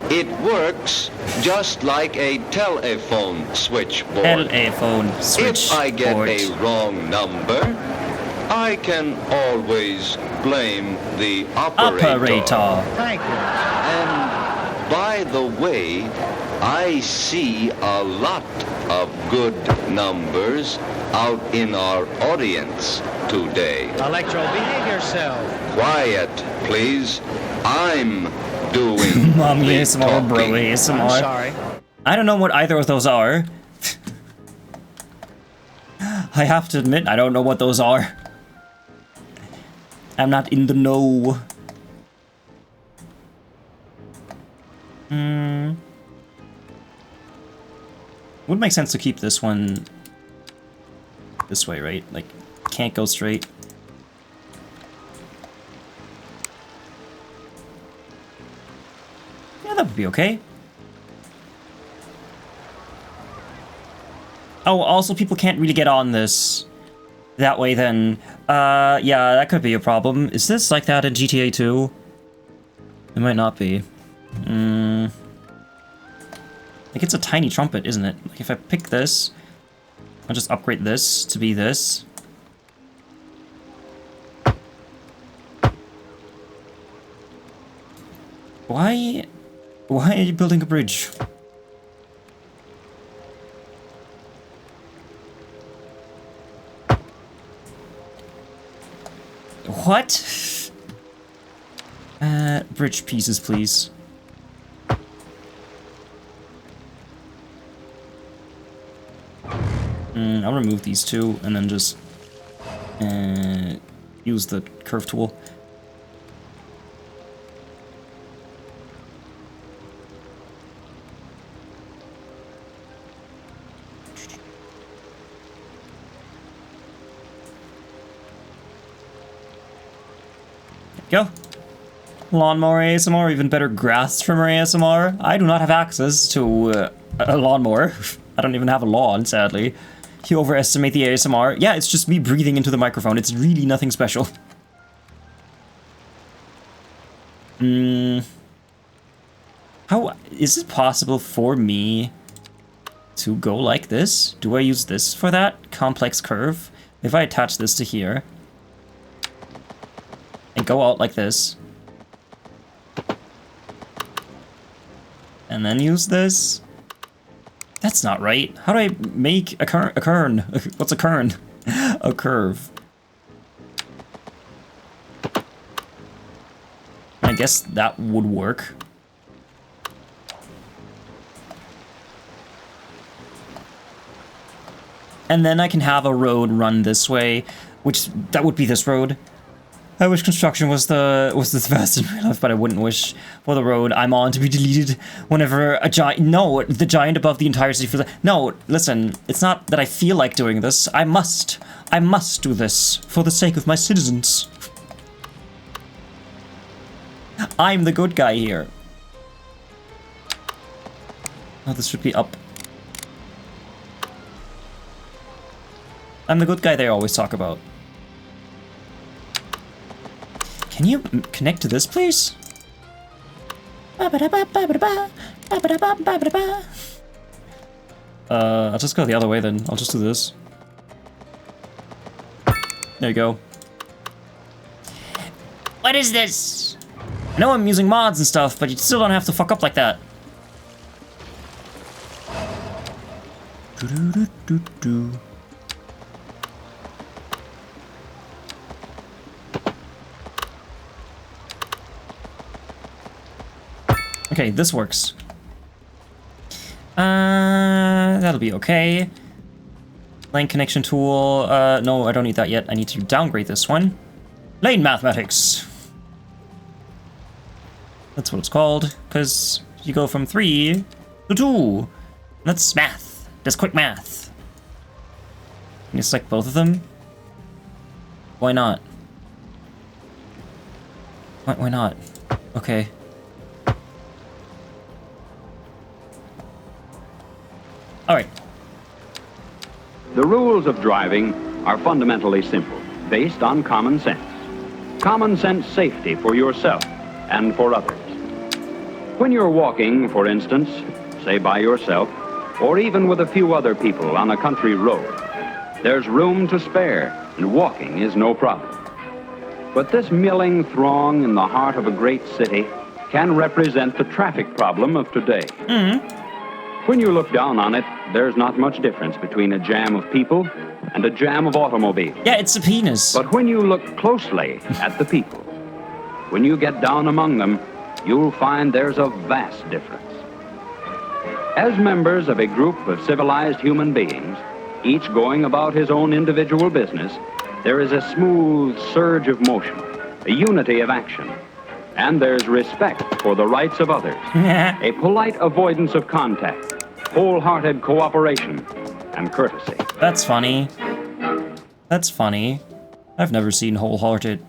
It works just like a telephone switchboard. Telephone switchboard. If I get a wrong number, I can always blame the operator. Thank you. And by the way, I see a lot of good numbers out in our audience today. Electro, behave yourself. Quiet, please. I'm doing Mommy the ASMR, bro talking. ASMR. I'm sorry. I don't know what either of those are. I have to admit, I don't know what those are. I'm not in the know. Would make sense to keep this one this way, right? Like, can't go straight. Yeah, that would be okay. Oh, also people can't really get on this that way then. Yeah, that could be a problem. Is this like that in GTA 2? It might not be. Like, it's a tiny trumpet, isn't it? Like, if I pick this, I'll just upgrade this to be this. Why are you building a bridge? What? Bridge pieces, please. I'll remove these two and then just use the curve tool. Go. Lawnmower ASMR, even better grass trimmer ASMR. I do not have access to a lawnmower. I don't even have a lawn, sadly. You overestimate the ASMR. Yeah, it's just me breathing into the microphone. It's really nothing special. How is it possible for me to go like this? Do I use this for that complex curve? If I attach this to here and go out like this, and then use this. That's not right. How do I make a kern? What's a kern? A curve. I guess that would work. And then I can have a road run this way, which that would be this road. I wish construction was the best in real life, but I wouldn't wish for the road I'm on to be deleted whenever a giant... No, the giant above the entire city feels... No, listen, it's not that I feel like doing this. I must do this for the sake of my citizens. I'm the good guy here. Oh, this should be up. I'm the good guy they always talk about. Can you connect to this, please? I'll just go the other way then. I'll just do this. There you go. What is this? I know I'm using mods and stuff, but you still don't have to fuck up like that. Okay, this works. That'll be okay. Lane connection tool. No, I don't need that yet. I need to downgrade this one. Lane mathematics. That's what it's called, because you go from 3 to 2. That's math. That's quick math. Can you select both of them? Why not? Why not? Okay. Alright. The rules of driving are fundamentally simple, based on common sense. Common sense safety for yourself and for others. When you're walking, for instance, say by yourself, or even with a few other people on a country road, there's room to spare, and walking is no problem. But this milling throng in the heart of a great city can represent the traffic problem of today. When you look down on it, there's not much difference between a jam of people and a jam of automobiles. Yeah, it's a penis. But when you look closely at the people, when you get down among them, you'll find there's a vast difference. As members of a group of civilized human beings, each going about his own individual business, there is a smooth surge of motion, a unity of action, and there's respect for the rights of others, a polite avoidance of contact, wholehearted cooperation, and courtesy. That's funny. That's funny. I've never seen wholehearted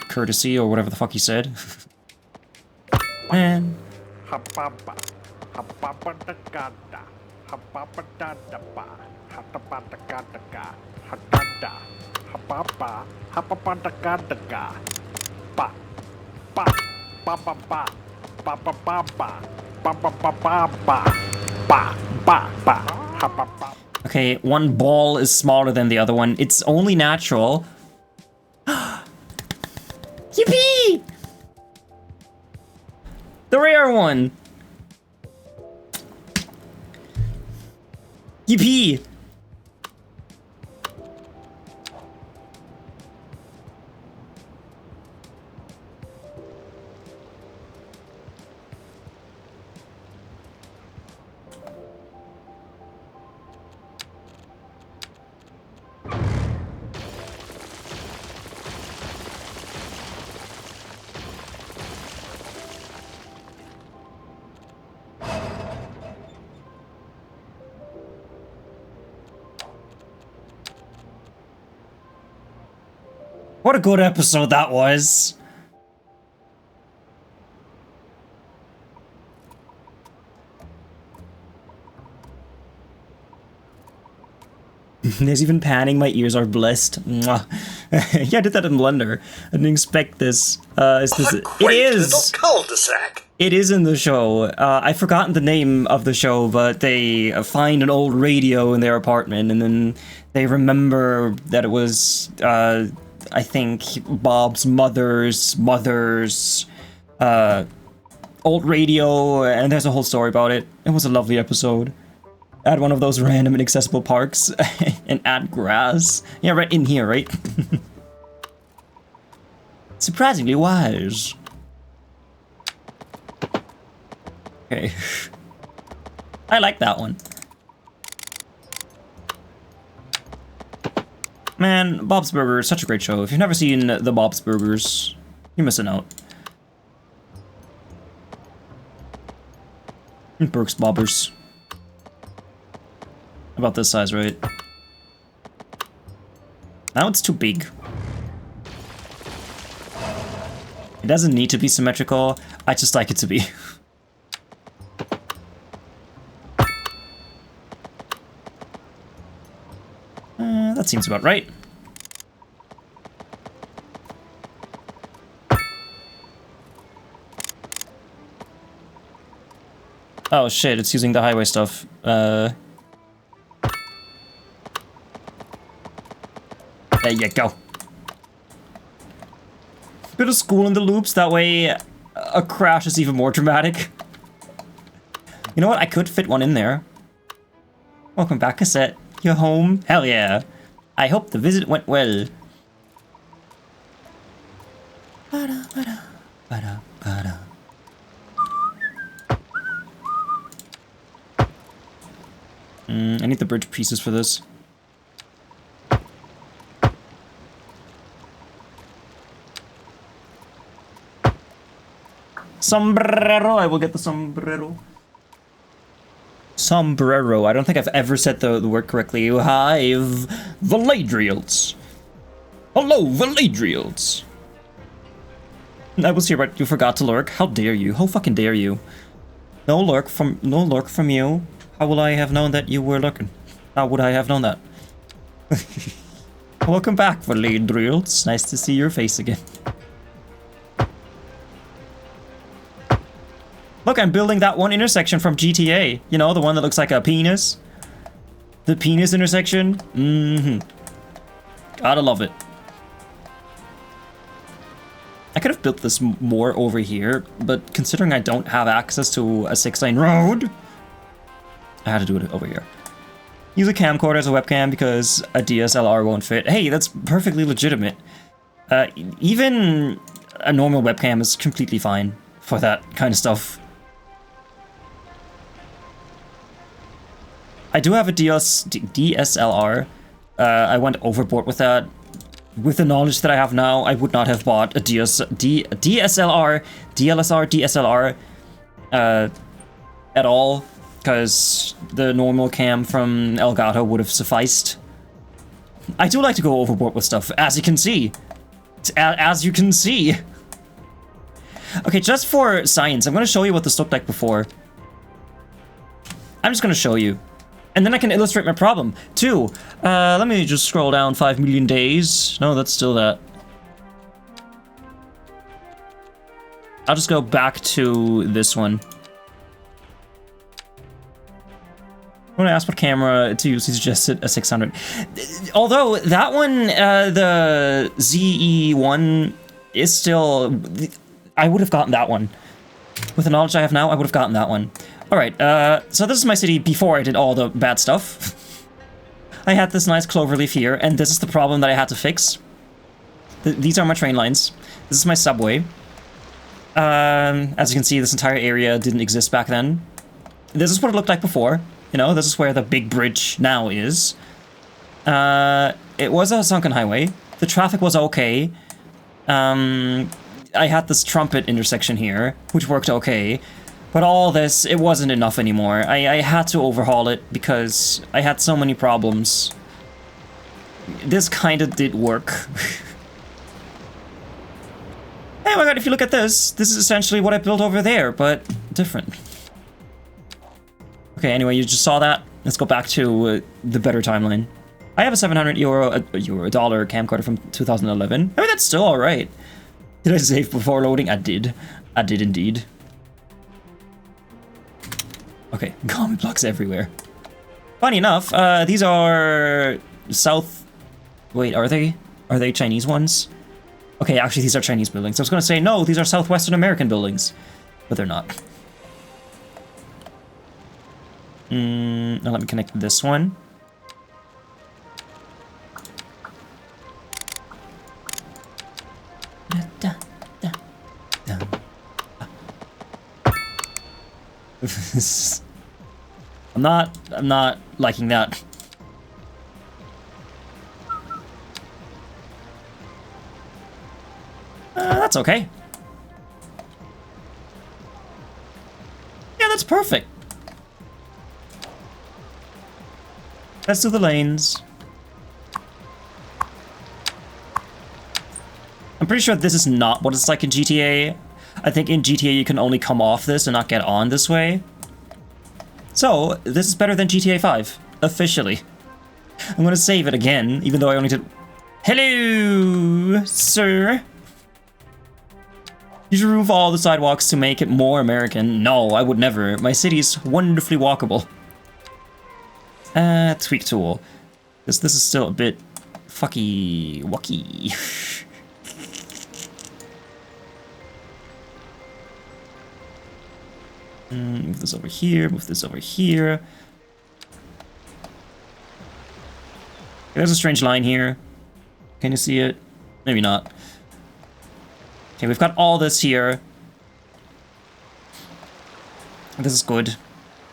courtesy or whatever the fuck he said. Man. Okay, one ball is smaller than the other one. It's only natural. Yippee! The rare one! Yippee! What a good episode that was. There's even panning. My ears are blessed. Mwah. Yeah, I did that in Blender. I didn't expect this. It is. Cul-de-sac. It is in the show. I've forgotten the name of the show, but they find an old radio in their apartment, and then they remember that it was, I think, Bob's mother's old radio, and there's a whole story about it. It was a lovely episode. At one of those random inaccessible parks and add grass. Yeah, right in here, right? Surprisingly wise. Okay. I like that one. Man, Bob's Burgers, such a great show. If you've never seen the Bob's Burgers, you're missing out. Burke's Bobbers. About this size, right? Now it's too big. It doesn't need to be symmetrical. I just like it to be. That seems about right. Oh shit, it's using the highway stuff. There you go. Bit of school in the loops, that way a crash is even more dramatic. You know what, I could fit one in there. Welcome back, cassette. You're home? Hell yeah. I hope the visit went well. I need the bridge pieces for this. Sombrero, I will get the sombrero. Sombrero, I don't think I've ever said the word correctly. Hive Valadriels. Hello, Valadriels. I was here, but you forgot to lurk. How dare you? How fucking dare you? No lurk from you. How will I have known that you were lurking? How would I have known that? Welcome back, Valadriels. Nice to see your face again. Look, I'm building that one intersection from GTA. You know, the one that looks like a penis. The penis intersection. Gotta love it. I could have built this more over here, but considering I don't have access to a 6-lane road, I had to do it over here. Use a camcorder as a webcam because a DSLR won't fit. Hey, that's perfectly legitimate. Even a normal webcam is completely fine for that kind of stuff. I do have a DSLR. I went overboard with that. With the knowledge that I have now, I would not have bought a DSLR at all, because the normal cam from Elgato would have sufficed. I do like to go overboard with stuff, as you can see. As you can see. Okay, just for science, I'm going to show you what this looked like before. I'm just going to show you. And then I can illustrate my problem, too. Let me just scroll down 5 million days. No, that's still that. I'll just go back to this one. When I asked what camera to use, he suggested a 600. Although, that one, the ZE-1 is still... I would have gotten that one. With the knowledge I have now, I would have gotten that one. Alright, so this is my city before I did all the bad stuff. I had this nice cloverleaf here, and this is the problem that I had to fix. These are my train lines. This is my subway. As you can see, this entire area didn't exist back then. This is what it looked like before. You know, this is where the big bridge now is. It was a sunken highway. The traffic was okay. I had this trumpet intersection here, which worked okay. But all this, it wasn't enough anymore. I had to overhaul it because I had so many problems. This kind of did work. Oh my god, if you look at this, this is essentially what I built over there, but different. Okay, anyway, you just saw that. Let's go back to the better timeline. I have a 700 dollar camcorder from 2011. I mean, that's still alright. Did I save before loading? I did. I did indeed. Okay, comment blocks everywhere. Funny enough, these are South... Wait, are they? Are they Chinese ones? Okay, actually, these are Chinese buildings. I was gonna say, no, these are Southwestern American buildings. But they're not. Now let me connect this one. I'm not liking that. That's okay. Yeah, that's perfect. Let's do the lanes. I'm pretty sure this is not what it's like in GTA. I think in GTA you can only come off this and not get on this way. So, this is better than GTA 5. Officially. I'm gonna save it again, even though I only did... Hello, sir. You should remove all the sidewalks to make it more American. No, I would never. My city is wonderfully walkable. Tweak tool. This is still a bit fucky-wucky. Move this over here, move this over here. There's a strange line here. Can you see it? Maybe not. Okay, we've got all this here. This is good.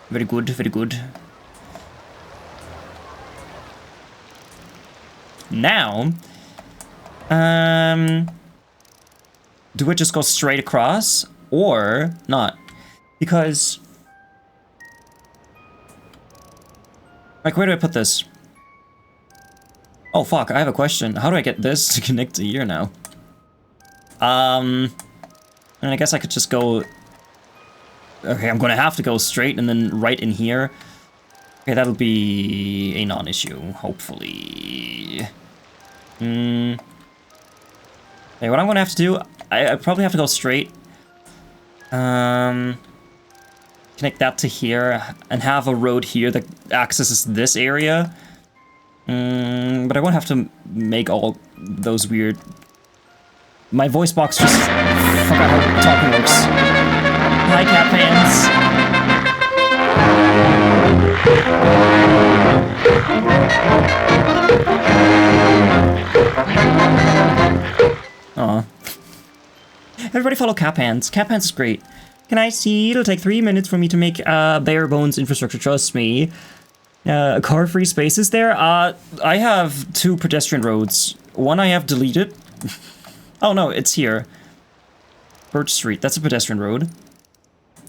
Very good, very good. Now, do we just go straight across or not? Because, like, where do I put this? Oh, fuck, I have a question. How do I get this to connect to here now? And I guess I could just go... Okay, I'm gonna have to go straight and then right in here. Okay, that'll be a non-issue, hopefully. Okay, what I'm gonna have to do... I probably have to go straight. Connect that to here and have a road here that accesses this area. But I won't have to make all those weird... My voice box just forgot how talking works. Hi, cat fans. Aw. Everybody follow Cap Hands. Cap Hands is great. Can I see? It'll take 3 minutes for me to make bare bones infrastructure. Trust me. Car-free spaces there? I have 2 pedestrian roads. One I have deleted. Oh no, it's here. Birch Street. That's a pedestrian road.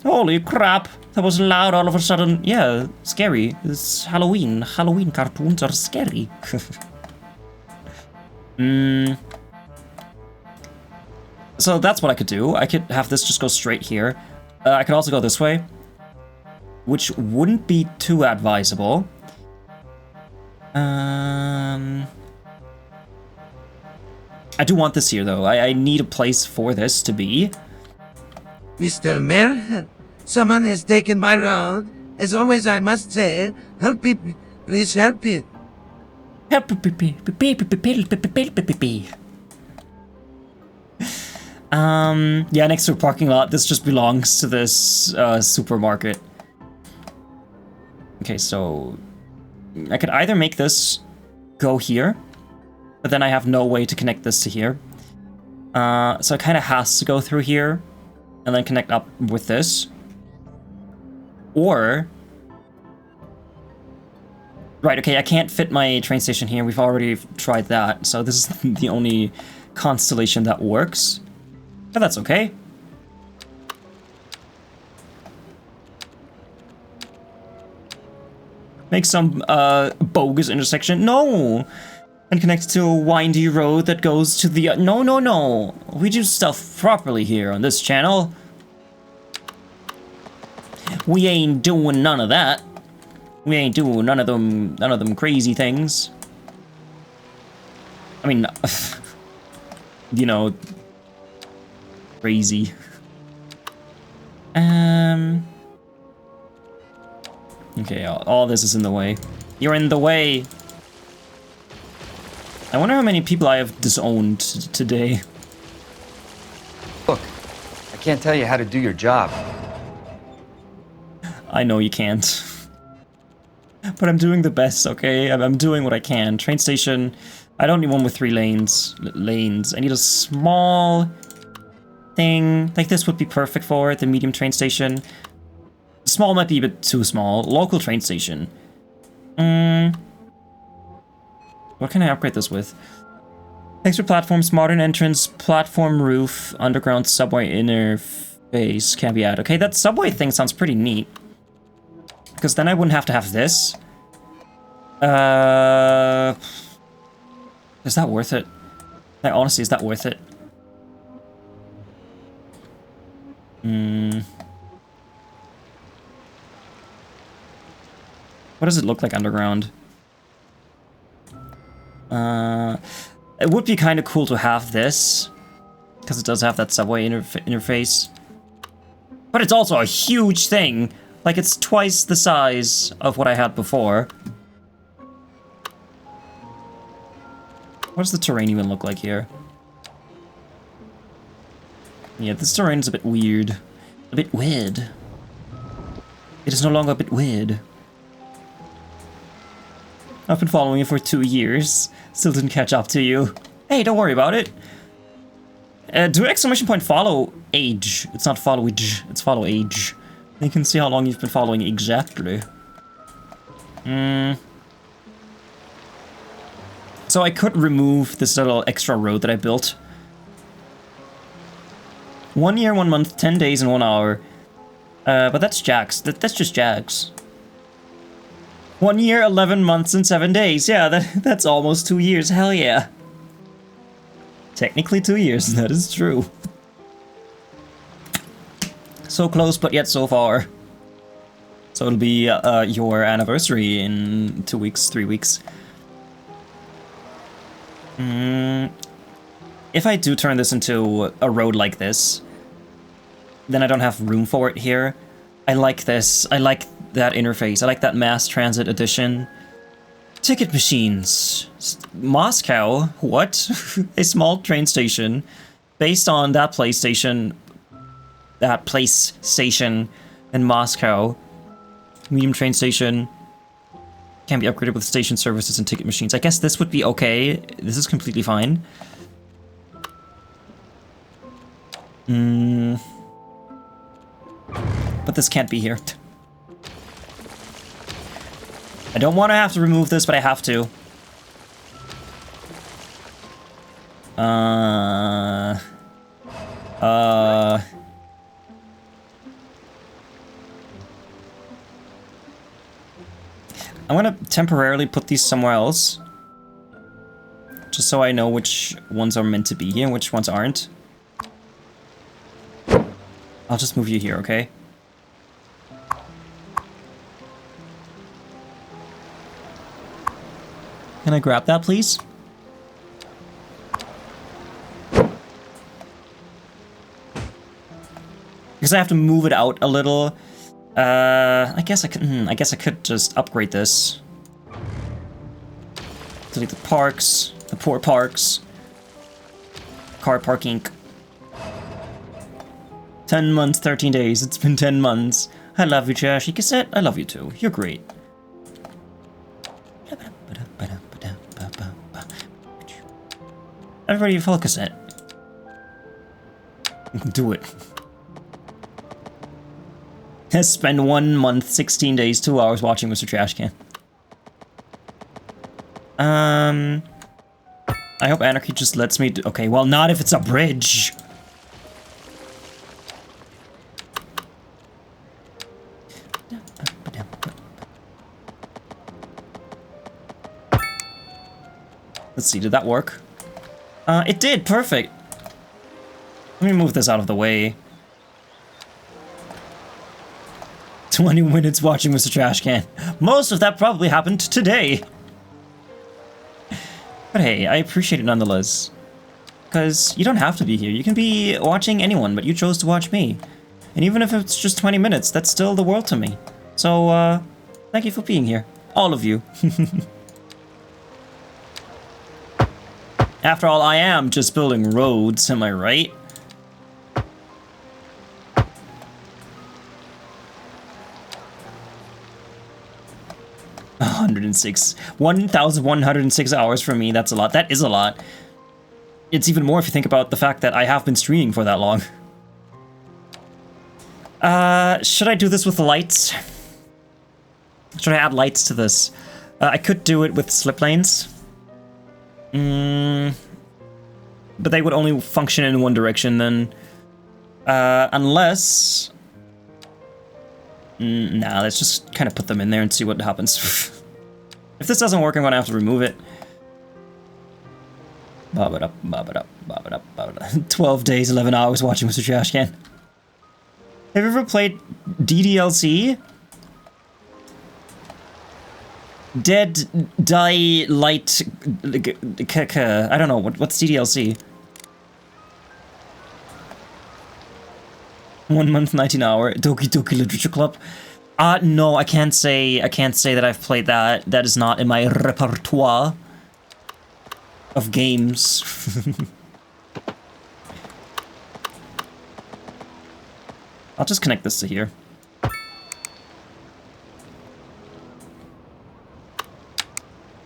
Holy crap. That was loud all of a sudden. Yeah, scary. It's Halloween. Halloween cartoons are scary. So that's what I could do. I could have this just go straight here. I could also go this way, which wouldn't be too advisable. I do want this here, though. I need a place for this to be. Mr. Mayor, someone has taken my road. As always, I must say, help me, please help me. Help me. Yeah, next to a parking lot. This just belongs to this supermarket. Okay, so I could either make this go here, but then I have no way to connect this to here. So it kind of has to go through here and then connect up with this. Or... Right, okay, I can't fit my train station here. We've already tried that, so this is the only constellation that works. But that's okay. Make some bogus intersection. No! and connected to a windy road that goes to the... No. We do stuff properly here on this channel. We ain't doing none of that. We ain't doing none of them crazy things. I mean, you know, crazy. Okay, all this is in the way. You're in the way. I wonder how many people I have disowned today. Look, I can't tell you how to do your job. I know you can't. But I'm doing the best, okay? I'm doing what I can. Train station. I don't need one with 3 lanes. I need a small thing. Like this would be perfect for it. The medium train station. Small might be a bit too small. Local train station. What can I upgrade this with? Extra platforms, modern entrance, platform roof, underground subway interface can be added. Okay, that subway thing sounds pretty neat. Because then I wouldn't have to have this. Is that worth it? Like, honestly, is that worth it? What does it look like underground? It would be kind of cool to have this, because it does have that subway interface. But it's also a huge thing. Like, it's twice the size of what I had before. What does the terrain even look like here? Yeah, this terrain is a bit weird. A bit weird. It is no longer a bit weird. I've been following you for 2 years. Still didn't catch up to you. Hey, don't worry about it. Do exclamation point follow age. It's not follow age, it's follow age. You can see how long you've been following exactly. So I could remove this little extra road that I built. 1 year, 1 month, 10 days, and 1 hour. But that's Jax. That's just Jax. 1 year, 11 months, and 7 days. Yeah, that's almost 2 years. Hell yeah. Technically 2 years, that is true. So close, but yet so far. So it'll be your anniversary in 2 weeks, 3 weeks. If I do turn this into a road like this, then I don't have room for it here. I like this. I like that interface. I like that mass transit edition. Ticket machines. Moscow? What? A small train station based on that place station in Moscow. Medium train station can be upgraded with station services and ticket machines. I guess this would be okay. This is completely fine. But this can't be here. I don't want to have to remove this, but I have to. I'm gonna temporarily put these somewhere else. Just so I know which ones are meant to be here and which ones aren't. I'll just move you here, okay? Can I grab that, please? Because I have to move it out a little. I guess I could just upgrade this. Delete the parks, the poor parks. Car parking. 10 months, 13 days. It's been 10 months. I love you, Trashy Cassette. I love you too. You're great. Everybody follow Cassette. Do it. Has spent 1 month, 16 days, 2 hours watching MisterTrashcan. I hope Anarchy just lets me do— okay, well, not if it's a bridge. Let's see, did that work? It did, perfect. Let me move this out of the way. 20 minutes watching MisterTrashcan. Most of that probably happened today. But hey, I appreciate it nonetheless. Because you don't have to be here. You can be watching anyone, but you chose to watch me. And even if it's just 20 minutes, that's still the world to me. So, thank you for being here. All of you. After all, I am just building roads, am I right? $106. 1,106 hours for me, that's a lot. That is a lot. It's even more if you think about the fact that I have been streaming for that long. Should I do this with lights? Should I add lights to this? I could do it with slip lanes. But they would only function in one direction then. Unless... nah, let's just kind of put them in there and see what happens. If this doesn't work, I'm gonna have to remove it. Bob it up, bob it up, bob it up, bob it up. 12 days, 11 hours watching MisterTrashcan. Have you ever played DDLC? Dead, Die, Light, I don't know, what's DDLC? 1 month, 19 hour, Doki Doki Literature Club. No, I can't say that I've played that. That is not in my repertoire of games. I'll just connect this to here.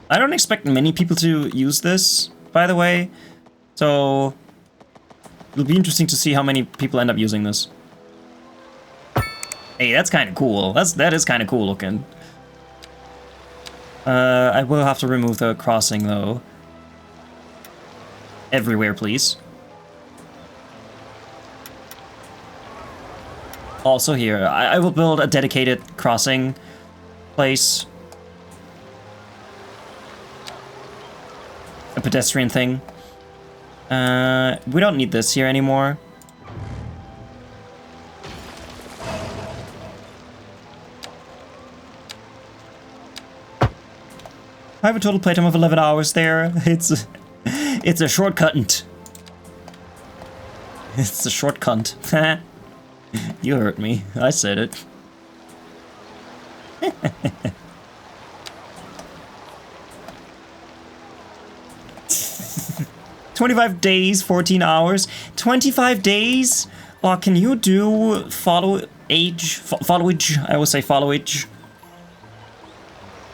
I don't expect many people to use this, by the way, so it'll be interesting to see how many people end up using this. Hey, that's kind of cool. That is kind of cool looking. I will have to remove the crossing though. Everywhere, please. Also here, I will build a dedicated crossing place. A pedestrian thing. We don't need this here anymore. I have a total playtime of 11 hours there. It's a shortcut. It's a shortcut. You hurt me. I said it. 25 days, 14 hours. 25 days? Well, can you do followage? I always say followage.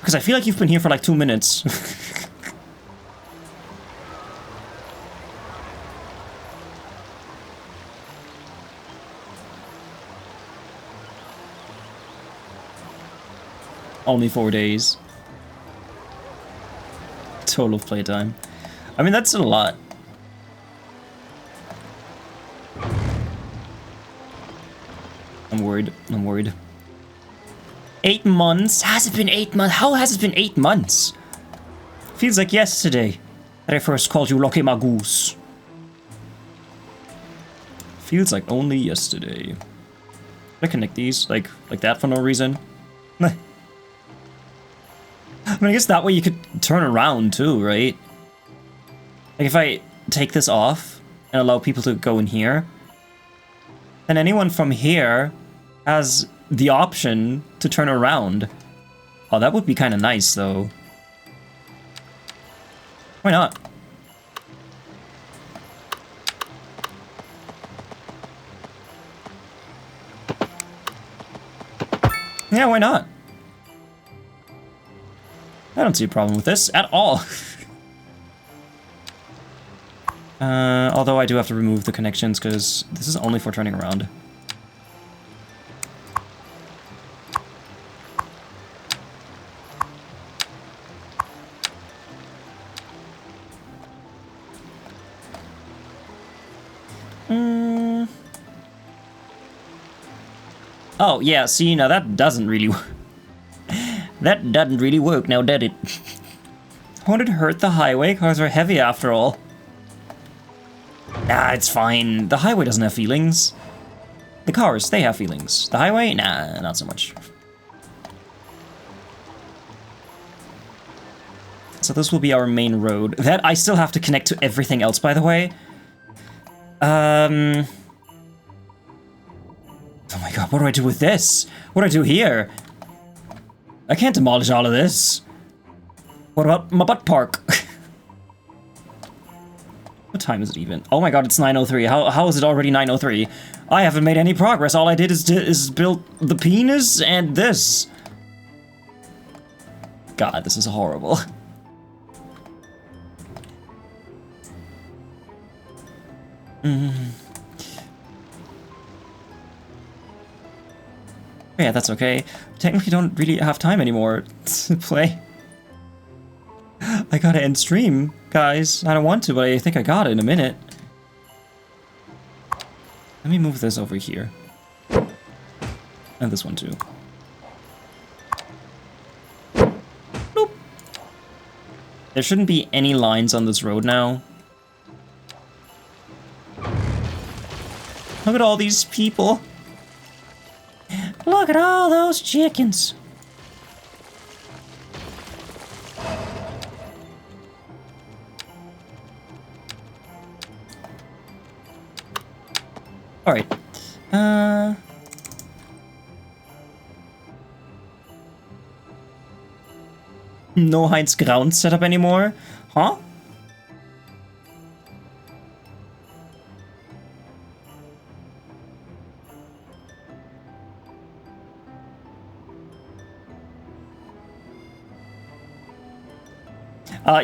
Because I feel like you've been here for like 2 minutes. Only 4 days. Total playtime. I mean, that's a lot. I'm worried. I'm worried. 8 months? Has it been 8 months? How has it been 8 months? Feels like yesterday that I first called you Loki Magoose. Feels like only yesterday. Can I connect these like that for no reason? I mean, I guess that way you could turn around too, right? Like if I take this off and allow people to go in here, then anyone from here has the option to turn around. Oh, that would be kind of nice, though. Why not? Yeah, why not? I don't see a problem with this at all. Although I do have to remove the connections because this is only for turning around. Oh, yeah, see, now that doesn't really work. That doesn't really work now, did it? Won't it hurt the highway? Cars are heavy after all. Nah, it's fine. The highway doesn't have feelings. The cars, they have feelings. The highway? Nah, not so much. So this will be our main road. That I still have to connect to everything else, by the way. Oh my god, what do I do with this? What do I do here? I can't demolish all of this. What about my butt park? What time is it even? Oh my god, it's 9:03. How is it already 9:03? I haven't made any progress. All I did is build the penis and this. God, this is horrible. Yeah, that's okay. Technically don't really have time anymore to play. I gotta end stream, guys. I don't want to, but I think I got it in a minute. Let me move this over here. And this one too. Nope. There shouldn't be any lines on this road now. Look at all these people. Look at all those chickens. All right. No Heinz ground setup anymore, huh?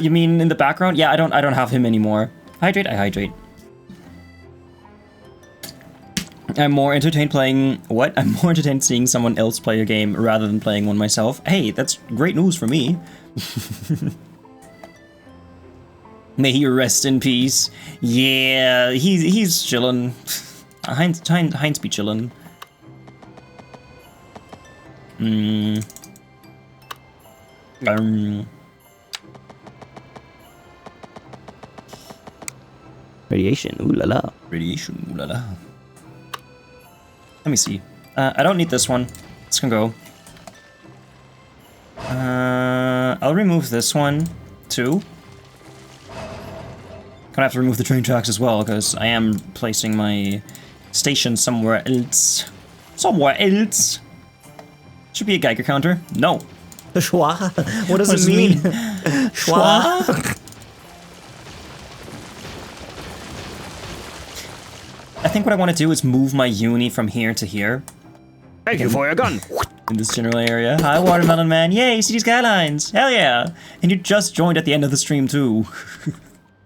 You mean in the background? Yeah, I don't have him anymore. Hydrate, I hydrate. I'm more entertained playing... What? I'm more entertained seeing someone else play a game rather than playing one myself. Hey, that's great news for me. May he rest in peace. Yeah, he's chillin'. Heinz be chillin'. Radiation, ooh la la. Radiation, ooh la la. Let me see. I don't need this one. This can go. I'll remove this one, too. Gonna have to remove the train tracks as well, because I am placing my station somewhere else. Somewhere else. Should be a Geiger counter. No. Schwa? What does it mean? Schwa? I think what I want to do is move my uni from here to here. Thank you for your gun. In this general area. Hi, Watermelon Man. Yay, City Skylines. Hell yeah. And you just joined at the end of the stream, too.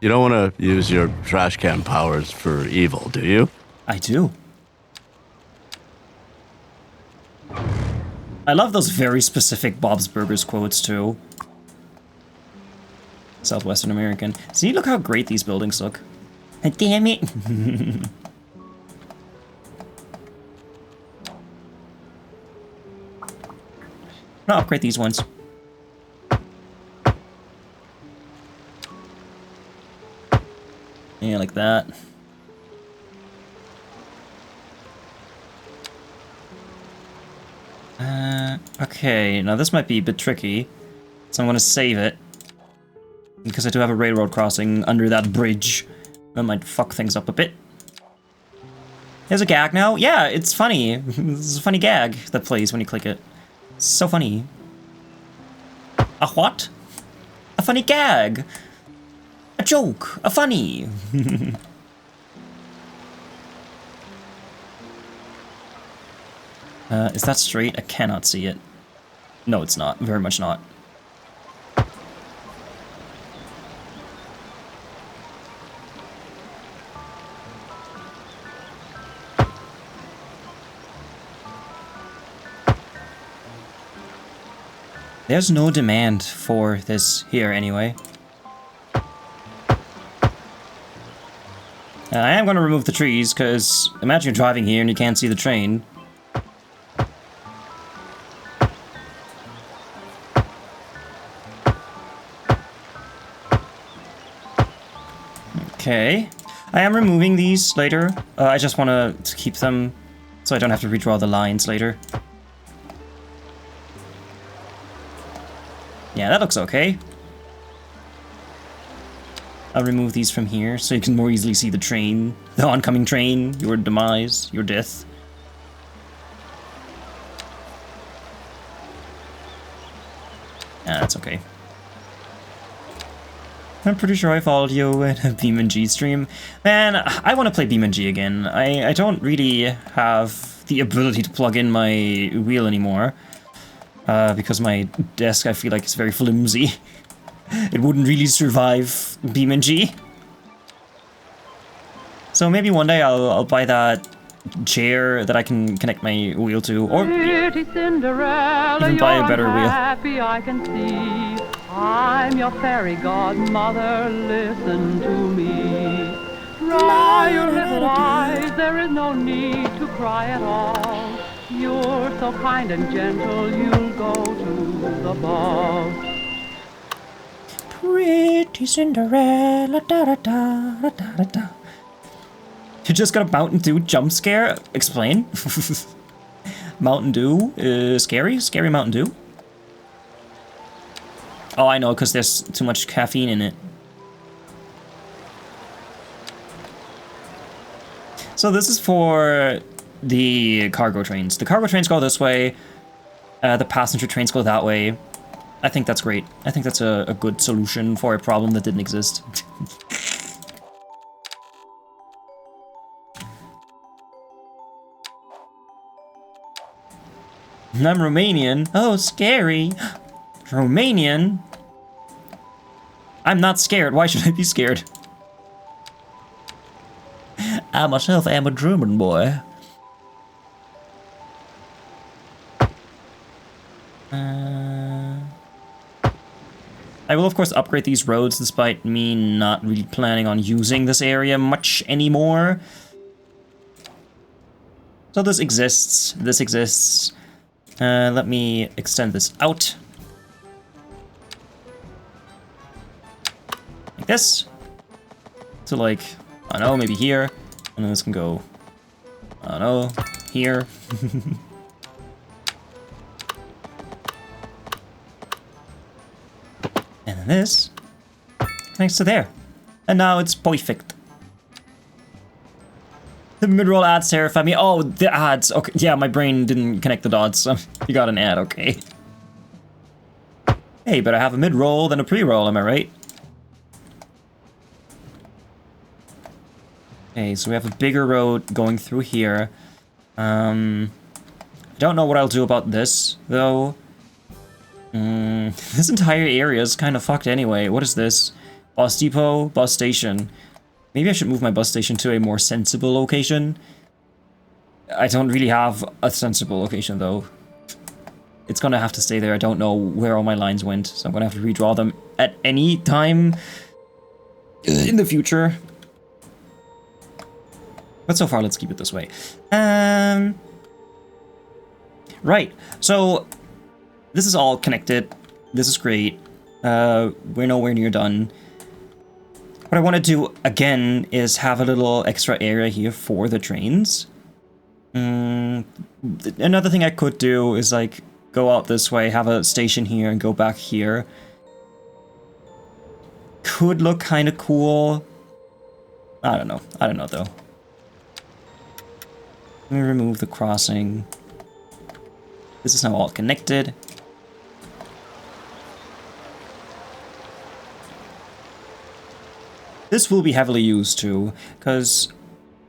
You don't want to use your trash can powers for evil, do you? I do. I love those very specific Bob's Burgers quotes, too. Southwestern American. See, look how great these buildings look. Damn it. I'll upgrade these ones. Yeah, like that. Okay, now this might be a bit tricky, so I'm gonna save it. Because I do have a railroad crossing under that bridge. That might fuck things up a bit. There's a gag now? Yeah, it's funny. It's a funny gag that plays when you click it. So funny. A what? A funny gag. A joke. A funny. Is that straight? I cannot see it. No, it's not. Very much not. There's no demand for this here anyway. I am going to remove the trees, because imagine you're driving here and you can't see the train. Okay. I am removing these later. I just want to keep them so I don't have to redraw the lines later. Yeah, that looks okay. I'll remove these from here so you can more easily see the train, the oncoming train, your demise, your death. Yeah, that's okay. I'm pretty sure I followed you in a BeamNG stream. Man, I want to play BeamNG again. I don't really have the ability to plug in my wheel anymore. Because my desk, I feel like, is very flimsy. It wouldn't really survive BeamNG. So maybe one day I'll buy that chair that I can connect my wheel to, or even buy a better wheel. Happy I can see. I'm your fairy godmother, listen to me. Dry your little eyes, there is no need to cry at all. You're so kind and gentle, you'll go to the ball. Pretty Cinderella, da da da da da da. You just got a Mountain Dew jump scare? Explain. Mountain Dew is scary? Scary Mountain Dew? Oh, I know, because there's too much caffeine in it. So this is for the cargo trains. The cargo trains go this way. The passenger trains go that way. I think that's great. I think that's a good solution for a problem that didn't exist. I'm Romanian. Oh, scary. Romanian? I'm not scared. Why should I be scared? I myself am a German boy. I will, of course, upgrade these roads despite me not really planning on using this area much anymore. So this exists. This exists. Let me extend this out. Like this. So like, I don't know, maybe here. And then this can go, I don't know, here. And then this connects to there. And now it's perfect. The mid-roll ads terrify me. Oh, the ads. Okay, yeah, my brain didn't connect the dots. So you got an ad, okay. Hey, but I have a mid-roll than a pre-roll, am I right? Okay, so we have a bigger road going through here. I don't know what I'll do about this, though. This entire area is kind of fucked anyway. What is this? Bus depot, bus station. Maybe I should move my bus station to a more sensible location. I don't really have a sensible location, though. It's gonna have to stay there. I don't know where all my lines went, so I'm gonna have to redraw them at any time in the future. But so far, let's keep it this way. Right, so this is all connected. This is great. We're nowhere near done. What I want to do, again, is have a little extra area here for the trains. Another thing I could do is, like, go out this way, have a station here, and go back here. Could look kind of cool. I don't know. I don't know, though. Let me remove the crossing. This is now all connected. This will be heavily used too, because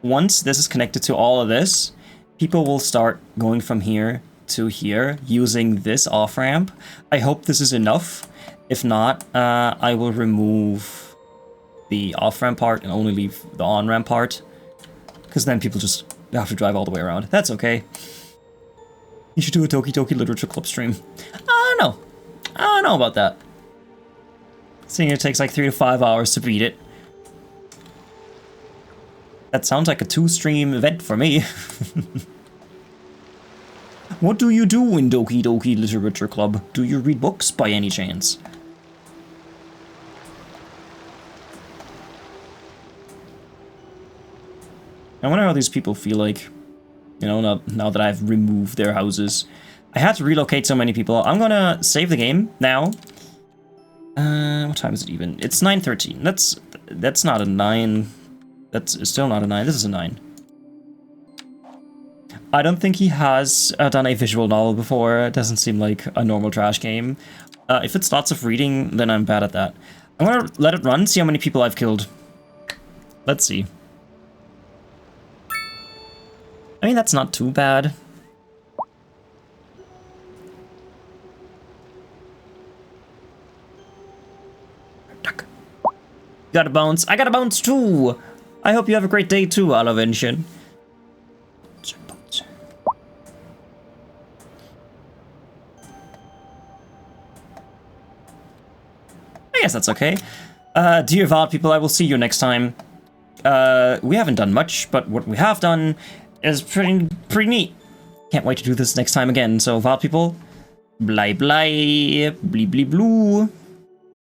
once this is connected to all of this, people will start going from here to here using this off-ramp. I hope this is enough. If not, I will remove the off-ramp part and only leave the on-ramp part, because then people just have to drive all the way around. That's okay. You should do a Toki Toki Literature Club stream. I don't know. I don't know about that. Seeing it takes like 3 to 5 hours to beat it. That sounds like a 2-stream event for me. What do you do in Doki Doki Literature Club? Do you read books by any chance? I wonder how these people feel like, you know, now that I've removed their houses. I had to relocate so many people. I'm gonna save the game now. What time is it even? It's 9:13. That's not a 9. That's still not a 9. This is a 9. I don't think he has done a visual novel before. It doesn't seem like a normal trash game. If it's lots of reading, then I'm bad at that. I'm gonna let it run, see how many people I've killed. Let's see. I mean, that's not too bad. Duck. Got a bounce. I got a bounce too! I hope you have a great day too, Alavention. I guess that's okay. Dear VOD people, I will see you next time. We haven't done much, but what we have done is pretty neat. Can't wait to do this next time again. So VOD people, bye bye, blee blee blue.